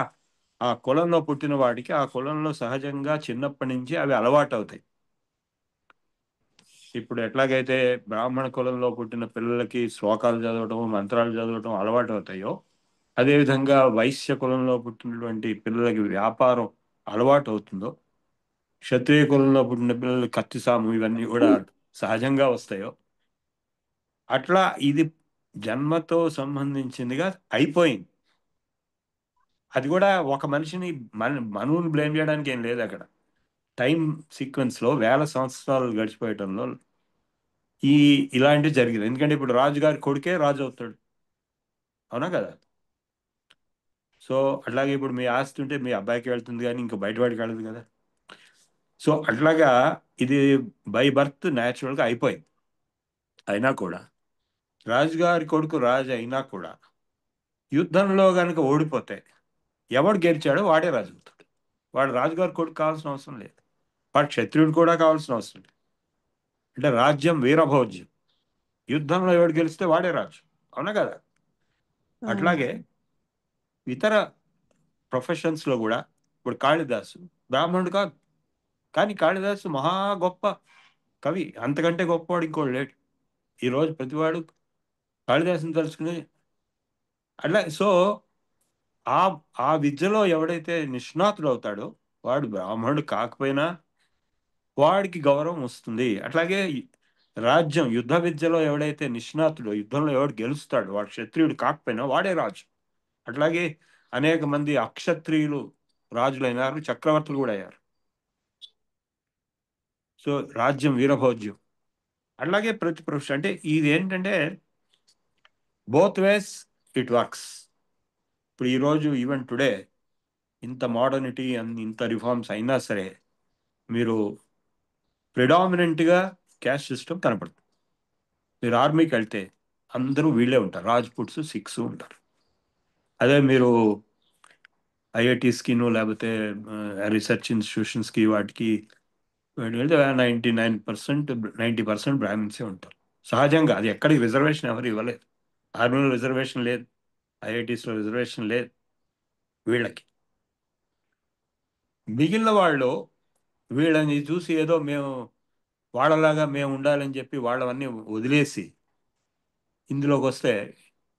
ఆ కులంలో పుట్టిన వాడికి ఆ కులంలో సహజంగా చిన్నప్పటి నుంచి అవి అలవాటు అవుతాయి. ఇప్పుడు ఎట్లాగైతే బ్రాహ్మణ కులంలో పుట్టిన పిల్లలకి శ్లోకాలు చదవటం, మంత్రాలు చదవటం అలవాటు అవుతాయో, అదేవిధంగా వైశ్య కులంలో పుట్టినటువంటి పిల్లలకి వ్యాపారం అలవాటు అవుతుందో, క్షత్రియ కులంలో పుట్టిన పిల్లలు కత్తిసాము ఇవన్నీ కూడా సహజంగా వస్తాయో, అట్లా ఇది జన్మతో సంబంధించిందిగా అయిపోయింది. అది కూడా ఒక మనిషిని మనువుని బ్లేమ్ చేయడానికి ఏం లేదు అక్కడ. టైం సీక్వెన్స్లో వేల సంవత్సరాలు గడిచిపోయటంలో ఇలాంటివి జరిగింది. ఎందుకంటే ఇప్పుడు రాజుగారి కొడుకే రాజు అవుతాడు, అవునా కదా? సో అట్లాగే ఇప్పుడు మీ ఆస్తి ఉంటే మీ అబ్బాయికి వెళ్తుంది కానీ ఇంకో బయటవాడికి వెళ్ళదు కదా. సో అట్లాగా ఇది బై బర్త్ న్యాచురల్గా అయిపోయింది. అయినా కూడా రాజుగారి కొడుకు రాజు అయినా కూడా యుద్ధంలో కనుక ఓడిపోతే ఎవడు గెలిచాడో వాడే రాజు అవుతాడు. వాడు రాజుగారి కొడుకు కావాల్సిన అవసరం లేదు, వాడు క్షత్రియుడు కూడా కావాల్సిన అవసరం లేదు. అంటే రాజ్యం వీరభోజ్యం, యుద్ధంలో ఎవడు గెలిస్తే వాడే రాజు, అవునా కదా? అట్లాగే ఇతర ప్రొఫెషన్స్లో కూడా ఇప్పుడు కాళిదాసు బ్రాహ్మణుడు కాదు, కానీ కాళిదాసు మహా గొప్ప కవి, అంతకంటే గొప్పవాడు ఇంకోటి లేడు. ఈరోజు ప్రతివాడు కాళిదాసుని తలుచుకుని అట్లా. సో ఆ ఆ విద్యలో ఎవడైతే నిష్ణాతుడు అవుతాడో వాడు బ్రాహ్మణుడు కాకపోయినా వాడికి గౌరవం వస్తుంది. అట్లాగే రాజ్యం యుద్ధ విద్యలో ఎవడైతే నిష్ణాతుడో, యుద్ధంలో ఎవడు గెలుస్తాడు, వాడు క్షత్రియుడు కాకపోయినా వాడే రాజు. అట్లాగే అనేక మంది అక్షత్రియులు రాజులైనారు, చక్రవర్తులు కూడా అయ్యారు. సో రాజ్యం వీరభోజ్యం. అట్లాగే ప్రతి ప్రొఫెషన్ అంటే ఇది ఏంటంటే బోత్ వేస్ ఇట్ వర్క్స్. ఇప్పుడు ఈరోజు ఈవెన్ టుడే ఇంత మోడర్నిటీ ఇంత రిఫార్మ్స్ అయినా సరే మీరు ప్రిడామినెంట్గా క్యాస్ట్ సిస్టమ్ కనపడుతుంది. మీరు ఆర్మీకి వెళ్తే అందరూ వీళ్ళే ఉంటారు, రాజ్పుట్స్, సిఖ్స్ ఉంటారు. అదే మీరు ఐఐటీస్కిను లేకపోతే రీసెర్చ్ ఇన్స్టిట్యూషన్స్కి వాటికి వెళ్తే 90% బ్రాహ్మిన్సే ఉంటారు. సహజంగా అది ఎక్కడికి రిజర్వేషన్ ఎవరు ఇవ్వలేదు. ఆర్మీలో రిజర్వేషన్ లేదు, ఐఐటీస్లో రిజర్వేషన్ లేదు. వీళ్ళకి మిగిలిన వాళ్ళు వీళ్ళని చూసి ఏదో మేము వాళ్ళలాగా మేము ఉండాలని చెప్పి వాళ్ళవన్నీ వదిలేసి ఇందులోకి వస్తే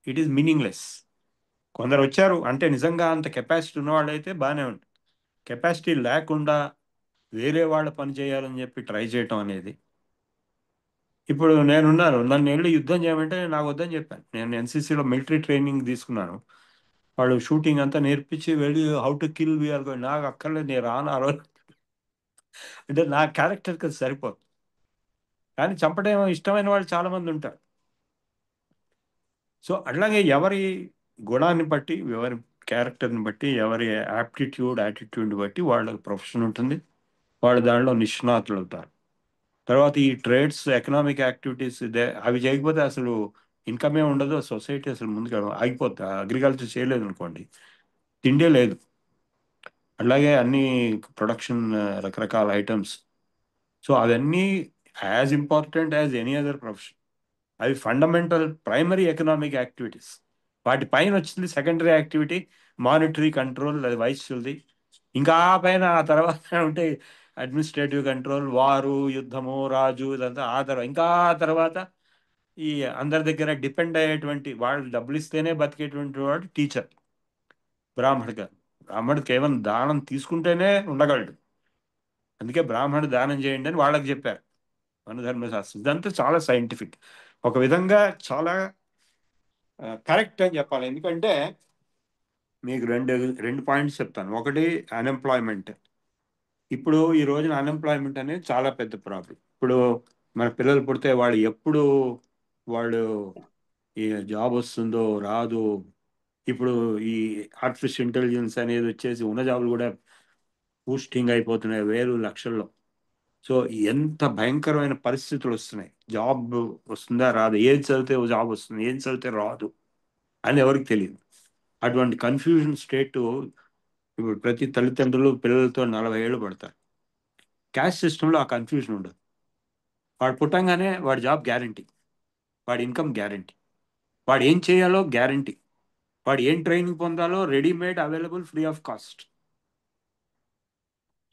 ఇట్ ఈస్ మీనింగ్లెస్. కొందరు వచ్చారు అంటే నిజంగా అంత కెపాసిటీ ఉన్నవాళ్ళు అయితే బాగానే ఉంటుంది. కెపాసిటీ లేకుండా వేరే వాళ్ళ పని చేయాలని చెప్పి ట్రై చేయటం అనేది, ఇప్పుడు నేనున్నాను, నన్ను వెళ్ళి యుద్ధం చేయమంటే నాకు వద్దని చెప్పాను. నేను ఎన్సీసీలో మిలిటరీ ట్రైనింగ్ తీసుకున్నాను. వాళ్ళు షూటింగ్ అంతా నేర్పించి వెళ్ళి how to kill we are going, నాకు అక్కర్లేదు, నేను రాను ఆ రోజు. అంటే నా క్యారెక్టర్కి సరిపోదు. కానీ చంపడం ఇష్టమైన వాళ్ళు చాలామంది ఉంటారు. సో అట్లాగే ఎవరి గుణాన్ని బట్టి, ఎవరి క్యారెక్టర్ని బట్టి, ఎవరి యాప్టిట్యూడ్ యాటిట్యూడ్ని బట్టి వాళ్ళ ప్రొఫెషన్ ఉంటుంది, వాళ్ళు దానిలో నిష్ణాతులు అవుతారు. తర్వాత ఈ ట్రేడ్స్, ఎకనామిక్ యాక్టివిటీస్ అవి చేయకపోతే అసలు ఇన్కమే ఉండదు, సొసైటీ అసలు ముందుకు ఆగిపోతుంది. అగ్రికల్చర్ చేయలేదు అనుకోండి, తిండే లేదు. అలాగే అన్ని ప్రొడక్షన్, రకరకాల ఐటమ్స్. సో అవన్నీ as important as any other profession. అవి ఫండమెంటల్ ప్రైమరీ ఎకనామిక్ యాక్టివిటీస్. వాటి పైన వచ్చింది సెకండరీ యాక్టివిటీ, మానిటరీ కంట్రోల్, అది వైశ్యులది. ఇంకా ఆ పైన ఆ తర్వాత ఉంటే అడ్మినిస్ట్రేటివ్ కంట్రోల్, వారు, యుద్ధము, రాజు, ఇదంతా ఆ తర్వాత. ఇంకా ఆ తర్వాత ఈ అందరి దగ్గర డిపెండ్ అయ్యేటువంటి, వాళ్ళు డబ్బులు ఇస్తేనే బతికేటువంటి వాడు టీచర్, బ్రాహ్మడు గారు. బ్రాహ్మడు కేవలం దానం తీసుకుంటేనే ఉండగలడు. అందుకే బ్రాహ్మణుడు దానం చేయండి అని వాళ్ళకి చెప్పారు మన ధర్మశాస్త్రం. ఇదంతా చాలా సైంటిఫిక్, ఒక విధంగా చాలా కరెక్ట్ అని చెప్పాలి. ఎందుకంటే మీకు రెండు పాయింట్స్ చెప్తాను. ఒకటి అన్ఎంప్లాయ్మెంట్. ఇప్పుడు ఈ రోజున అన్ఎంప్లాయ్మెంట్ అనేది చాలా పెద్ద ప్రాబ్లం. ఇప్పుడు మన పిల్లలు పుడితే వాళ్ళు ఎప్పుడు వాళ్ళు ఈ జాబ్ వస్తుందో రాదు. ఇప్పుడు ఈ ఆర్టిఫిషియల్ ఇంటెలిజెన్స్ అనేది వచ్చేసి ఉన్న జాబులు కూడా బూస్టింగ్ అయిపోతున్నాయి వేలు లక్షల్లో. సో ఎంత భయంకరమైన పరిస్థితులు వస్తున్నాయి. జాబ్ వస్తుందా రాదు, ఏది చదివితే జాబ్ వస్తుంది, ఏది చదివితే రాదు అని ఎవరికి తెలియదు. అటువంటి కన్ఫ్యూజన్ స్టేట్ ఇప్పుడు ప్రతి తల్లిదండ్రులు పిల్లలతో 40 ఏళ్ళు పడతారు. క్యాస్ట్ సిస్టంలో ఆ కన్ఫ్యూజన్ ఉండదు. వాడు పుట్టంగానే వాడి జాబ్ గ్యారంటీ, వాడి ఇన్కమ్ గ్యారంటీ, వాడు ఏం చేయాలో గ్యారంటీ, వాడు ఏం ట్రైనింగ్ పొందాలో readymade, available, free of cost.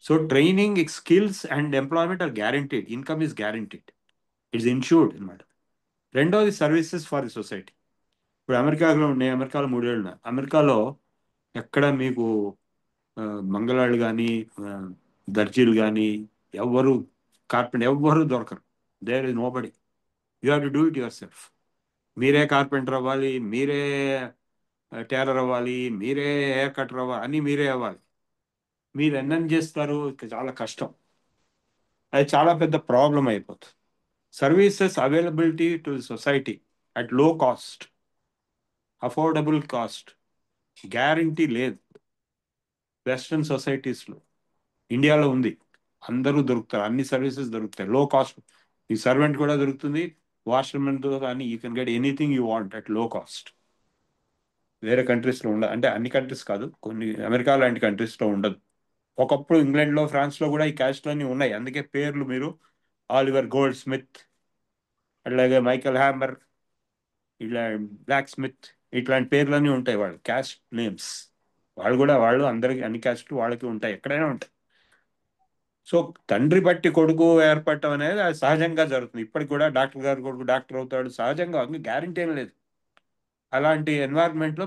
So training, skills and employment or guaranteed, income is guaranteed, it's insured అనమాట. రెండోది సర్వీసెస్ ఫర్ ది సొసైటీ. ఇప్పుడు నేను అమెరికాలో 3 ఏళ్ళు ఉన్నా. అమెరికాలో ఎక్కడ మీకు మంగళాళ్ళు కానీ, దర్జీలు కానీ, ఎవ్వరు కార్పెంటర్ ఎవ్వరు దొరకరు. దేర్ ఇస్ నో బడి, you have to do it your self. మీరే కార్పెంటర్ అవ్వాలి, మీరే టైలర్ అవ్వాలి, మీరే హెయిర్ కటర్ అవ్వాలి, అన్నీ మీరే అవ్వాలి. మీరు ఎన్నని చేస్తారు? చాలా కష్టం. అది చాలా పెద్ద ప్రాబ్లం అయిపోతుంది. Services availability to society at లో కాస్ట్, అఫోర్డబుల్ కాస్ట్ గ్యారంటీ లేదు వెస్ట్రన్ సొసైటీస్లో. ఇండియాలో ఉంది, అందరూ దొరుకుతారు, అన్ని సర్వీసెస్ దొరుకుతాయి లో కాస్ట్. ఈ సర్వెంట్ కూడా దొరుకుతుంది, వాష్మెన్తో కానీ you can get anything you want at లో కాస్ట్. వేరే కంట్రీస్లో ఉండదు, అంటే అన్ని కంట్రీస్ కాదు, కొన్ని అమెరికా లాంటి కంట్రీస్లో ఉండదు. ఒకప్పుడు ఇంగ్లాండ్లో, ఫ్రాన్స్లో కూడా ఈ క్యాస్ట్లన్నీ ఉన్నాయి. అందుకే పేర్లు మీరు ఆలివర్ గోల్డ్ స్మిత్, అట్లాగే మైకల్ హ్యామర్, ఇట్లా బ్లాక్ స్మిత్, ఇట్లాంటి పేర్లన్నీ ఉంటాయి వాళ్ళు క్యాస్ట్ నేమ్స్. వాళ్ళు అందరికి అన్ని క్యాస్ట్లు వాళ్ళకి ఉంటాయి, ఎక్కడైనా ఉంటాయి. సో తండ్రి బట్టి కొడుకు ఏర్పడటం అనేది అది సహజంగా జరుగుతుంది. ఇప్పటికి కూడా డాక్టర్ గారు కొడుకు డాక్టర్ అవుతాడు సహజంగా, గ్యారంటీ ఏం లేదు. అలాంటి ఎన్వైరన్మెంట్లో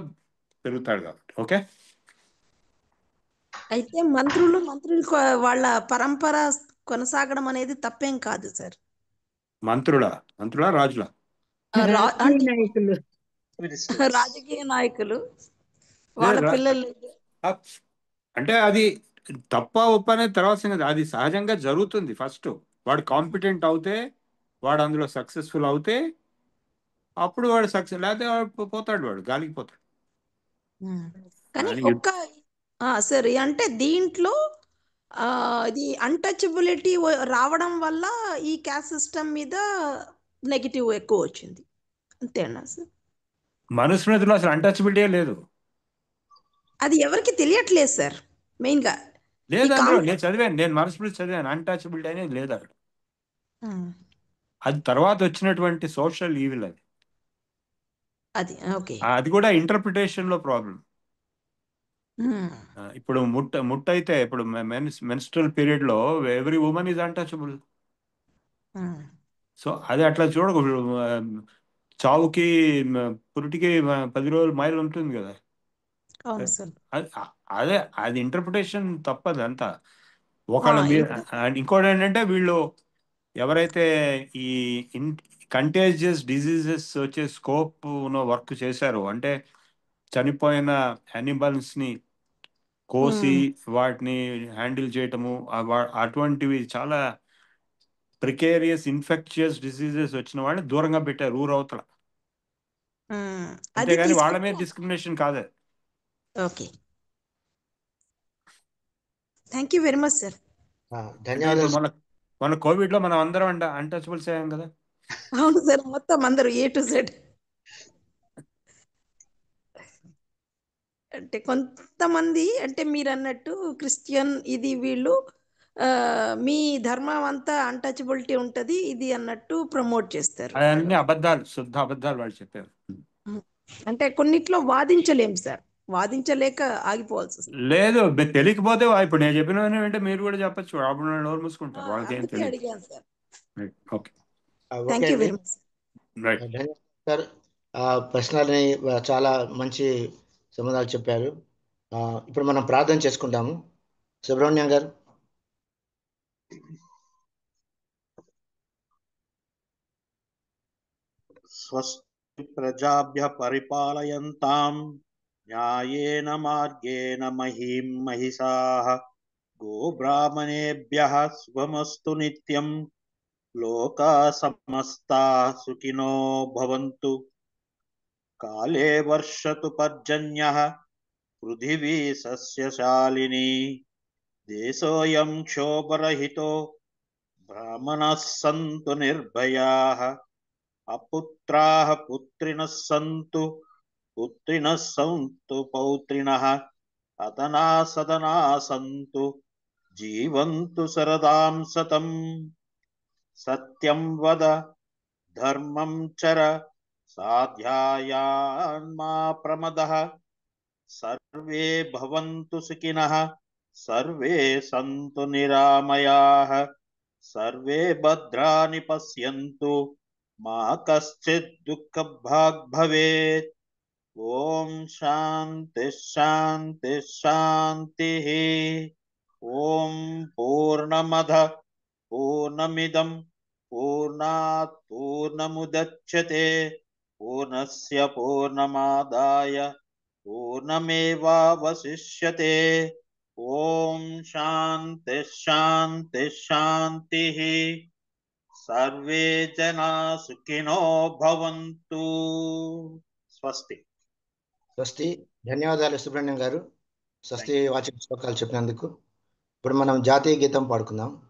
పెరుగుతాడు కాబట్టి. ఓకే, అయితే మంత్రులు వాళ్ళ పరంపర కొనసాగడం అనేది తప్పేం కాదు సార్. మంత్రులా రాజులా? అంటే నాయకులు రాజకీయ నాయకులు వాళ్ళ పిల్లలు అంటే అది తప్ప ఒప్ప అనేది తర్వాత సంగతి. అది సహజంగా జరుగుతుంది. ఫస్ట్ వాడు కాంపిటెంట్ అవుతే, వాడు అందులో సక్సెస్ఫుల్ అవుతే అప్పుడు వాడు సక్సెస్, లేకపోతే వాడు పోతాడు, వాడు గాలికి పోతాడు. కానీ అని ఒక్క సరే, అంటే దీంట్లో ఇది అన్టచబిలిటీ రావడం వల్ల ఈ క్యాస్ట్ సిస్టమ్ మీద నెగిటివ్ ఎక్కువ వచ్చింది, అంతేనా సార్? మనుస్మృతిలో అసలు అన్టచబిలిటీ లేదు. అది ఎవరికి తెలియట్లేదు సార్ మెయిన్ గా. లేదు అందులో. నేను చదివాను, నేను మనుస్మృతి చదివాను, అన్టచబిలిటీ అనేది లేదు అక్కడ. అది తర్వాత వచ్చినటువంటి సోషల్ ఈవిల్ అది. ఓకే, అది కూడా ఇంటర్ప్రిటేషన్ లో ప్రాబ్లం. ఇప్పుడు ముట్ట అయితే, ఇప్పుడు మెన్స్ట్రల్ పీరియడ్ లో every women is untouchable. So అది అట్లా చూడకూడదు. చావుకి పురిటికి 10 రోజులు మైలు ఉంటుంది కదా. అదే అది ఇంటర్ప్రిటేషన్ తప్పదు అంతా ఒకళ్ళ మీద. ఇంకోటి ఏంటంటే, వీళ్ళు ఎవరైతే ఈ కంటేజియస్ డిజీజెస్ వచ్చే స్కోప్ వర్క్ చేశారో, అంటే చనిపోయిన యానిమల్స్ ని కోసి వాటిని హ్యాండిల్ చేయటము, అటువంటివి చాలా ప్రికేరియస్ ఇన్ఫెక్షియస్ డిసీజెస్ వచ్చిన వాళ్ళని దూరంగా పెట్టారు ఊరవతల. అంతేగాని వాళ్ళ మీద డిస్క్రిమినేషన్ కాదు. Okay, thank you very much sir. ధన్యవాదాలు. మన కోవిడ్ లో మనం అందరం అన్టచబుల్స్ అయ్యాం కదా. అవును సార్, మొత్తం అందరూ A to Z. అంటే కొంతమంది, అంటే మీరు అన్నట్టు క్రిస్టియన్ ఇది వీళ్ళు మీ ధర్మం అంతా అన్టచబిలిటీ ఉంటది ఇది అన్నట్టు ప్రమోట్ చేస్తారు. అన్ని అబద్ధాలు, శుద్ధ అబద్ధాలు వాళ్ళు చెప్పారు. అంటే కొన్నిట్లో వాదించలేం సార్, వాదించలేక ఆగిపోవాల్సి వస్తుంది. లేదు, తెలియకపోతే ఇప్పుడు నేను చెప్పిన అంటే మీరు కూడా చెప్పచ్చు, అప్పుడు నోరు మూసుకుంటారు, వాళ్ళకి ఏం తెలియదు. అడిగాను sir. Okay, thank you very much right. ధన్యవాదాలు సార్. ప్రశ్నలని చాలా మంచి సమాధానాలు చెప్పారు. ఇప్పుడు మనం ప్రార్థన చేసుకుంటాము. సుబ్రహ్మణ్యం గారు. స్వస్తి ప్రజాభ్య పరిపాలయంతాం న్యాయేన మార్గేణ మహీం మహిషాః గోబ్రాహ్మణేభ్యః శుభమస్తు నిత్యం. లోకా సమస్తాః సుఖినో భవంతు. కాలే వర్షతు పర్జన్యః పృథివీ సస్యశాలినీ. దేశోऽयं క్షోభరహితో బ్రాహ్మణాः సంతు నిర్భయాః. అపుత్రాః పుత్రిణः సంతు పుత్రిణः సంతు పౌత్రిణः. అతనా సదనా సంతు జీవంతు శరదాం శతం. సత్యం వద ధర్మం చర సాధ్యాయాన్మా ప్రమదః. సర్వే భవంతు సుఖినః సర్వే సంతు నిరామయాః. సర్వే భద్రాణి పశ్యంతు మా కశ్చిత్ దుఃఖభాగ్ భవేత్. ఓం శాంతి శాంతి శాంతి. ఓం పూర్ణమద పూర్ణమిదం పూర్ణాత్ పూర్ణముదచ్యతే పూర్ణస్య పూర్ణమాదాయ పూర్ణమేవావశిష్యతే. ఓం శాంతి శాంతి శాంతి. సర్వే జనా సుఖినో భవంతు. స్వస్తి. స్వస్తి. ధన్యవాదాలు సుబ్రహ్మణ్యం గారు, స్వస్తి వాచక శ్లోకాలు చెప్పినందుకు. ఇప్పుడు మనం జాతీయ గీతం పాడుకుందాం.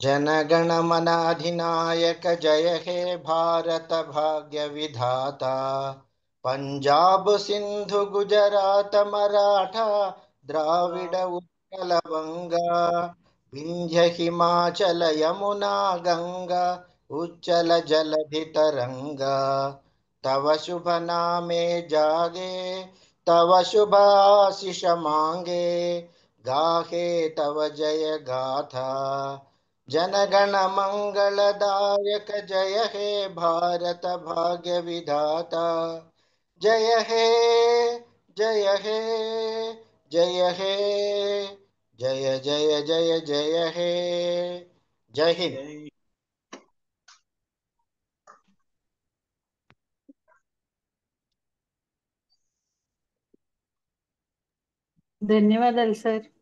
जनगण मन अधिनायक जय हे भारत भाग्य विधाता, पंजाब सिंधु गुजरात मराठा द्राविड उत्कल बंगा, विंध्य हिमाचल यमुना गंगा उच्चल जलधि तरंगा, तव शुभ नामे जागे तव शुभ आशीष मांगे, गाहे तव जय गाथा जनगण मंगलदायक जय हे भारत भाग्य विधाता, जय हे जय हे जय हे जय जय जय जय हे. जय हिंद. ధన్యవాదాలు సార్.